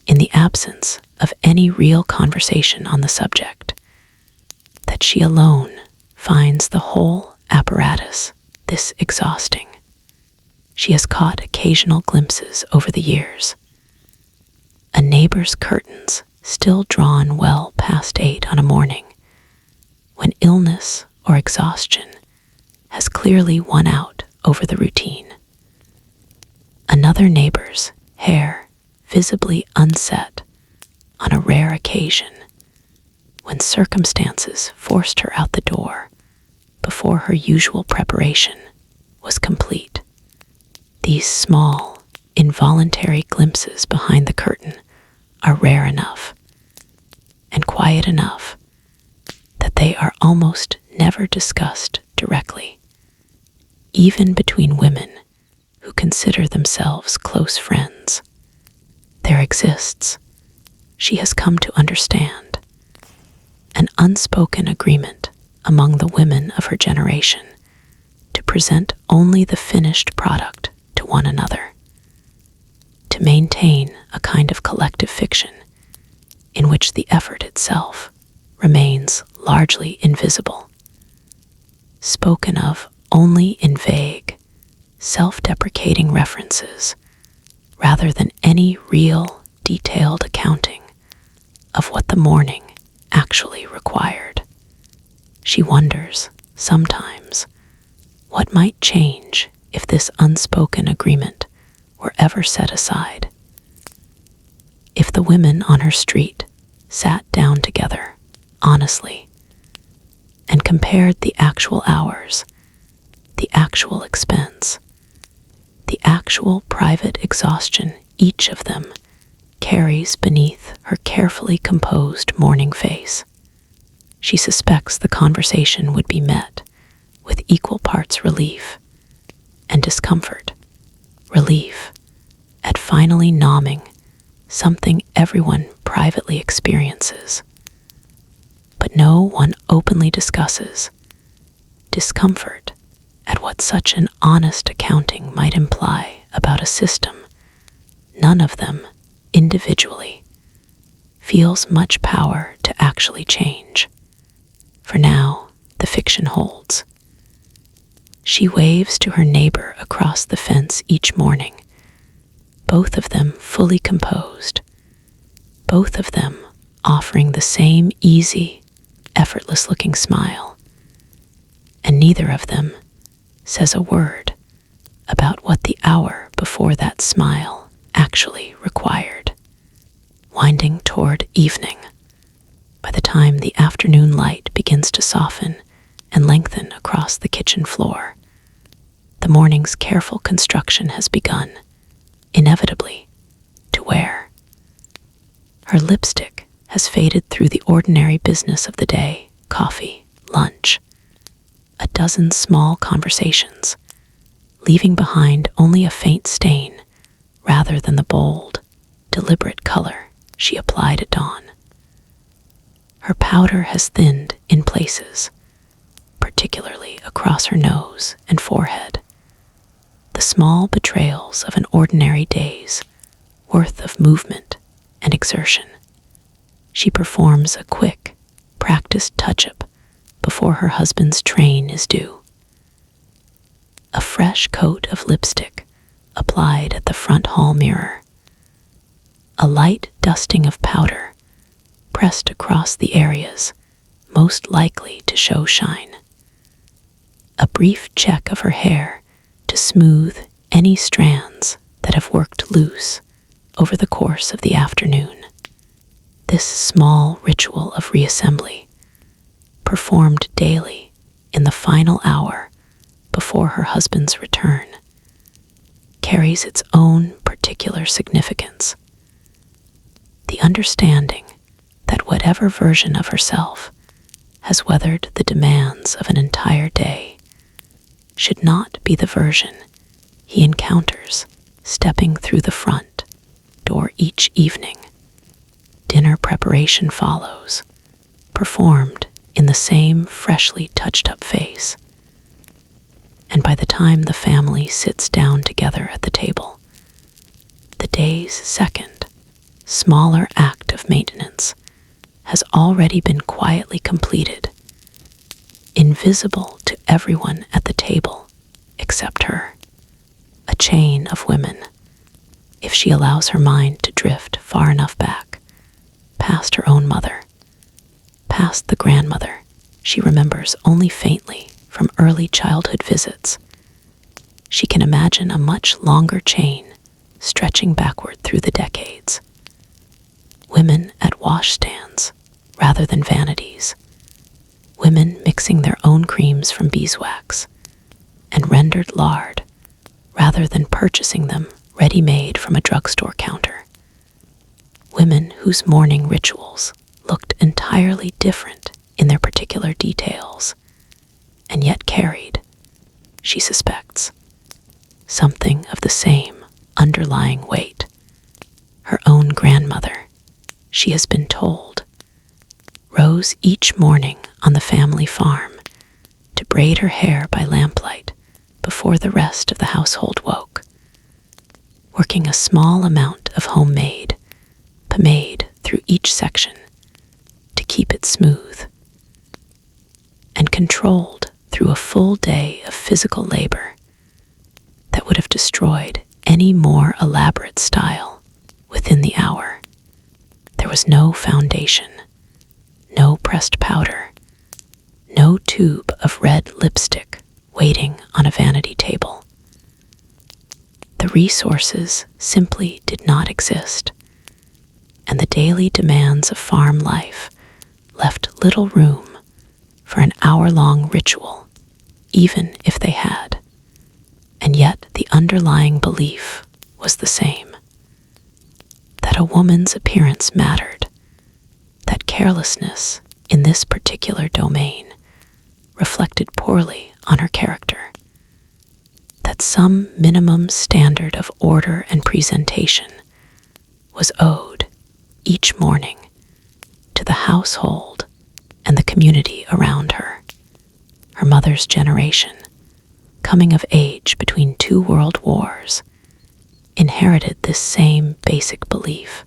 Speaker 1: in the absence of any real conversation on the subject, that she alone finds the whole apparatus this exhausting. She has caught occasional glimpses over the years. A neighbor's curtains still drawn well past 8 on a morning, when illness or exhaustion has clearly won out over the routine. Another neighbor's hair visibly unset on a rare occasion, when circumstances forced her out the door before her usual preparation was complete. These small, involuntary glimpses behind the curtain are rare enough and quiet enough that they are almost never discussed directly, even between women who consider themselves close friends. There exists, she has come to understand, an unspoken agreement among the women of her generation to present only the finished product to one another, to maintain a kind of collective fiction in which the effort itself remains largely invisible, spoken of only in vague, self-deprecating references, rather than any real, detailed accounting of what the morning actually required. She wonders, sometimes, what might change if this unspoken agreement were ever set aside. If the women on her street sat down together, honestly, and compared the actual hours, the actual expense, the actual private exhaustion each of them carries beneath her carefully composed morning face, she suspects the conversation would be met with equal parts relief and discomfort. Relief at finally numbing something everyone privately experiences, but no one openly discusses: discomfort at what such an honest accounting might imply about a system none of them, individually, feels much power to actually change. For now, the fiction holds. She waves to her neighbor across the fence each morning, both of them fully composed, both of them offering the same easy, effortless-looking smile, and neither of them says a word about what the hour before that smile actually required. Winding toward evening, by the time the afternoon light begins to soften and lengthen across the kitchen floor, the morning's careful construction has begun, inevitably, to wear. Her lipstick has faded through the ordinary business of the day: coffee, lunch, a dozen small conversations, leaving behind only a faint stain rather than the bold, deliberate color she applied at dawn. Her powder has thinned in places, particularly across her nose and forehead, the small betrayals of an ordinary day's worth of movement and exertion. She performs a quick, practiced touch-up before her husband's train is due. A fresh coat of lipstick applied at the front hall mirror, a light dusting of powder pressed across the areas most likely to show shine, a brief check of her hair to smooth any strands that have worked loose over the course of the afternoon. This small ritual of reassembly, performed daily in the final hour before her husband's return, carries its own particular significance. The understanding that whatever version of herself has weathered the demands of an entire day should not be the version he encounters stepping through the front door each evening. Dinner preparation follows, performed in the same freshly touched-up face. And by the time the family sits down together at the table, the day's second, smaller act of maintenance has already been quietly completed, invisible to everyone at the table except her. A chain of women, if she allows her mind to drift far enough back, past her own mother, past the grandmother she remembers only faintly from early childhood visits. She can imagine a much longer chain stretching backward through the decades. Women at washstands rather than vanities. Women mixing their own creams from beeswax and rendered lard rather than purchasing them ready-made from a drugstore counter. Women whose morning rituals looked entirely different in their particular details, and yet carried, she suspects, something of the same underlying weight. Her own grandmother, she has been told, rose each morning on the family farm to braid her hair by lamplight before the rest of the household woke, working a small amount of homemade pomade through each section to keep it smooth, and controlled through a full day of physical labor that would have destroyed any more elaborate style within the hour. There was no foundation, no pressed powder, no tube of red lipstick waiting on a vanity table. The resources simply did not exist, and the daily demands of farm life left little room for an hour-long ritual, even if they had. And yet the underlying belief was the same, that a woman's appearance mattered, that carelessness in this particular domain reflected poorly on her character, that some minimum standard of order and presentation was owed, each morning, to the household and the community around her. Her mother's generation, coming of age between 2 world wars, inherited this same basic belief,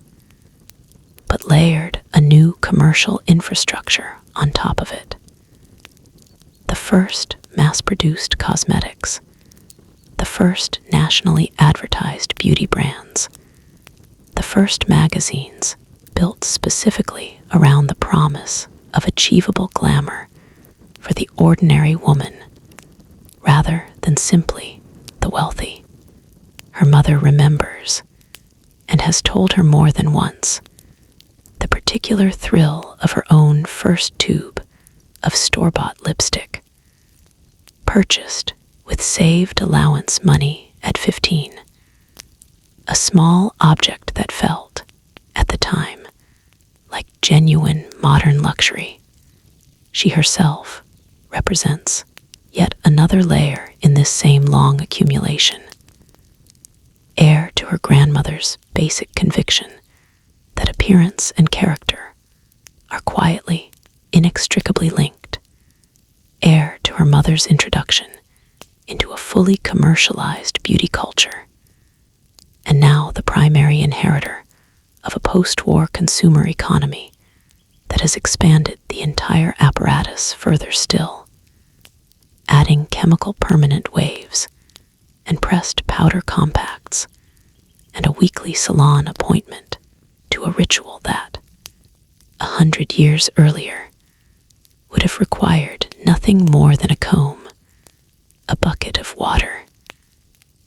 Speaker 1: but layered a new commercial infrastructure on top of it. The first mass-produced cosmetics, the first nationally advertised beauty brands, the first magazines built specifically around the promise of achievable glamour for the ordinary woman rather than simply the wealthy. Her mother remembers, and has told her more than once, the particular thrill of her own first tube of store-bought lipstick, purchased with saved allowance money at 15, a small object that felt, at the time, like genuine modern luxury. She herself represents yet another layer in this same long accumulation, heir to her grandmother's basic conviction that appearance and character are quietly, inextricably linked, heir to her mother's introduction into a fully commercialized beauty culture, and now the primary inheritor of a post-war consumer economy that has expanded the entire apparatus further still, adding chemical permanent waves and pressed powder compacts and a weekly salon appointment to a ritual that, 100 years earlier, would have required nothing more than a comb, a bucket of water,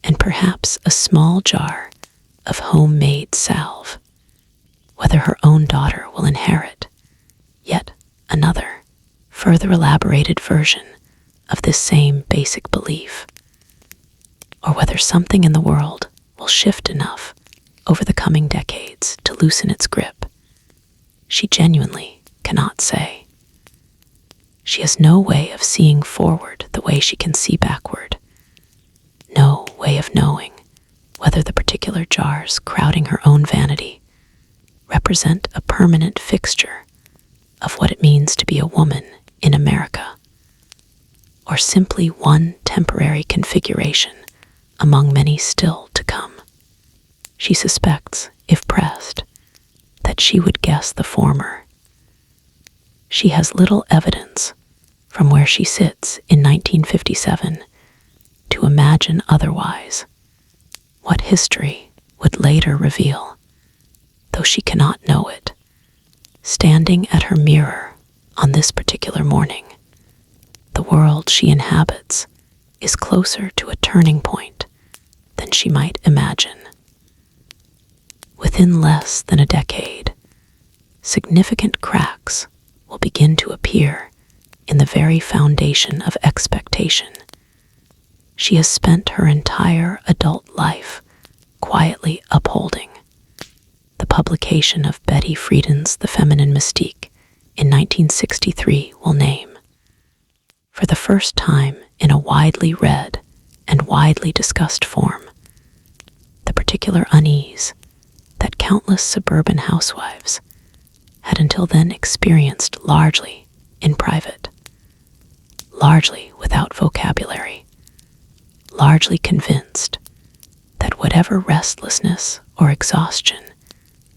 Speaker 1: and perhaps a small jar of homemade salve. Whether her own daughter will inherit yet another, further elaborated version of this same basic belief, or whether something in the world will shift enough over the coming decades to loosen its grip, she genuinely cannot say. She has no way of seeing forward the way she can see backward, no way of knowing whether the particular jars crowding her own vanity represent a permanent fixture of what it means to be a woman in America, or simply one temporary configuration among many still to come. She suspects, if pressed, that she would guess the former. She has little evidence from where she sits in 1957 to imagine otherwise, what history would later reveal, though she cannot know it. Standing at her mirror on this particular morning, the world she inhabits is closer to a turning point than she might imagine. Within less than a decade, significant cracks will begin to appear in the very foundation of expectation she has spent her entire adult life quietly upholding. The publication of Betty Friedan's The Feminine Mystique in 1963 will name, for the first time in a widely read and widely discussed form, the particular unease that countless suburban housewives had until then experienced largely in private, largely without vocabulary, largely convinced that whatever restlessness or exhaustion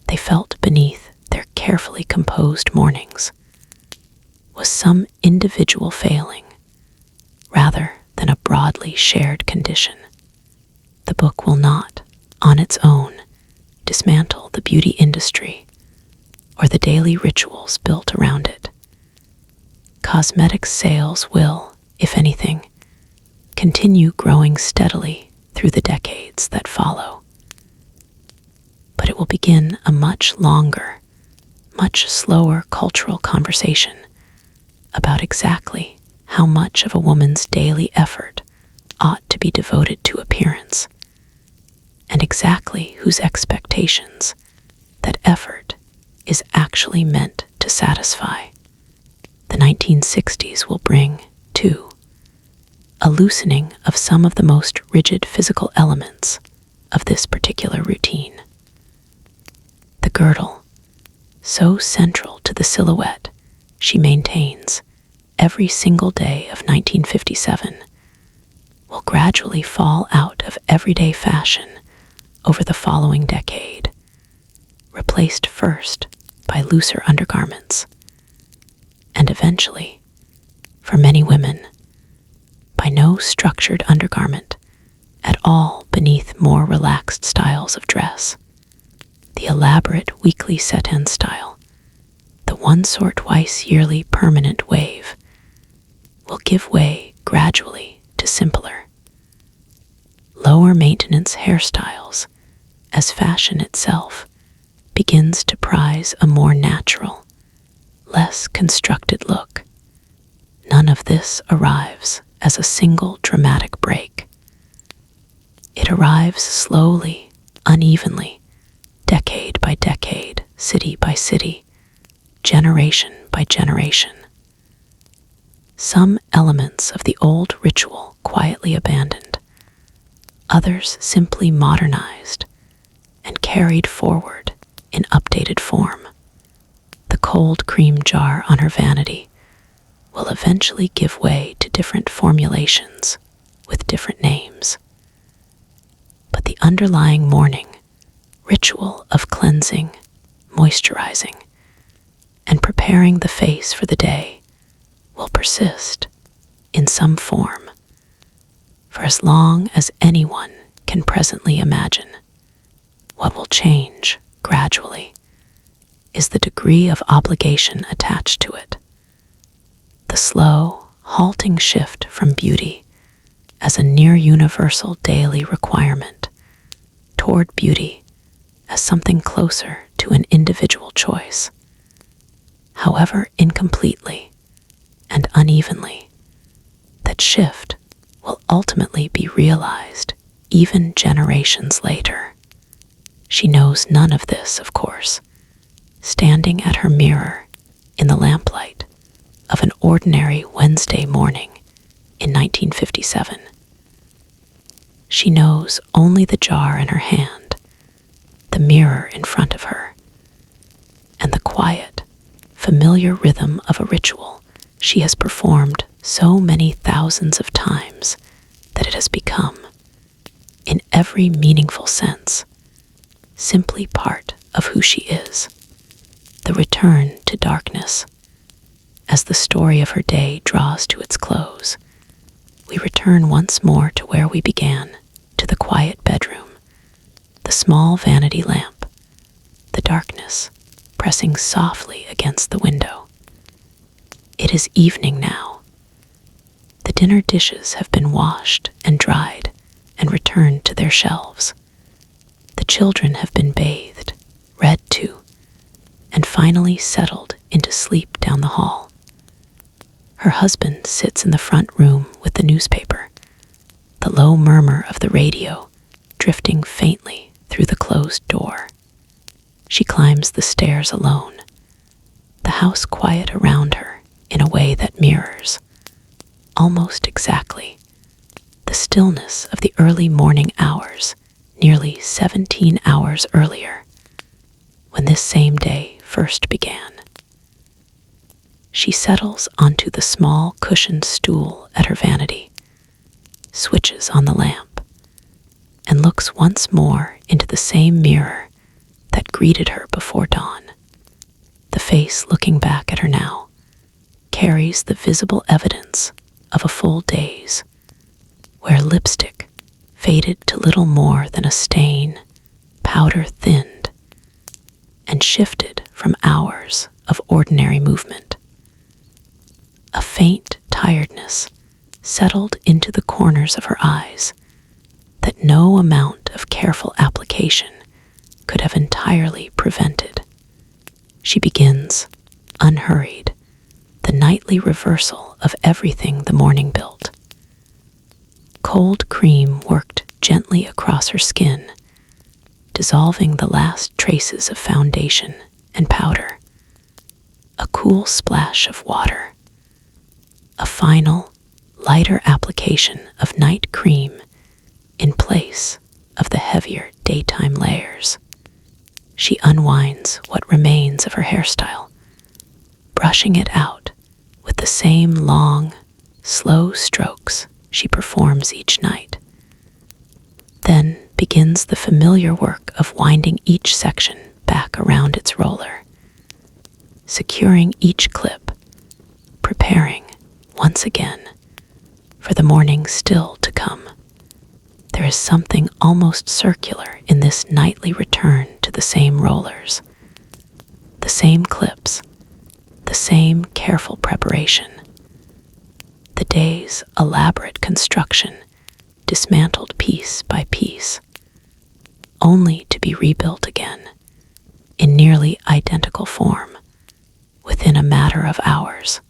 Speaker 1: they felt beneath their carefully composed mornings was some individual failing rather than a broadly shared condition. The book will not, on its own, dismantle the beauty industry or the daily rituals built around it. Cosmetic sales will, if anything, continue growing steadily through the decades that follow. But it will begin a much longer, much slower cultural conversation about exactly how much of a woman's daily effort ought to be devoted to appearance, and exactly whose expectations that effort is actually meant to satisfy. The 1960s will bring, too, a loosening of some of the most rigid physical elements of this particular routine. girdle, so central to the silhouette she maintains every single day of 1957, will gradually fall out of everyday fashion over the following decade, replaced first by looser undergarments, and eventually, for many women, by no structured undergarment at all beneath more relaxed styles of dress. The elaborate weekly set-in style, the once or twice yearly permanent wave, will give way gradually to simpler, lower maintenance hairstyles as fashion itself begins to prize a more natural, less constructed look. None of this arrives as a single dramatic break. It arrives slowly, unevenly, decade by decade, city by city, generation by generation. Some elements of the old ritual quietly abandoned, others simply modernized and carried forward in updated form. The cold cream jar on her vanity will eventually give way to different formulations with different names. But the underlying morning ritual of cleansing, moisturizing, and preparing the face for the day will persist in some form for as long as anyone can presently imagine. What will change gradually is the degree of obligation attached to it. The slow, halting shift from beauty as a near-universal daily requirement toward beauty as something closer to an individual choice. However incompletely and unevenly, that shift will ultimately be realized even generations later. She knows none of this, of course, standing at her mirror in the lamplight of an ordinary Wednesday morning in 1957. She knows only the jar in her hand, the mirror in front of her, and the quiet, familiar rhythm of a ritual she has performed so many thousands of times that it has become, in every meaningful sense, simply part of who she is. The return to darkness. As the story of her day draws to its close, we return once more to where we began, to the quiet bedroom, the small vanity lamp, the darkness pressing softly against the window. It is evening now. The dinner dishes have been washed and dried and returned to their shelves. The children have been bathed, read to, and finally settled into sleep down the hall. Her husband sits in the front room with the newspaper, the low murmur of the radio drifting faintly through the closed door. She climbs the stairs alone, the house quiet around her in a way that mirrors, almost exactly, the stillness of the early morning hours, nearly 17 hours earlier, when this same day first began. She settles onto the small cushioned stool at her vanity, switches on the lamp, and looks once more into the same mirror that greeted her before dawn. The face looking back at her now carries the visible evidence of a full day's, where lipstick faded to little more than a stain, powder thinned, and shifted from hours of ordinary movement. A faint tiredness settled into the corners of her eyes that no amount of careful application could have entirely prevented. She begins, unhurried, the nightly reversal of everything the morning built. Cold cream worked gently across her skin, dissolving the last traces of foundation and powder. A cool splash of water. A final, lighter application of night cream in place of the heavier daytime layers. she unwinds what remains of her hairstyle, brushing it out with the same long, slow strokes she performs each night. Then begins the familiar work of winding each section back around its roller, securing each clip, preparing, once again, for the morning still to come. There is something almost circular in this nightly return to the same rollers, the same clips, the same careful preparation. The day's elaborate construction dismantled piece by piece, only to be rebuilt again in nearly identical form within a matter of hours.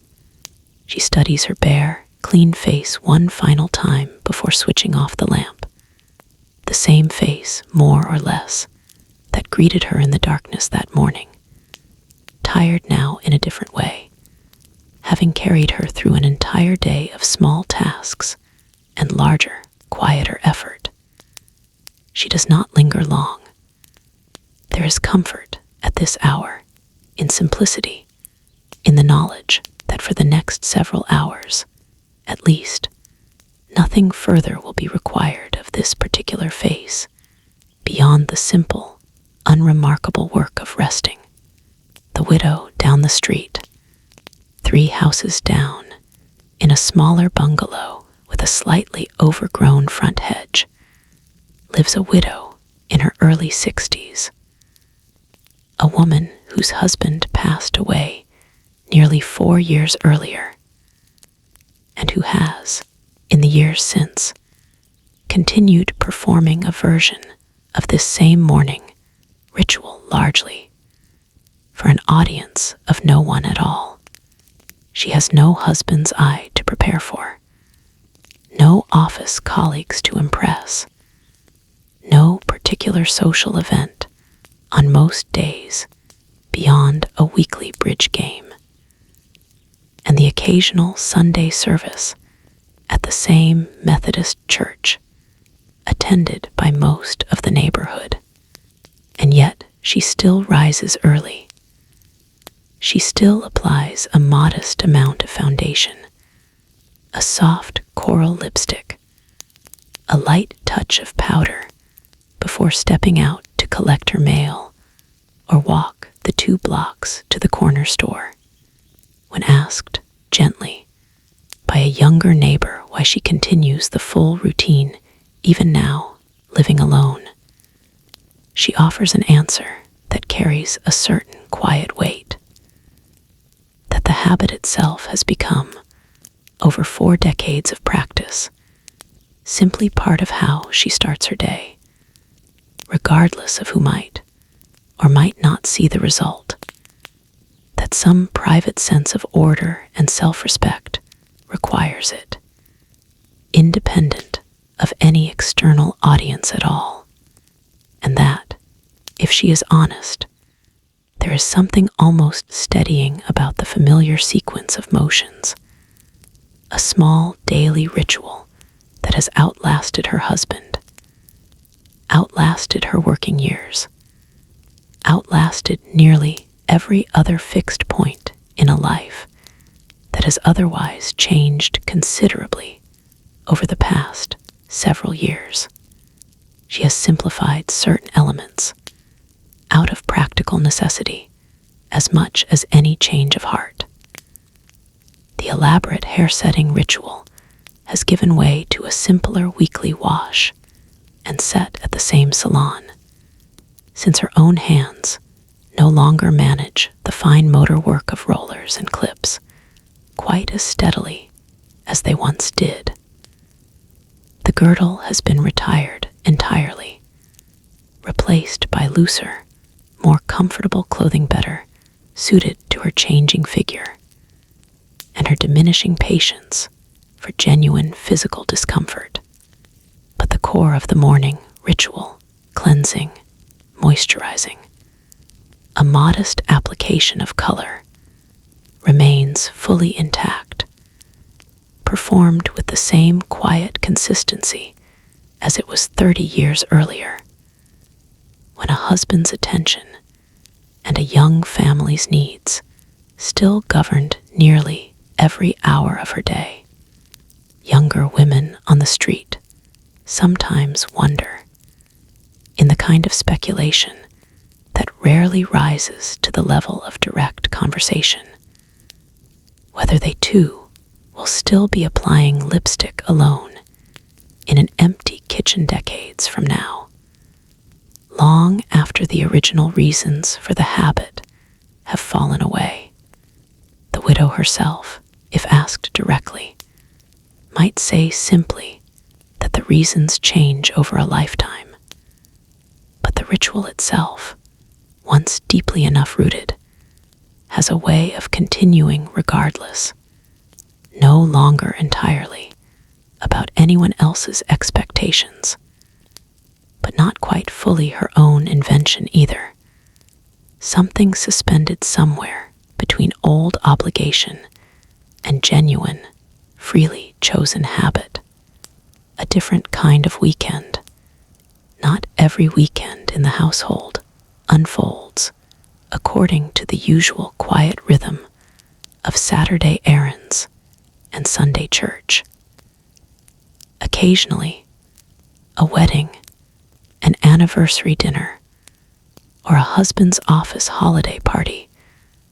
Speaker 1: She studies her bare, clean face one final time before switching off the lamp. The same face, more or less, that greeted her in the darkness that morning, tired now in a different way, having carried her through an entire day of small tasks and larger, quieter effort. She does not linger long. There is comfort at this hour in simplicity, in the knowledge that for the next several hours, at least, nothing further will be required of this particular face beyond the simple, unremarkable work of resting. The widow down the street, 3 houses down, in a smaller bungalow with a slightly overgrown front hedge, lives a widow in her early 60s. A woman whose husband passed away nearly 4 years earlier, and who has, in the years since, continued performing a version of this same morning ritual largely for an audience of no one at all. She has no husband's eye to prepare for, no office colleagues to impress, no particular social event on most days beyond a weekly bridge game, and the occasional Sunday service at the same Methodist church, attended by most of the neighborhood. And yet she still rises early. She still applies a modest amount of foundation, a soft coral lipstick, a light touch of powder before stepping out to collect her mail or walk the 2 blocks to the corner store. When asked, gently, by a younger neighbor why she continues the full routine even now, living alone, she offers an answer that carries a certain quiet weight. That the habit itself has become, over 4 decades of practice, simply part of how she starts her day, regardless of who might or might not see the result. That some private sense of order and self-respect requires it, independent of any external audience at all. And that, if she is honest, there is something almost steadying about the familiar sequence of motions, a small daily ritual that has outlasted her husband, outlasted her working years, outlasted nearly every other fixed point in a life that has otherwise changed considerably over the past several years. She has simplified certain elements out of practical necessity as much as any change of heart. The elaborate hair-setting ritual has given way to a simpler weekly wash and set at the same salon, since her own hands no longer manage the fine motor work of rollers and clips quite as steadily as they once did. The girdle has been retired entirely, replaced by looser, more comfortable clothing better suited to her changing figure and her diminishing patience for genuine physical discomfort. But the core of the morning ritual, cleansing, moisturizing, a modest application of color, remains fully intact, performed with the same quiet consistency as it was 30 years earlier. when a husband's attention and a young family's needs still governed nearly every hour of her day. Younger women on the street sometimes wonder, in the kind of speculation that rarely rises to the level of direct conversation, whether they too will still be applying lipstick alone in an empty kitchen decades from now, long after the original reasons for the habit have fallen away. The widow herself, if asked directly, might say simply that the reasons change over a lifetime, but the ritual itself, once deeply enough rooted, has a way of continuing regardless, no longer entirely about anyone else's expectations, but not quite fully her own invention either. Something suspended somewhere between old obligation and genuine, freely chosen habit. A different kind of weekend. Not every weekend in the household unfolds according to the usual quiet rhythm of Saturday errands and Sunday church. Occasionally, a wedding, an anniversary dinner, or a husband's office holiday party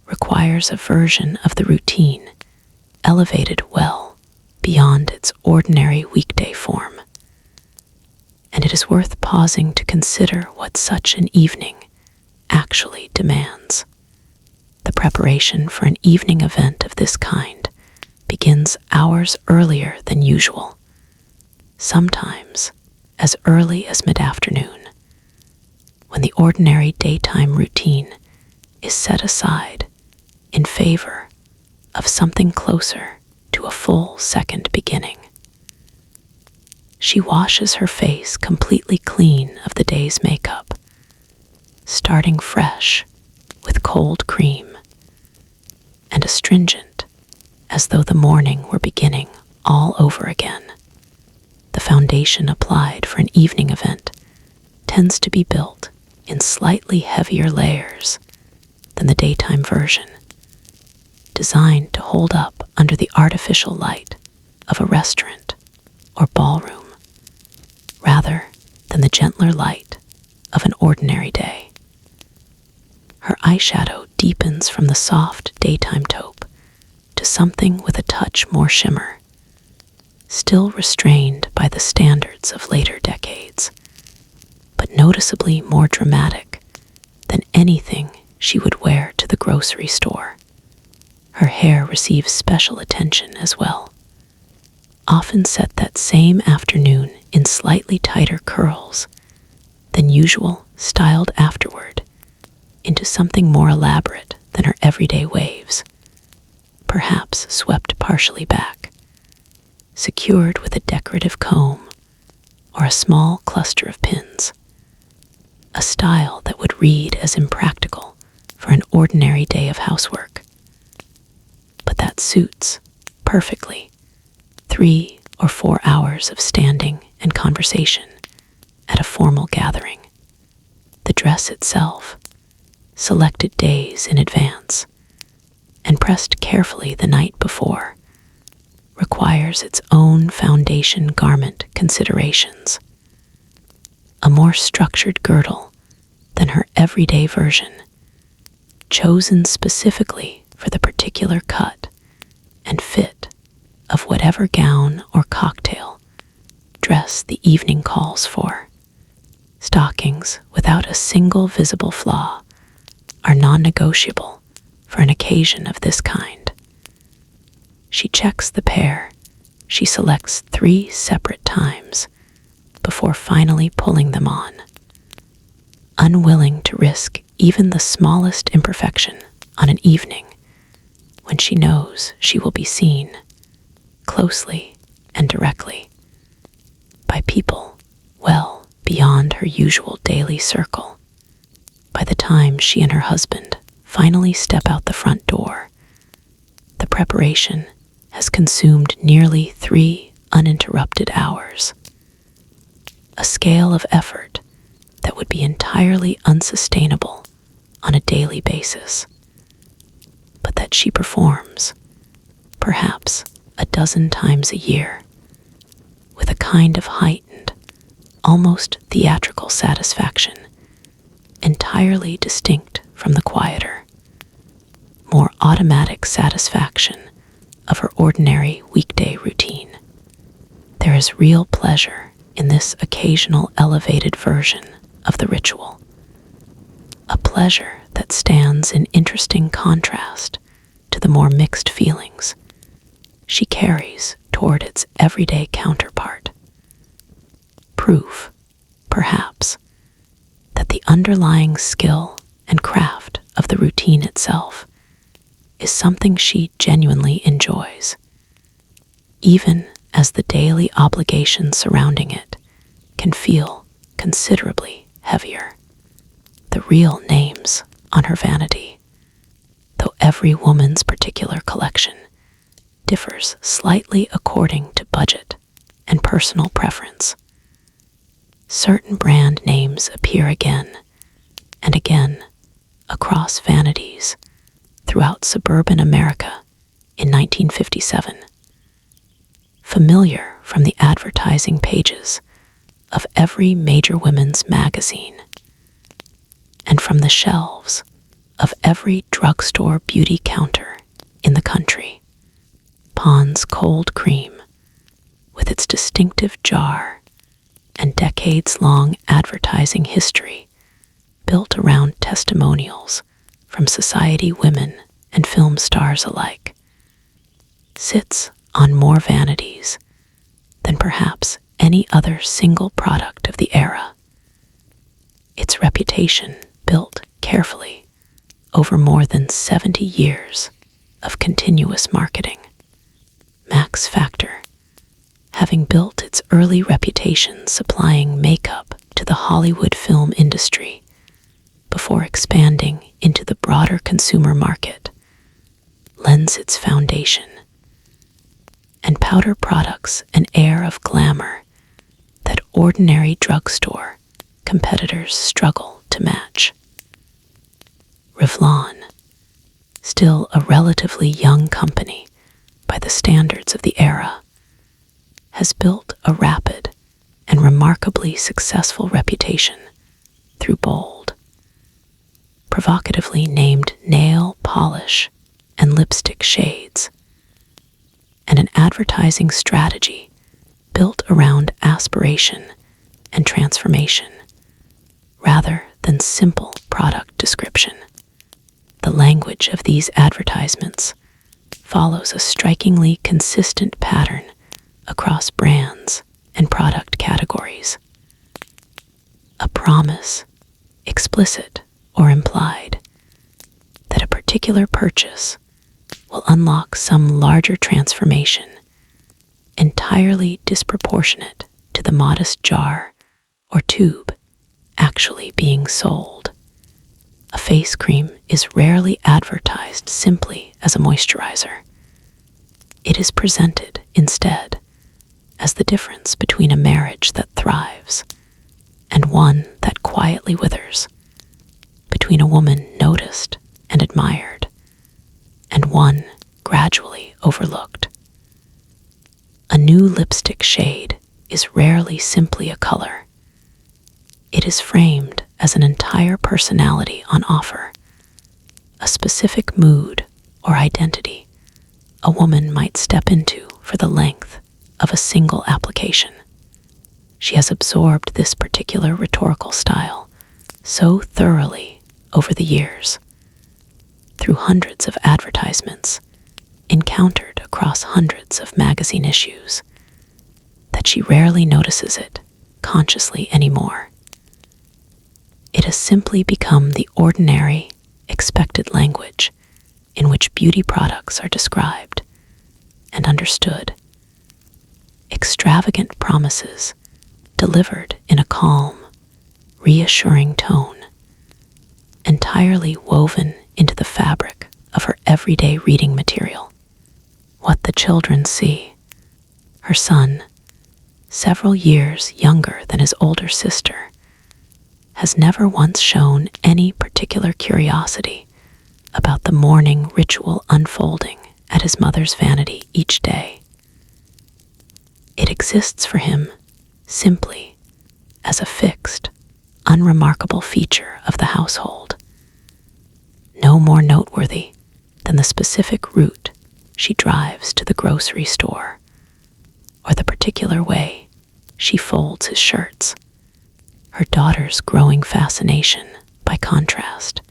Speaker 1: requires a version of the routine elevated well beyond its ordinary weekday form. And it is worth pausing to consider what such an evening actually demands. The preparation for an evening event of this kind begins hours earlier than usual, sometimes as early as mid-afternoon, when the ordinary daytime routine is set aside in favor of something closer to a full second beginning. She washes her face completely clean of the day's makeup, starting fresh with cold cream and astringent, as though the morning were beginning all over again. The foundation applied for an evening event tends to be built in slightly heavier layers than the daytime version, designed to hold up under the artificial light of a restaurant or ballroom, rather than the gentler light of an ordinary day. Her eyeshadow deepens from the soft daytime taupe to something with a touch more shimmer, still restrained by the standards of later decades, but noticeably more dramatic than anything she would wear to the grocery store. Her hair receives special attention as well, often set that same afternoon in slightly tighter curls than usual, styled afterward into something more elaborate than her everyday waves, perhaps swept partially back, secured with a decorative comb or a small cluster of pins, a style that would read as impractical for an ordinary day of housework, but that suits perfectly 3 or 4 hours of standing and conversation at a formal gathering. The dress itself, selected days in advance and pressed carefully the night before, requires its own foundation garment considerations. A more structured girdle than her everyday version, chosen specifically for the particular cut and fit of whatever gown or cocktail dress the evening calls for. Stockings without a single visible flaw are non-negotiable for an occasion of this kind. She checks the pair she selects 3 separate times before finally pulling them on, unwilling to risk even the smallest imperfection on an evening when she knows she will be seen closely and directly by people well beyond her usual daily circle. By the time she and her husband finally step out the front door, the preparation has consumed nearly 3 uninterrupted hours. A scale of effort that that would be entirely unsustainable on a daily basis, but that she performs, perhaps a dozen times a year, with a kind of heightened, almost theatrical satisfaction, entirely distinct from the quieter, more automatic satisfaction of her ordinary weekday routine. There is real pleasure in this occasional elevated version of the ritual, a pleasure that stands in interesting contrast to the more mixed feelings she carries toward its everyday counterpart. Proof, perhaps, that the underlying skill and craft of the routine itself is something she genuinely enjoys, even as the daily obligations surrounding it can feel considerably heavier. The real names on her vanity, though every woman's particular collection differs slightly according to budget and personal preference. Certain brand names appear again and again across vanities throughout suburban America in 1957, familiar from the advertising pages of every major women's magazine and from the shelves of every drugstore beauty counter in the country. Pond's Cold Cream, with its distinctive jar and decades-long advertising history built around testimonials from society women and film stars alike, sits on more vanities than perhaps any other single product of the era. Its reputation, built carefully over more than 70 years of continuous marketing. Max Factor, having built its early reputation supplying makeup to the Hollywood film industry before expanding into the broader consumer market, lends its foundation, and powder products an air of glamour that ordinary drugstore competitors struggle to match. Revlon, still a relatively young company by the standards of the era, has built a rapid and remarkably successful reputation through bold, provocatively named nail polish and lipstick shades, and an advertising strategy built around aspiration and transformation rather than simple product description. The language of these advertisements follows a strikingly consistent pattern across brands and product categories. A promise, explicit or implied, that a particular purchase will unlock some larger transformation entirely disproportionate to the modest jar or tube actually being sold. A face cream is rarely advertised simply as a moisturizer. It is presented, instead, as the difference between a marriage that thrives and one that quietly withers, between a woman noticed and admired and one gradually overlooked. A new lipstick shade is rarely simply a color. It is framed as an entire personality on offer, a specific mood or identity a woman might step into for the length of a single application. She has absorbed this particular rhetorical style so thoroughly over the years, through hundreds of advertisements encountered across hundreds of magazine issues, that she rarely notices it consciously anymore. It has simply become the ordinary, expected language in which beauty products are described and understood. Extravagant promises delivered in a calm, reassuring tone, entirely woven into the fabric of her everyday reading material. What the children see. Her son, several years younger than his older sister, has never once shown any particular curiosity about the morning ritual unfolding at his mother's vanity each day. It exists for him simply as a fixed, unremarkable feature of the household, no more noteworthy than the specific route she drives to the grocery store, or the particular way she folds his shirts. Her daughter's growing fascination, by contrast,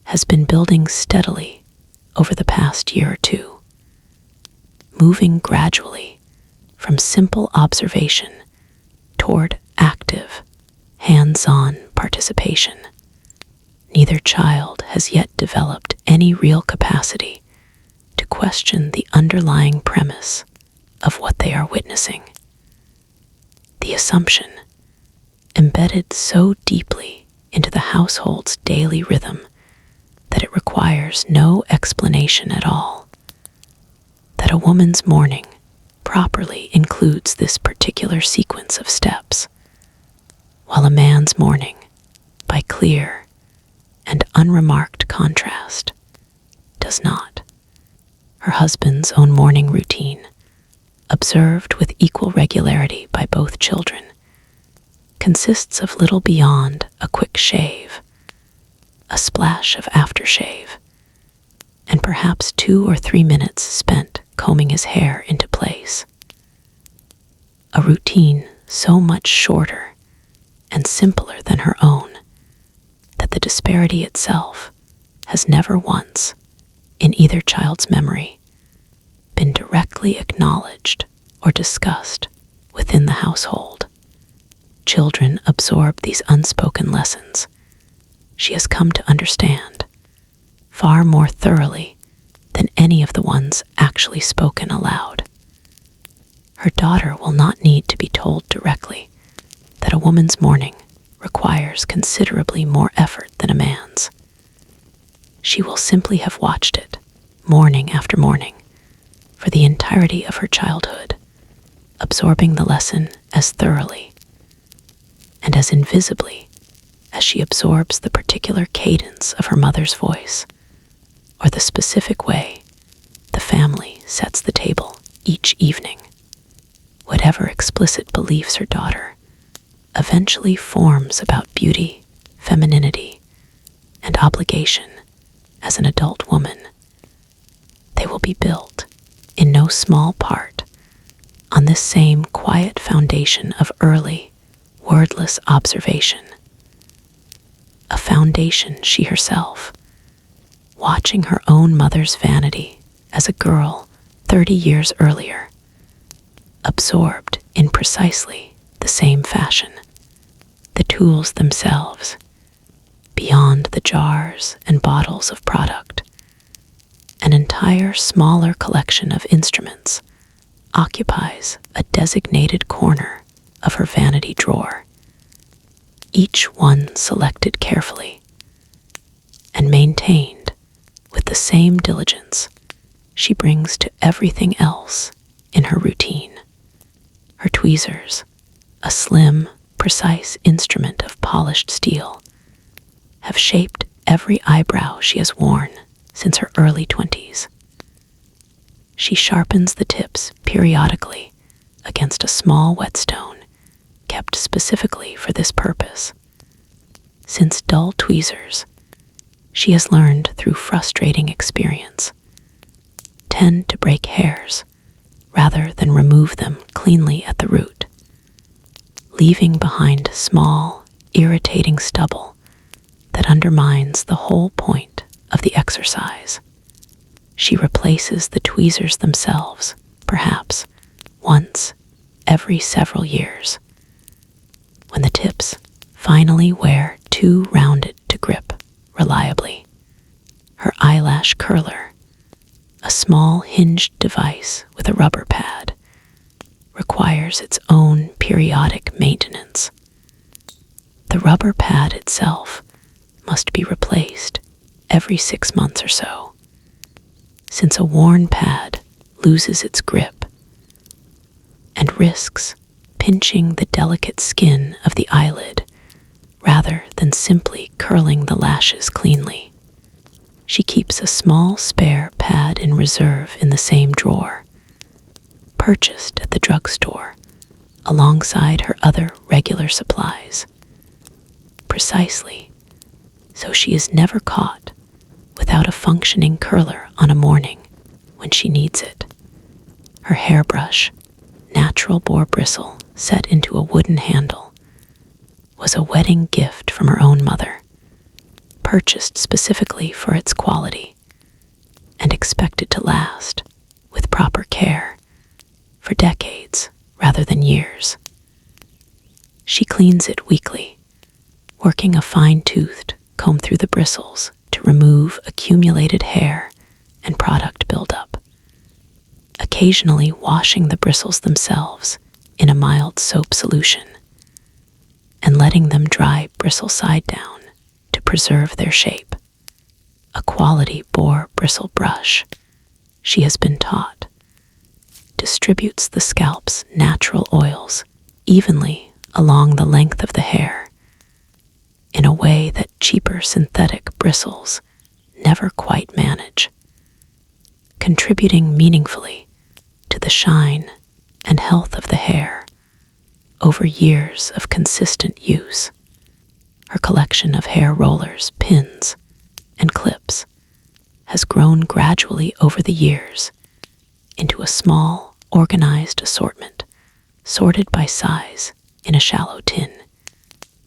Speaker 1: has been building steadily over the past year or two, moving gradually from simple observation toward active, hands-on participation. Neither child has yet developed any real capacity to question the underlying premise of what they are witnessing. The assumption, embedded so deeply into the household's daily rhythm that it requires no explanation at all, that a woman's morning properly includes this particular sequence of steps, while a man's morning, by clear and unremarked contrast, does not. Her husband's own morning routine, observed with equal regularity by both children, consists of little beyond a quick shave, a splash of aftershave, and perhaps 2 or 3 minutes spent combing his hair into place. A routine so much shorter and simpler than her own that the disparity itself has never once, in either child's memory, been directly acknowledged or discussed within the household. Children absorb these unspoken lessons she has come to understand far more thoroughly than any of the ones actually spoken aloud. Her daughter will not need to be told directly that a woman's morning requires considerably more effort than a man's. She will simply have watched it, morning after morning, for the entirety of her childhood, absorbing the lesson as thoroughly and as invisibly as she absorbs the particular cadence of her mother's voice, or the specific way the family sets the table each evening. Whatever explicit beliefs her daughter eventually forms about beauty, femininity, and obligation as an adult woman, they will be built, in no small part, on this same quiet foundation of early, wordless observation. A foundation she herself, watching her own mother's vanity as a girl 30 years earlier, absorbed in precisely the same fashion. The tools themselves, beyond the jars and bottles of product, an entire smaller collection of instruments occupies a designated corner of her vanity drawer, each one selected carefully and maintained with the same diligence she brings to everything else in her routine. Her tweezers, a slim, precise instrument of polished steel, have shaped every eyebrow she has worn since her early 20s. She sharpens the tips periodically against a small whetstone kept specifically for this purpose. Since dull tweezers, she has learned through frustrating experience, tend to break hairs rather than remove them cleanly at the root, leaving behind small, irritating stubble that undermines the whole point of the exercise. She replaces the tweezers themselves, perhaps once every several years. When the tips finally wear too rounded to grip reliably, her eyelash curler, a small hinged device with a rubber pad, requires its own periodic maintenance. The rubber pad itself must be replaced every 6 months or so, since a worn pad loses its grip and risks pinching the delicate skin of the eyelid rather than simply curling the lashes cleanly. She keeps a small spare pad in reserve in the same drawer, purchased at the drugstore alongside her other regular supplies, precisely so she is never caught without a functioning curler on a morning when she needs it. Her hairbrush, natural boar bristle set into a wooden handle, was a wedding gift from her own mother, purchased specifically for its quality and expected to last, with proper care, for decades rather than years. She cleans it weekly, working a fine-toothed comb through the bristles to remove accumulated hair and product buildup, occasionally washing the bristles themselves in a mild soap solution and letting them dry bristle side down to preserve their shape. A quality boar bristle brush, she has been taught, distributes the scalp's natural oils evenly along the length of the hair in a way that cheaper synthetic bristles never quite manage, contributing meaningfully to the shine and health of the hair over years of consistent use. Her collection of hair rollers, pins, and clips has grown gradually over the years into a small, organized assortment, sorted by size in a shallow tin,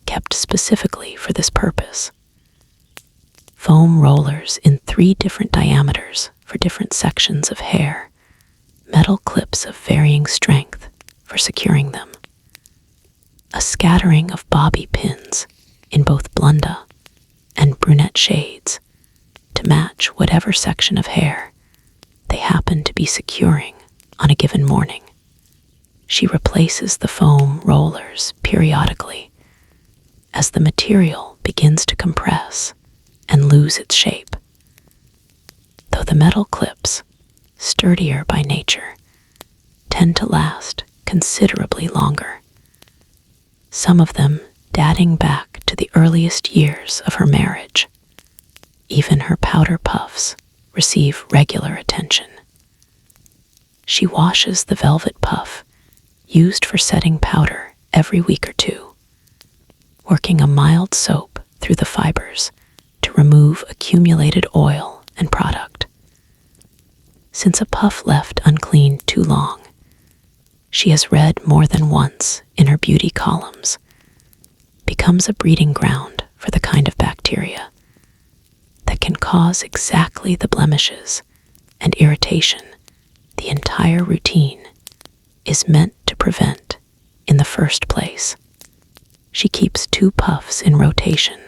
Speaker 1: kept specifically for this purpose. Foam rollers in 3 different diameters for different sections of hair, metal clips of varying strength for securing them, a scattering of bobby pins in both blonde and brunette shades to match whatever section of hair they happen to be securing on a given morning. She replaces the foam rollers periodically as the material begins to compress and lose its shape, though the metal clips, sturdier by nature, tend to last considerably longer, some of them dating back to the earliest years of her marriage. Even her powder puffs receive regular attention. She washes the velvet puff used for setting powder every week or 2, working a mild soap through the fibers to remove accumulated oil and product. Since a puff left uncleaned too long, she has read more than once in her beauty columns, becomes a breeding ground for the kind of bacteria that can cause exactly the blemishes and irritation the entire routine is meant to prevent in the first place. She keeps 2 puffs in rotation,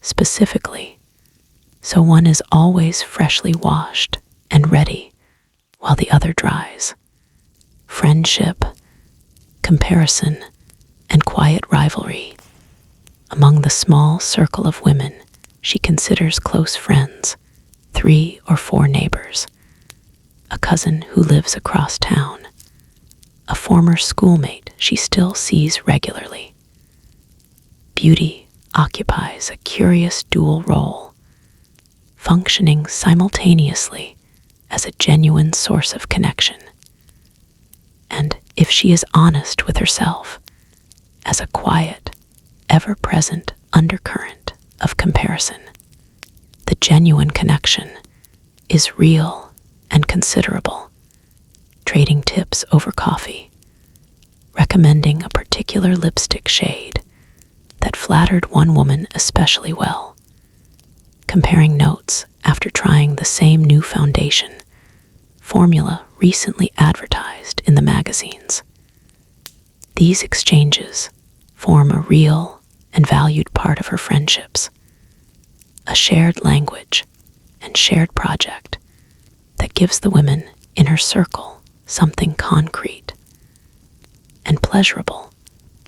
Speaker 1: specifically so one is always freshly washed and ready while the other dries. Friendship, comparison, and quiet rivalry among the small circle of women she considers close friends, 3 or 4 neighbors, a cousin who lives across town, a former schoolmate she still sees regularly. Beauty occupies a curious dual role, functioning simultaneously as a genuine source of connection, and, if she is honest with herself, as a quiet, ever-present undercurrent of comparison. The genuine connection is real and considerable, trading tips over coffee, recommending a particular lipstick shade that flattered one woman especially well, comparing notes after trying the same new foundation formula recently advertised in the magazines. These exchanges form a real and valued part of her friendships, a shared language and shared project that gives the women in her circle something concrete and pleasurable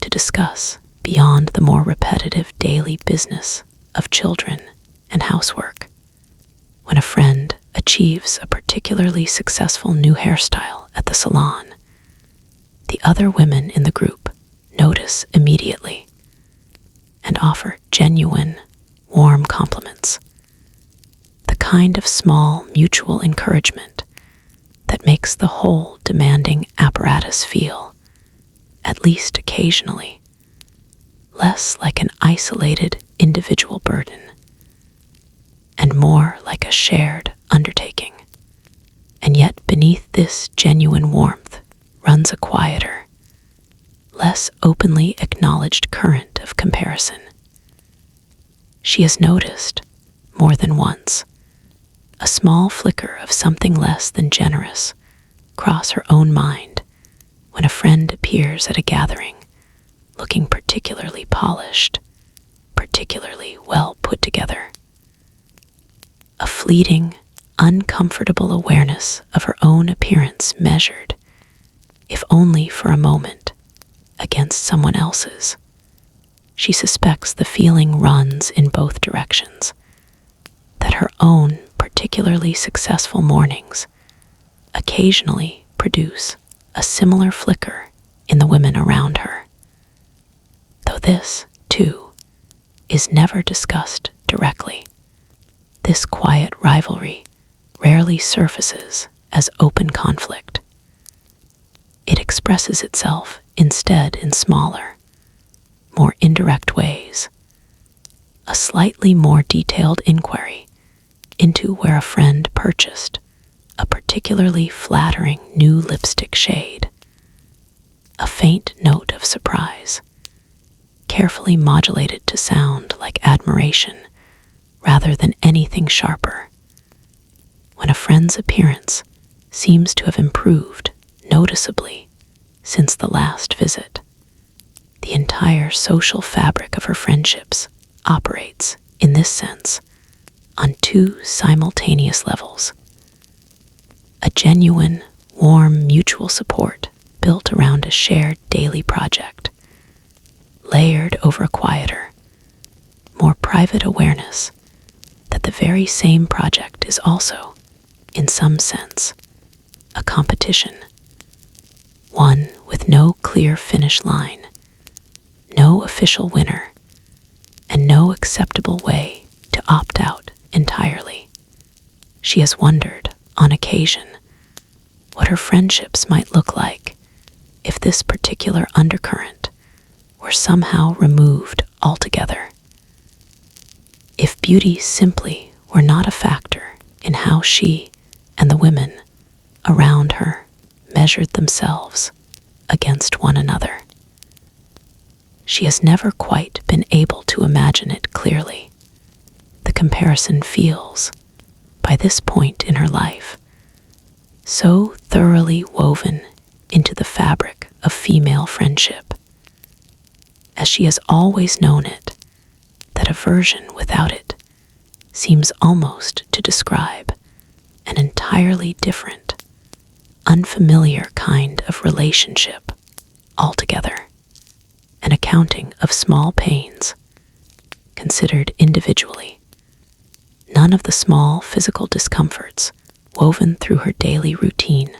Speaker 1: to discuss beyond the more repetitive daily business of children and housework. When a friend achieves a particularly successful new hairstyle at the salon, the other women in the group notice immediately and offer genuine, warm compliments. The kind of small mutual encouragement that makes the whole demanding apparatus feel, at least occasionally, less like an isolated individual burden and more like a shared undertaking. And yet beneath this genuine warmth runs a quieter, less openly acknowledged current of comparison. She has noticed, more than once, a small flicker of something less than generous cross her own mind when a friend appears at a gathering, looking particularly polished, particularly well put together. A fleeting, uncomfortable awareness of her own appearance measured, if only for a moment, against someone else's. She suspects the feeling runs in both directions, that her own particularly successful mornings occasionally produce a similar flicker in the women around her. Though this, too, is never discussed directly. This quiet rivalry rarely surfaces as open conflict. It expresses itself instead in smaller, more indirect ways. A slightly more detailed inquiry into where a friend purchased a particularly flattering new lipstick shade. A faint note of surprise, carefully modulated to sound like admiration rather than anything sharper. When a friend's appearance seems to have improved noticeably since the last visit, the entire social fabric of her friendships operates, in this sense, on two simultaneous levels. A genuine, warm mutual support built around a shared daily project, layered over a quieter, more private awareness that the very same project is also, in some sense, a competition, one with no clear finish line, no official winner, and no acceptable way to opt out entirely. She has wondered, on occasion, what her friendships might look like if this particular undercurrent were somehow removed altogether. If beauty simply were not a factor in how she and the women around her measured themselves against one another. She has never quite been able to imagine it clearly. The comparison feels, by this point in her life, so thoroughly woven into the fabric of female friendship, as she has always known it, that aversion without it seems almost to describe an entirely different, unfamiliar kind of relationship altogether, an accounting of small pains, considered individually. None of the small physical discomforts woven through her daily routine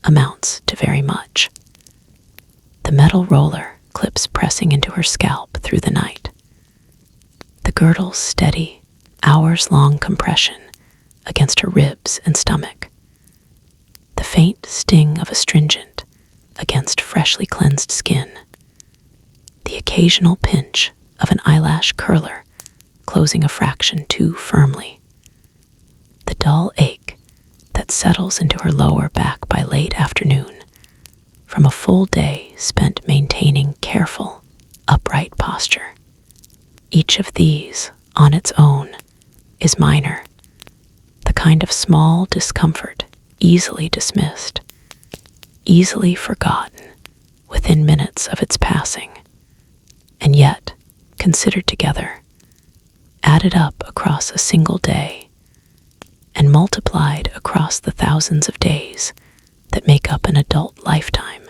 Speaker 1: amounts to very much. The metal roller clips pressing into her scalp through the night. The girdle's steady, hours-long compression against her ribs and stomach. The faint sting of astringent against freshly cleansed skin. The occasional pinch of an eyelash curler closing a fraction too firmly. The dull ache that settles into her lower back by late afternoon from a full day spent maintaining careful, upright posture. Each of these, on its own, is minor, the kind of small discomfort easily dismissed, easily forgotten within minutes of its passing, and yet, considered together, added up across a single day, and multiplied across the thousands of days that make up an adult lifetime,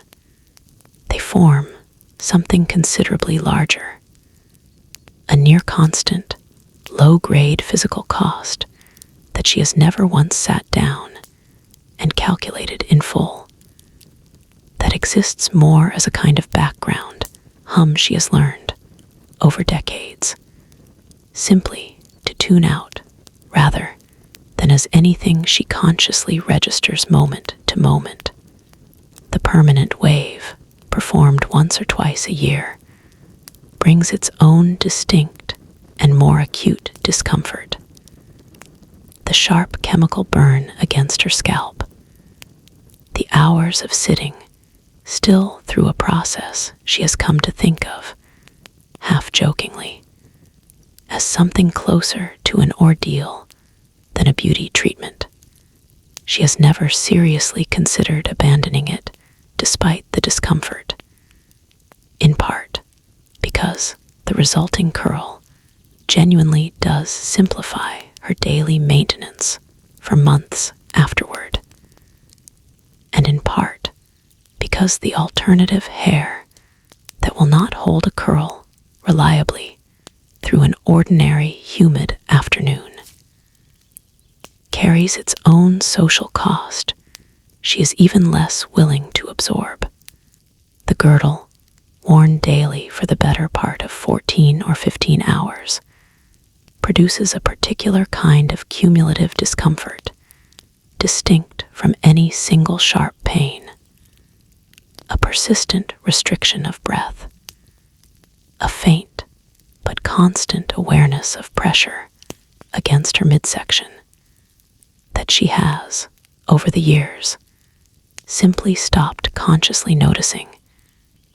Speaker 1: they form something considerably larger, a near constant, low-grade physical cost that she has never once sat down and calculated in full, that exists more as a kind of background hum she has learned, over decades, simply to tune out rather than as anything she consciously registers moment to moment. The permanent wave, performed once or twice a year, brings its own distinct and more acute discomfort. The sharp chemical burn against her scalp, the hours of sitting still through a process she has come to think of, half-jokingly, as something closer to an ordeal than a beauty treatment. She has never seriously considered abandoning it despite the discomfort, in part because the resulting curl genuinely does simplify her daily maintenance for months afterward, and in part because the alternative hair that will not hold a curl reliably through an ordinary humid afternoon carries its own social cost she is even less willing to absorb. The girdle, worn daily for the better part of 14 or 15 hours, produces a particular kind of cumulative discomfort, distinct from any single sharp pain. A persistent restriction of breath, a faint but constant awareness of pressure against her midsection that she has, over the years, simply stopped consciously noticing,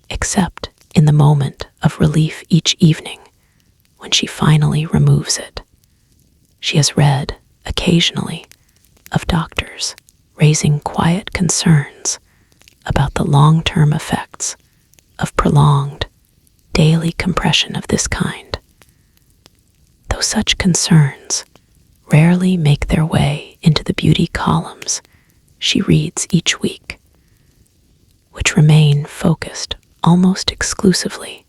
Speaker 1: except in the moment of relief each evening when she finally removes it. She has read, occasionally, of doctors raising quiet concerns about the long-term effects of prolonged, daily compression of this kind, though such concerns rarely make their way into the beauty columns she reads each week, which remain focused almost exclusively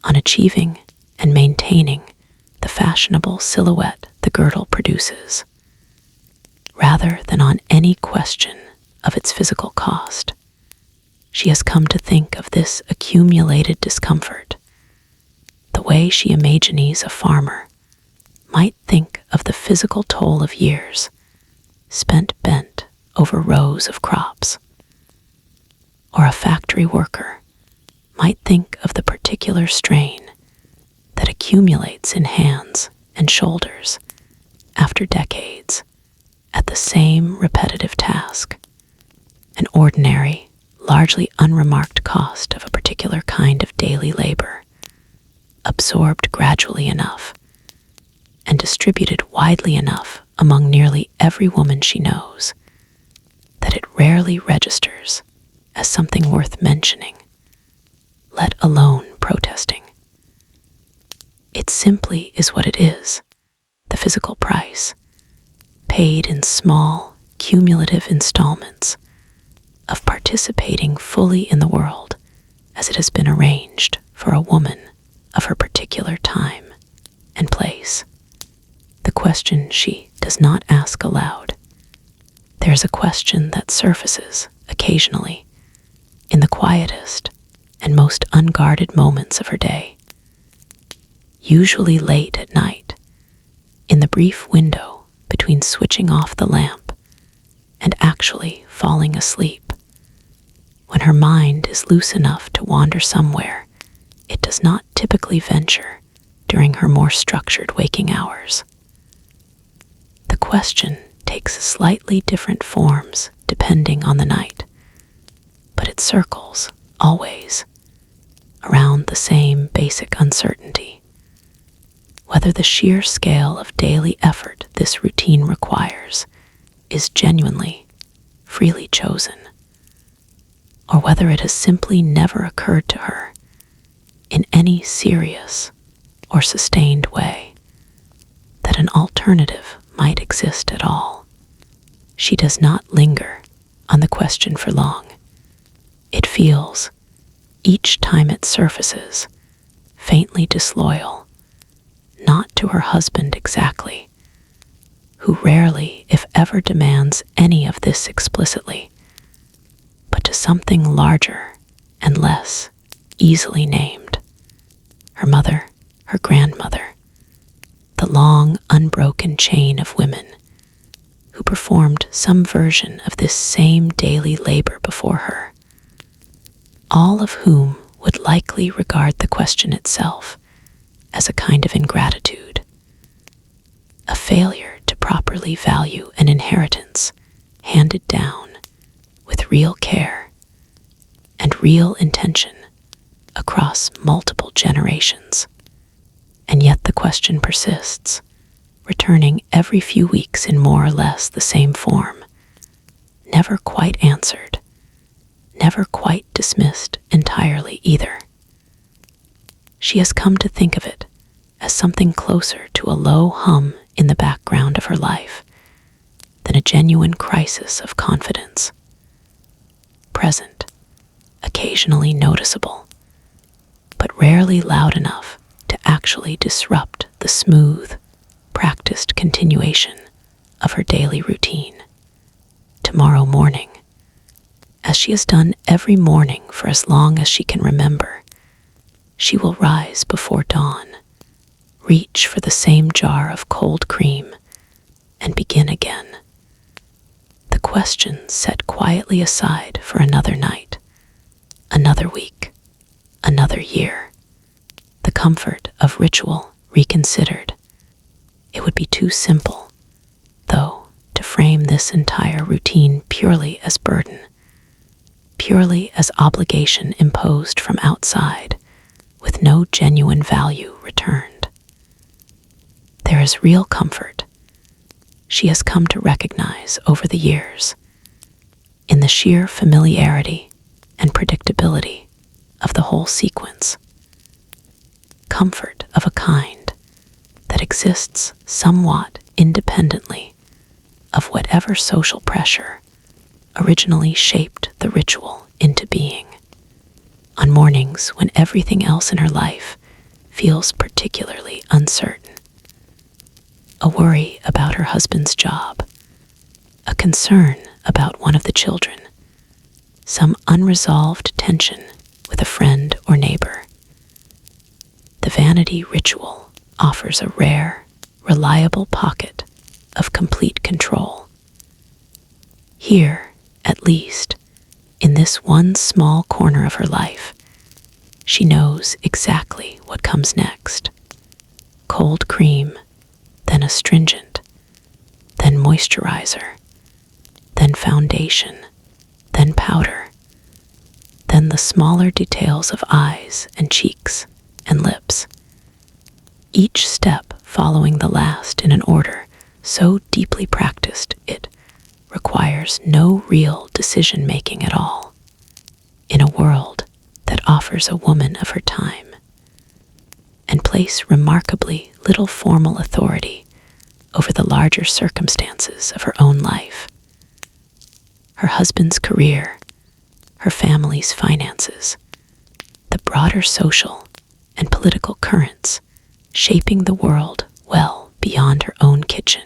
Speaker 1: on achieving and maintaining the fashionable silhouette the girdle produces, rather than on any question of its physical cost. She has come to think of this accumulated discomfort the way she imagines a farmer might think of the physical toll of years spent bent over rows of crops, or a factory worker might think of the particular strain that accumulates in hands and shoulders after decades at the same repetitive task, an ordinary, largely unremarked cost of a particular kind of daily labor, absorbed gradually enough and distributed widely enough among nearly every woman she knows that it rarely registers as something worth mentioning, let alone protesting. It simply is what it is, the physical price, paid in small, cumulative installments of participating fully in the world as it has been arranged for a woman of her particular time and place. The question she does not ask aloud. There is a question that surfaces occasionally in the quietest and most unguarded moments of her day, usually late at night, in the brief window between switching off the lamp and actually falling asleep, when her mind is loose enough to wander somewhere it does not typically venture during her more structured waking hours. The question takes slightly different forms depending on the night, but it circles, always, around the same basic uncertainty: whether the sheer scale of daily effort this routine requires is genuinely, freely chosen, or whether it has simply never occurred to her in any serious or sustained way that an alternative might exist at all. She does not linger on the question for long. It feels, each time it surfaces, faintly disloyal, not to her husband exactly, who rarely, if ever, demands any of this explicitly, but to something larger and less easily named: her mother, her grandmother, the long, unbroken chain of women who performed some version of this same daily labor before her, all of whom would likely regard the question itself as a kind of ingratitude, a failure to properly value an inheritance handed down with real care and real intention across multiple generations. And yet the question persists, returning every few weeks in more or less the same form, never quite answered, never quite dismissed entirely either. She has come to think of it as something closer to a low hum in the background of her life than a genuine crisis of confidence. Present, occasionally noticeable, but rarely loud enough to actually disrupt the smooth, practiced continuation of her daily routine. Tomorrow morning, as she has done every morning for as long as she can remember, she will rise before dawn, reach for the same jar of cold cream, and begin again. The question set quietly aside for another night, another week, another year. The comfort of ritual reconsidered. It would be too simple, though, to frame this entire routine purely as burden, purely as obligation imposed from outside, with no genuine value returned. There is real comfort, she has come to recognize over the years, in the sheer familiarity and predictability of the whole sequence. Comfort of a kind that exists somewhat independently of whatever social pressure originally shaped the ritual into being. On mornings when everything else in her life feels particularly uncertain. A worry about her husband's job, a concern about one of the children, some unresolved tension with a friend or neighbor. The Vanity ritual offers a rare, reliable pocket of complete control. Here, at least, in this one small corner of her life, she knows exactly what comes next. Cold cream, then astringent, then moisturizer, then foundation, then powder, then the smaller details of eyes and cheeks and lips. Each step following the last in an order so deeply practiced it requires no real decision-making at all, in a world that offers a woman of her time, and place remarkably little formal authority over the larger circumstances of her own life. Her husband's career, her family's finances, the broader social and political currents shaping the world well beyond her own kitchen.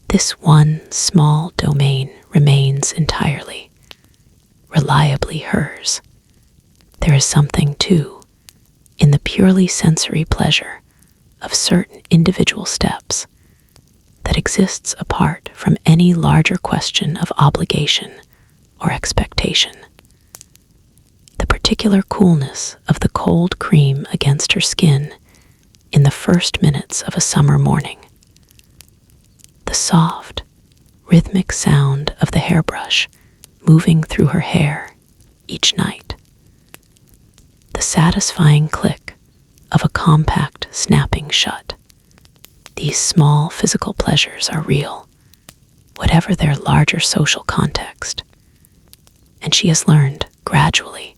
Speaker 1: This one small domain remains entirely, reliably hers. There is something, too, in the purely sensory pleasure of certain individual steps that exists apart from any larger question of obligation or expectation. The particular coolness of the cold cream against her skin in the first minutes of a summer morning. The soft, rhythmic sound of the hairbrush moving through her hair each night. The satisfying click of a compact snapping shut. These small physical pleasures are real, whatever their larger social context. And she has learned, gradually,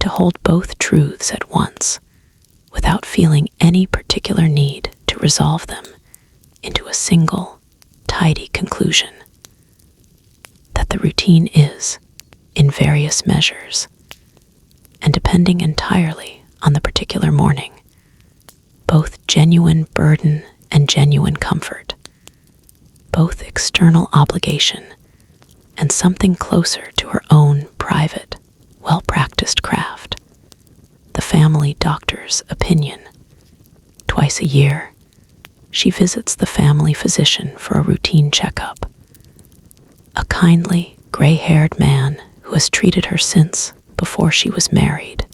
Speaker 1: to hold both truths at once, without feeling any particular need to resolve them into a single, tidy conclusion. That the routine is, in various measures, and depending entirely on the particular morning, both genuine burden and genuine comfort, both external obligation and something closer to her own private, well-practiced craft, the family doctrine doctor's opinion. Twice a year, she visits the family physician for a routine checkup. A kindly, gray-haired man who has treated her since before she was married,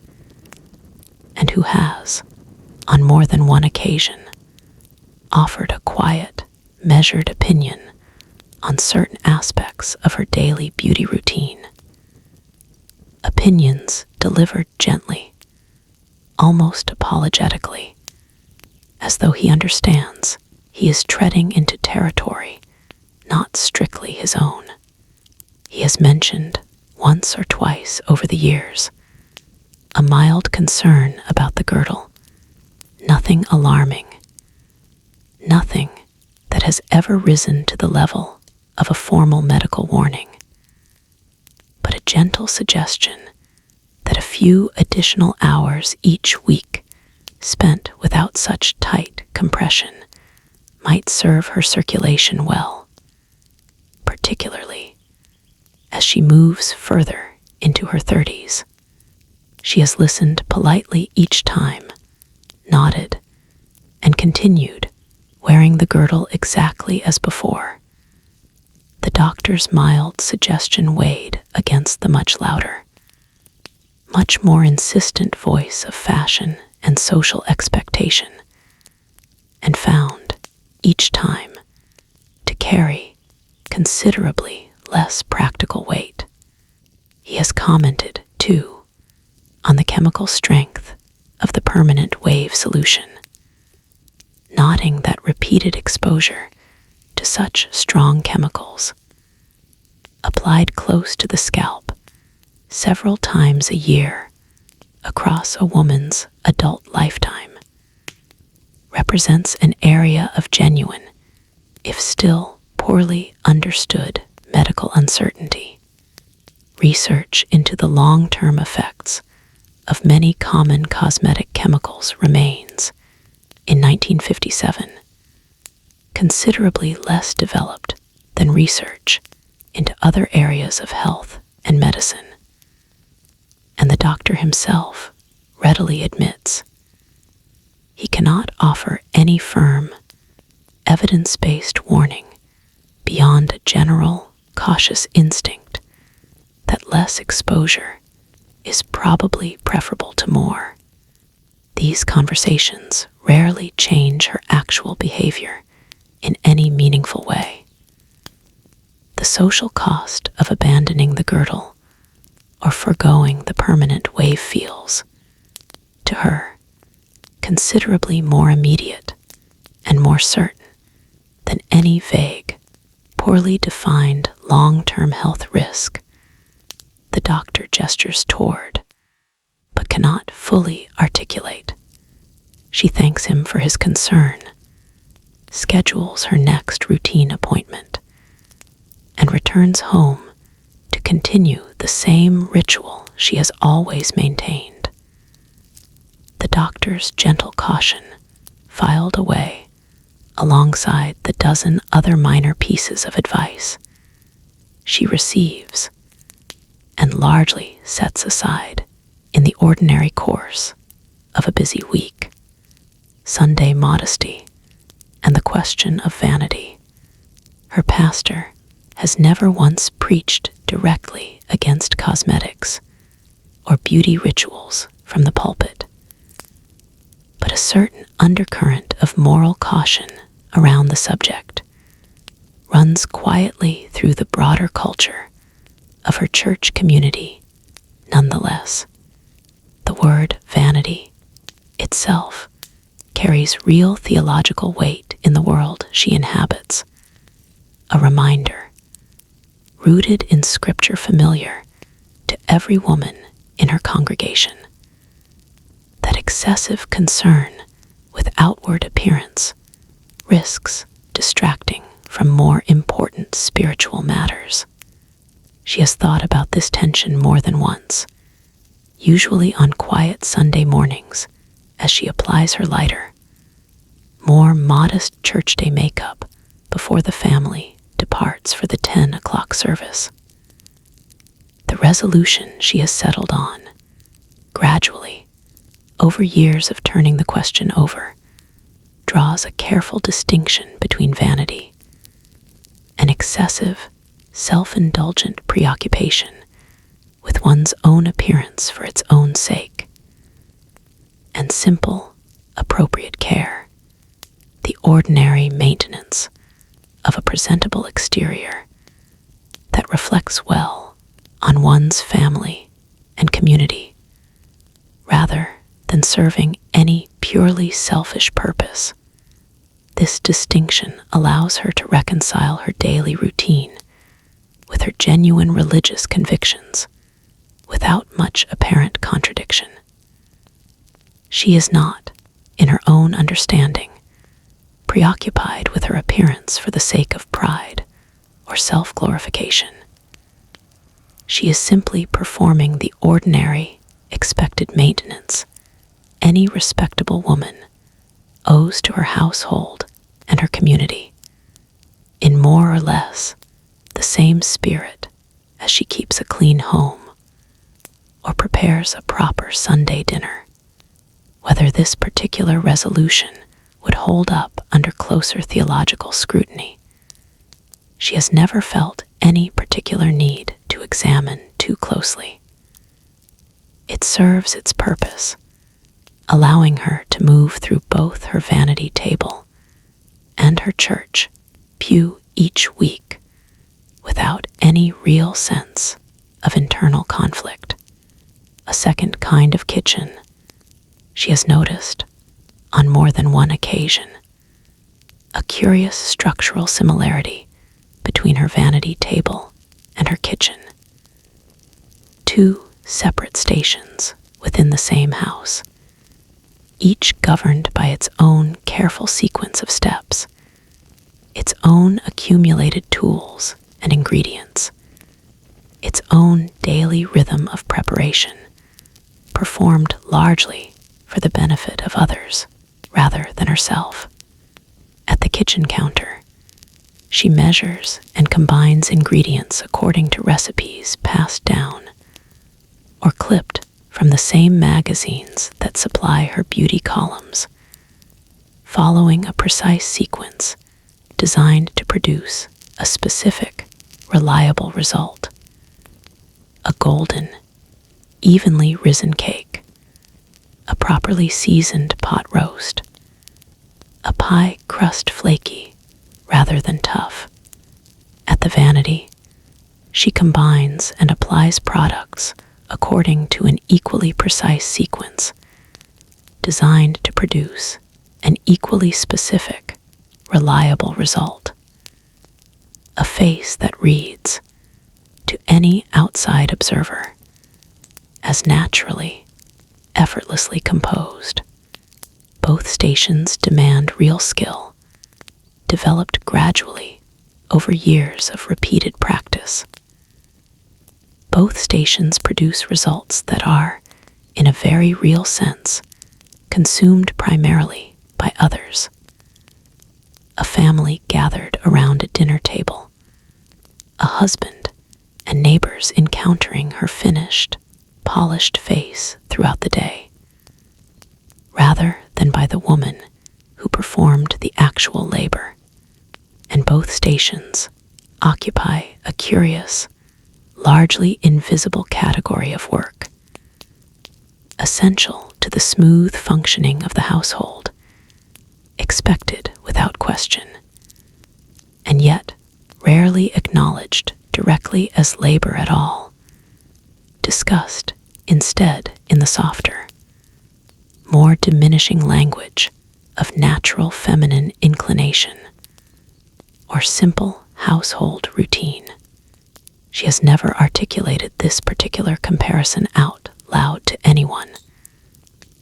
Speaker 1: and who has, on more than one occasion, offered a quiet, measured opinion on certain aspects of her daily beauty routine. Opinions delivered gently, almost apologetically, as though he understands he is treading into territory not strictly his own. He has mentioned once or twice over the years a mild concern about the girdle, nothing alarming, nothing that has ever risen to the level of a formal medical warning, but a gentle suggestion that a few additional hours each week spent without such tight compression might serve her circulation well, particularly as she moves further into her 30s. She has listened politely each time, nodded, and continued wearing the girdle exactly as before. The doctor's mild suggestion weighed against the much louder, much more insistent voice of fashion and social expectation, and found, each time, to carry considerably less practical weight. He has commented, too, on the chemical strength of the permanent wave solution, noting that repeated exposure to such strong chemicals, applied close to the scalp several times a year across a woman's adult lifetime, represents an area of genuine, if still poorly understood, medical uncertainty. Research into the long-term effects of many common cosmetic chemicals remains, in 1957, considerably less developed than research into other areas of health and medicine. And the doctor himself readily admits he cannot offer any firm, evidence-based warning beyond a general, cautious instinct that less exposure is probably preferable to more. These conversations rarely change her actual behavior in any meaningful way. The social cost of abandoning the girdle or forgoing the permanent wave feels, to her, considerably more immediate and more certain than any vague, poorly defined long-term health risk the doctor gestures toward, but cannot fully articulate. She thanks him for his concern, schedules her next routine appointment, and returns home to continue the same ritual she has always maintained. The doctor's gentle caution filed away alongside the dozen other minor pieces of advice she receives and largely sets aside in the ordinary course of a busy week. Sunday modesty and the question of vanity. Her pastor has never once preached directly against cosmetics or beauty rituals from the pulpit, but a certain undercurrent of moral caution around the subject runs quietly through the broader culture of her church community. Nonetheless, the word vanity itself carries real theological weight in the world she inhabits, a reminder, rooted in scripture familiar to every woman in her congregation, that excessive concern with outward appearance risks distracting from more important spiritual matters. She has thought about this tension more than once, usually on quiet Sunday mornings as she applies her lighter, more modest church day makeup before the family departs for the 10 o'clock service. The resolution she has settled on, gradually, over years of turning the question over, draws a careful distinction between vanity, an excessive, self-indulgent preoccupation with one's own appearance for its own sake, and simple, appropriate care, the ordinary maintenance of a presentable exterior that reflects well on one's family and community, rather than serving any purely selfish purpose. This distinction allows her to reconcile her daily routine with her genuine religious convictions without much apparent contradiction. She is not, in her own understanding, preoccupied with her appearance for the sake of pride or self-glorification. She is simply performing the ordinary, expected maintenance any respectable woman owes to her household and her community, in more or less the same spirit as she keeps a clean home or prepares a proper Sunday dinner. Whether this particular resolution would hold up under closer theological scrutiny, she has never felt any particular need to examine too closely. It serves its purpose, allowing her to move through both her vanity table and her church pew each week without any real sense of internal conflict. A second kind of kitchen, she has noticed on more than one occasion, a curious structural similarity between her vanity table and her kitchen. Two separate stations within the same house, each governed by its own careful sequence of steps, its own accumulated tools and ingredients, its own daily rhythm of preparation, performed largely for the benefit of others rather than herself. At the kitchen counter, she measures and combines ingredients according to recipes passed down or clipped from the same magazines that supply her beauty columns, following a precise sequence designed to produce a specific, reliable result. A golden, evenly risen cake, a properly seasoned pot roast, a pie crust flaky rather than tough. At the vanity, she combines and applies products according to an equally precise sequence, designed to produce an equally specific, reliable result. A face that reads, to any outside observer, as naturally, effortlessly composed. Both stations demand real skill, developed gradually over years of repeated practice. Both stations produce results that are, in a very real sense, consumed primarily by others. A family gathered around a dinner table, a husband and neighbors encountering her finished, polished face throughout the day, rather than by the woman who performed the actual labor. And both stations occupy a curious, largely invisible category of work, essential to the smooth functioning of the household, expected without question, and yet rarely acknowledged directly as labor at all, discussed instead in the softer, more diminishing language of natural feminine inclination or simple household routine. She has never articulated this particular comparison out loud to anyone,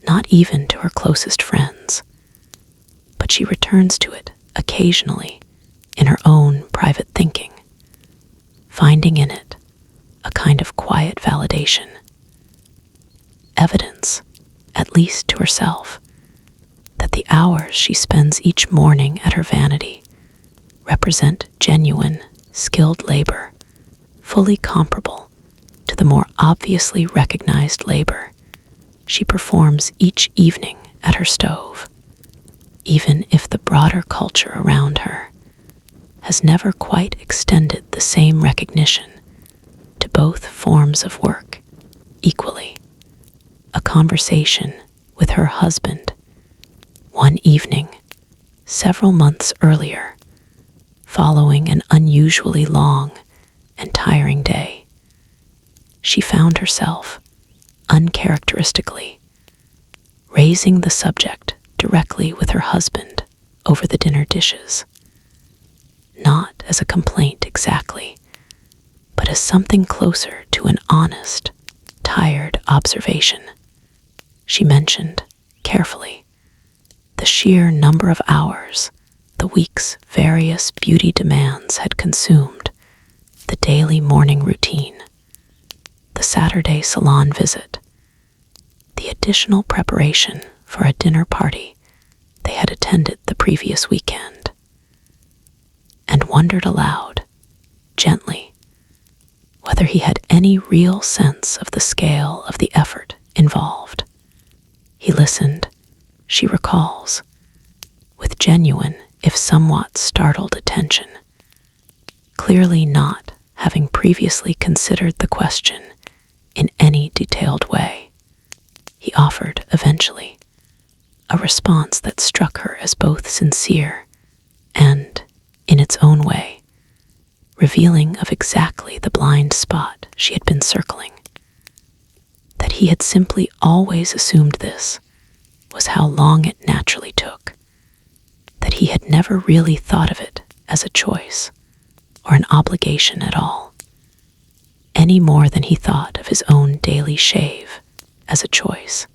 Speaker 1: not even to her closest friends, but she returns to it occasionally in her own private thinking, finding in it a kind of quiet validation, evidence, at least to herself, that the hours she spends each morning at her vanity represent genuine, skilled labor, fully comparable to the more obviously recognized labor she performs each evening at her stove, even if the broader culture around her has never quite extended the same recognition to both forms of work equally. A conversation with her husband one evening, several months earlier, following an unusually long and tiring day, she found herself, uncharacteristically, raising the subject directly with her husband over the dinner dishes. Not as a complaint exactly, but as something closer to an honest, tired observation. She mentioned, carefully, the sheer number of hours the week's various beauty demands had consumed, the daily morning routine, the Saturday salon visit, the additional preparation for a dinner party they had attended the previous weekend, and wondered aloud, gently, whether he had any real sense of the scale of the effort involved. He listened, she recalls, with genuine, if somewhat startled attention, clearly not having previously considered the question in any detailed way. He offered, eventually, a response that struck her as both sincere and, in its own way, revealing of exactly the blind spot she had been circling. That he had simply always assumed this was how long it naturally took. That he had never really thought of it as a choice or an obligation at all, any more than he thought of his own daily shave as a choice.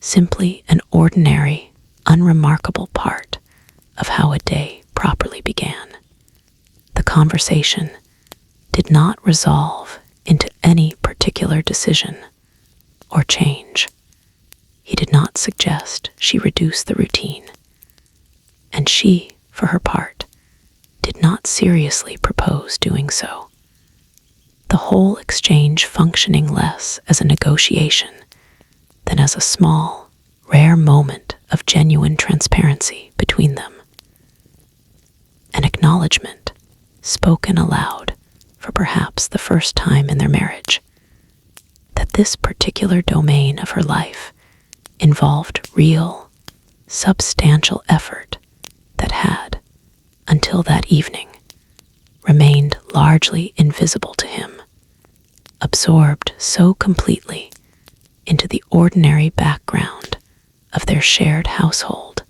Speaker 1: Simply an ordinary, unremarkable part of how a day properly began. The conversation did not resolve into any particular decision or change. He did not suggest she reduce the routine, and she, for her part, did not seriously propose doing so. The whole exchange functioning less as a negotiation than as a small, rare moment of genuine transparency between them. An acknowledgement, spoken aloud for perhaps the first time in their marriage, that this particular domain of her life involved real, substantial effort that had, until that evening, remained largely invisible to him, absorbed so completely into the ordinary background of their shared household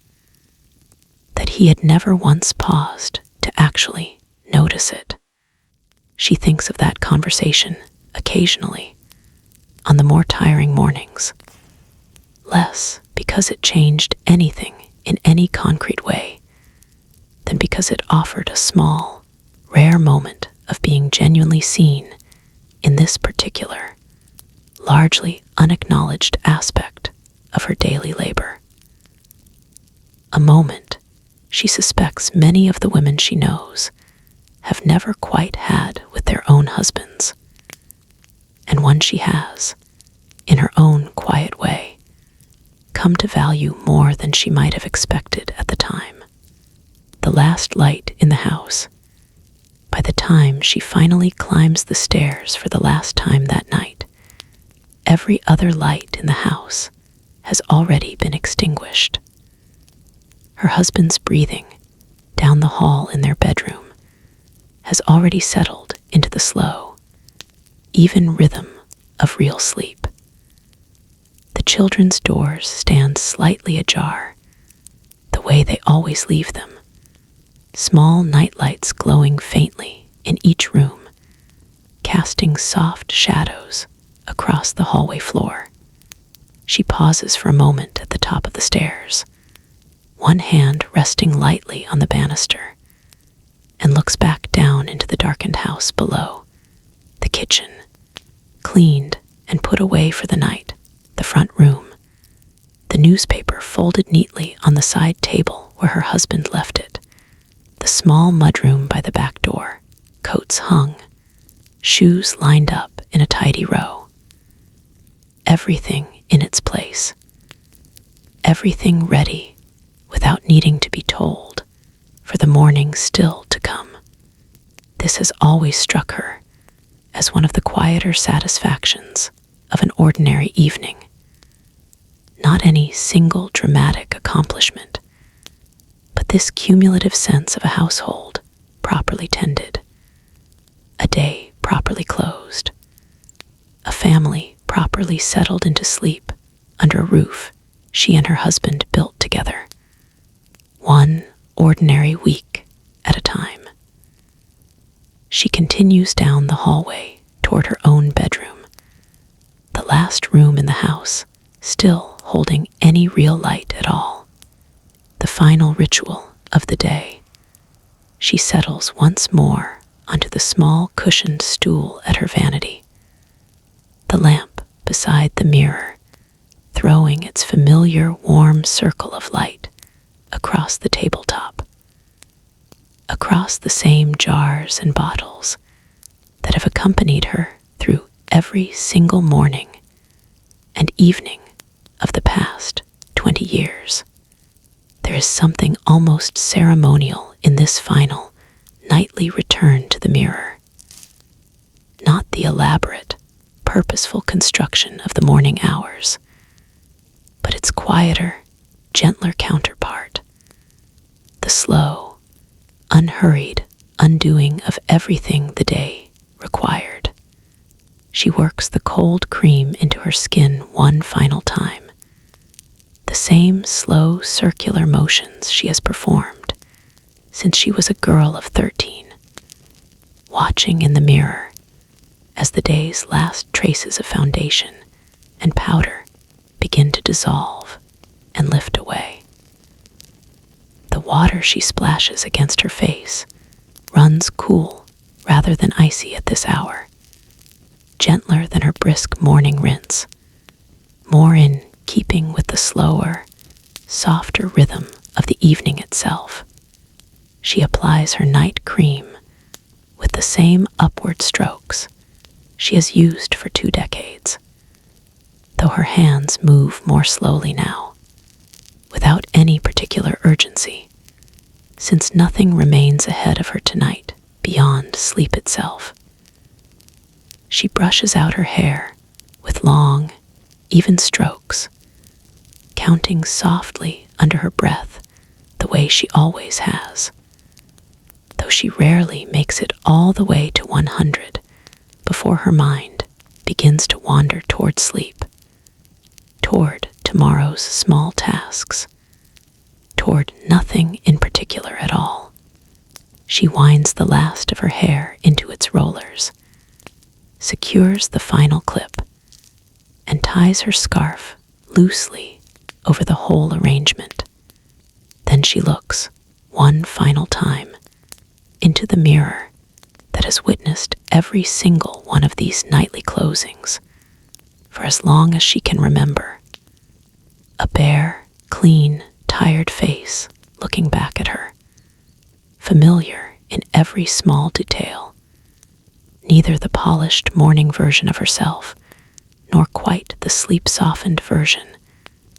Speaker 1: that he had never once paused to actually notice it. She thinks of that conversation occasionally on the more tiring mornings, less because it changed anything in any concrete way than because it offered a small, rare moment of being genuinely seen in this particular, largely unacknowledged aspect of her daily labor. A moment she suspects many of the women she knows have never quite had with their own husbands, and one she has, in her own quiet way, come to value more than she might have expected at the time. The last light in the house, by the time she finally climbs the stairs for the last time that night, every other light in the house has already been extinguished. Her husband's breathing down the hall in their bedroom has already settled into the slow, even rhythm of real sleep. The children's doors stand slightly ajar, the way they always leave them, small nightlights glowing faintly in each room, casting soft shadows across the hallway floor. She pauses for a moment at the top of the stairs, one hand resting lightly on the banister, and looks back down into the darkened house below, the kitchen, cleaned and put away for the night, the front room, the newspaper folded neatly on the side table where her husband left it, the small mudroom by the back door, coats hung, shoes lined up in a tidy row. Everything in its place. Everything ready without needing to be told for the morning still to come. This has always struck her as one of the quieter satisfactions of an ordinary evening. Not any single dramatic accomplishment, but this cumulative sense of a household properly tended, a day properly closed, a family properly settled into sleep under a roof she and her husband built together, one ordinary week at a time. She continues down the hallway toward her own bedroom, the last room in the house still holding any real light at all. The final ritual of the day. She settles once more onto the small cushioned stool at her vanity, the lamp beside the mirror, throwing its familiar warm circle of light across the tabletop, across the same jars and bottles that have accompanied her through every single morning and evening of the past 20 years. There is something almost ceremonial in this final, nightly return to the mirror. Not the elaborate, purposeful construction of the morning hours, but its quieter, gentler counterpart, the slow, unhurried undoing of everything the day required. She works the cold cream into her skin one final time, the same slow circular motions she has performed since she was a girl of 13, watching in the mirror as the day's last traces of foundation and powder begin to dissolve and lift away. The water she splashes against her face runs cool rather than icy at this hour, gentler than her brisk morning rinse, more in keeping with the slower, softer rhythm of the evening itself. She applies her night cream with the same upward strokes she has used for 2 decades, though her hands move more slowly now, without any particular urgency, since nothing remains ahead of her tonight beyond sleep itself. She brushes out her hair with long, even strokes, counting softly under her breath the way she always has, though she rarely makes it all the way to 100 before her mind begins to wander toward sleep, toward tomorrow's small tasks, toward nothing in particular at all. She winds the last of her hair into its rollers, secures the final clip, and ties her scarf loosely over the whole arrangement. Then she looks, one final time, into the mirror that has witnessed every single one of these nightly closings for as long as she can remember. A bare, clean, tired face looking back at her, familiar in every small detail, neither the polished morning version of herself nor quite the sleep-softened version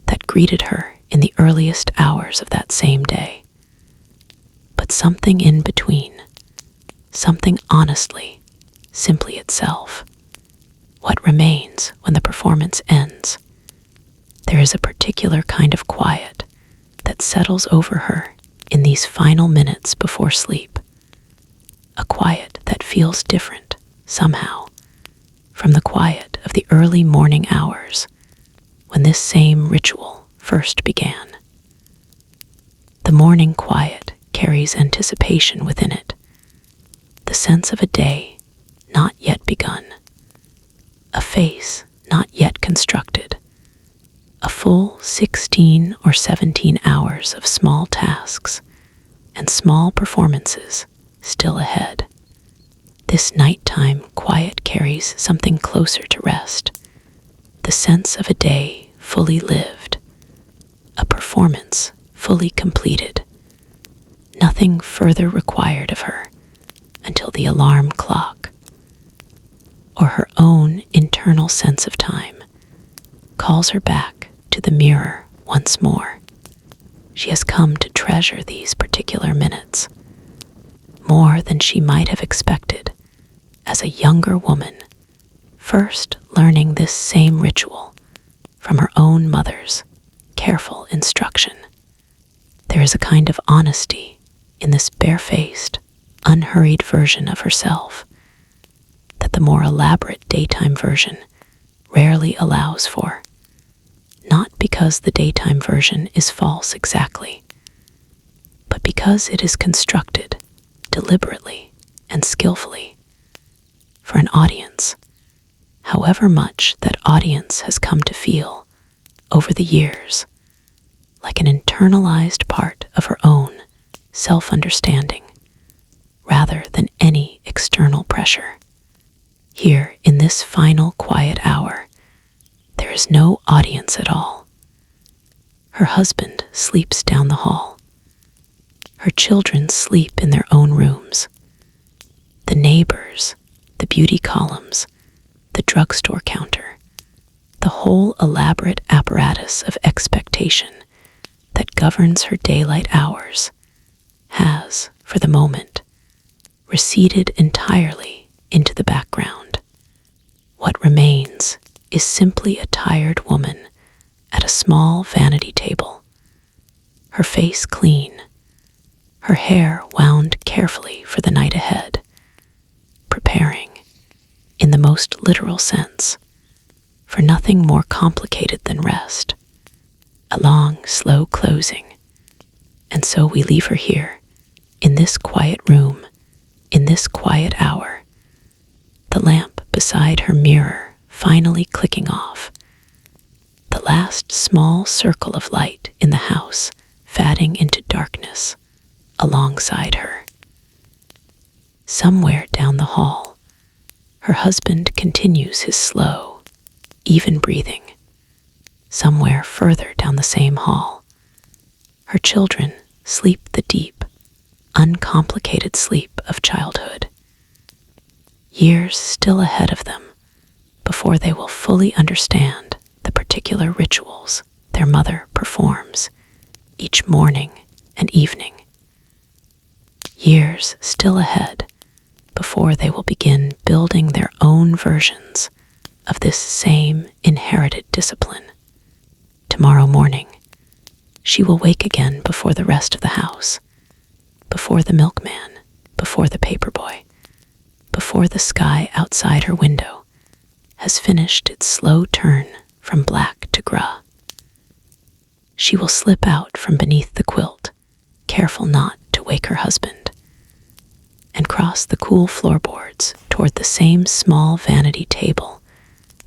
Speaker 1: that greeted her in the earliest hours of that same day, but something in between, something honestly, simply itself. What remains when the performance ends? There is a particular kind of quiet that settles over her in these final minutes before sleep, a quiet that feels different, somehow, from the quiet of the early morning hours when this same ritual first began. The morning quiet carries anticipation within it, the sense of a day not yet begun, a face not yet constructed, a full 16 or 17 hours of small tasks and small performances still ahead. This nighttime quiet carries something closer to rest, the sense of a day fully lived, a performance fully completed, nothing further required of her until the alarm clock, or her own internal sense of time, calls her back to the mirror once more. She has come to treasure these particular minutes, more than she might have expected as a younger woman, first learning this same ritual from her own mother's careful instruction. There is a kind of honesty in this barefaced, unhurried version of herself that the more elaborate daytime version rarely allows for, not because the daytime version is false exactly, but because it is constructed deliberately and skillfully for an audience, however much that audience has come to feel over the years like an internalized part of her own self-understanding rather than any external pressure. Here, in this final quiet hour, there is no audience at all. Her husband sleeps down the hall. Her children sleep in their own rooms. The neighbors, the beauty columns, the drugstore counter, the whole elaborate apparatus of expectation that governs her daylight hours has, for the moment, receded entirely into the background. What remains is simply a tired woman at a small vanity table, her face clean, her hair wound carefully for the night ahead, preparing, in the most literal sense, for nothing more complicated than rest, a long, slow closing. And so we leave her here, in this quiet room, in this quiet hour, the lamp beside her mirror finally clicking off, the last small circle of light in the house fading into darkness alongside her. Somewhere down the hall, her husband continues his slow, even breathing. Somewhere further down the same hall, her children sleep the deep, uncomplicated sleep of childhood. Years still ahead of them before they will fully understand the particular rituals their mother performs each morning and evening. Years still ahead before they will begin building their own versions of this same inherited discipline. Tomorrow morning, she will wake again before the rest of the house, before the milkman, before the paperboy, before the sky outside her window has finished its slow turn from black to gray. She will slip out from beneath the quilt, careful not to wake her husband, and cross the cool floorboards toward the same small vanity table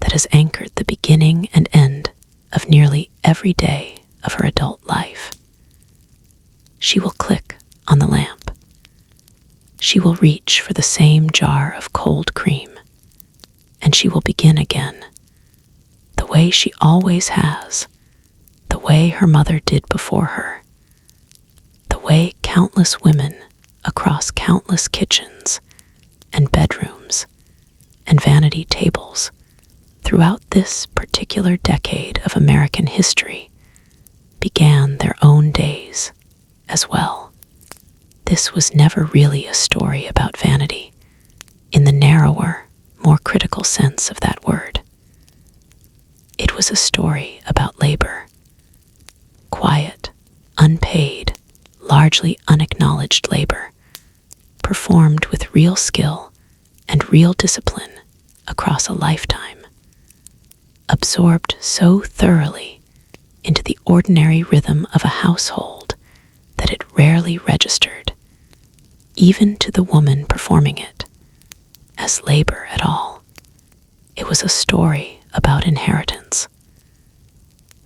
Speaker 1: that has anchored the beginning and end of nearly every day of her adult life. She will click on the lamp. She will reach for the same jar of cold cream, and she will begin again, the way she always has, the way her mother did before her, the way countless women across countless kitchens and bedrooms and vanity tables throughout this particular decade of American history began their own days as well. This was never really a story about vanity in the narrower, more critical sense of that word. It was a story about labor, quiet, unpaid, largely unacknowledged labor, performed with real skill and real discipline across a lifetime, absorbed so thoroughly into the ordinary rhythm of a household that it rarely registered, even to the woman performing it, as labor at all. It was a story about inheritance,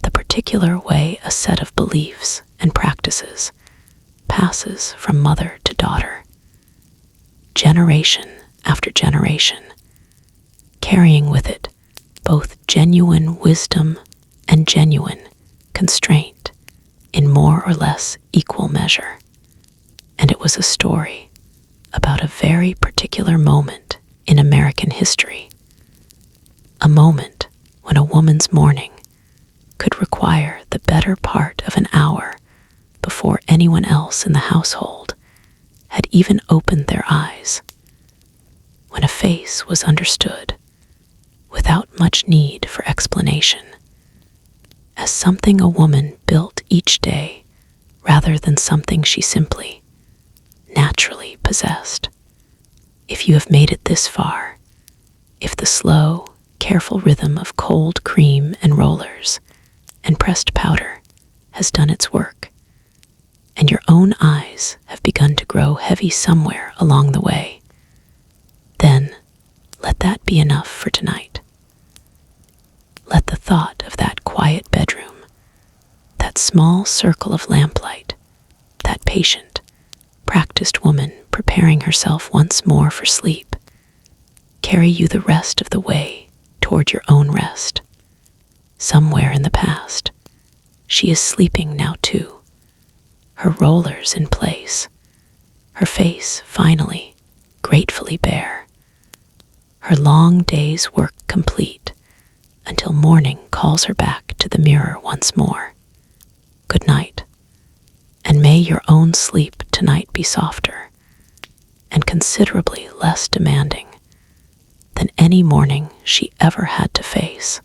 Speaker 1: the particular way a set of beliefs and practices passes from mother to daughter, generation after generation, carrying with it both genuine wisdom and genuine constraint in more or less equal measure. And it was a story about a very particular moment in American history, a moment when a woman's morning better part of an hour before anyone else in the household had even opened their eyes, when a face was understood without much need for explanation, as something a woman built each day rather than something she simply, naturally possessed. If you have made it this far, if the slow, careful rhythm of cold cream and rollers and pressed powder has done its work, and your own eyes have begun to grow heavy somewhere along the way, then let that be enough for tonight. Let the thought of that quiet bedroom, that small circle of lamplight, that patient, practiced woman preparing herself once more for sleep, carry you the rest of the way toward your own rest. Somewhere in the past, she is sleeping now too, her rollers in place, her face finally, gratefully bare, her long day's work complete, until morning calls her back to the mirror once more. Good night, and may your own sleep tonight be softer and considerably less demanding than any morning she ever had to face.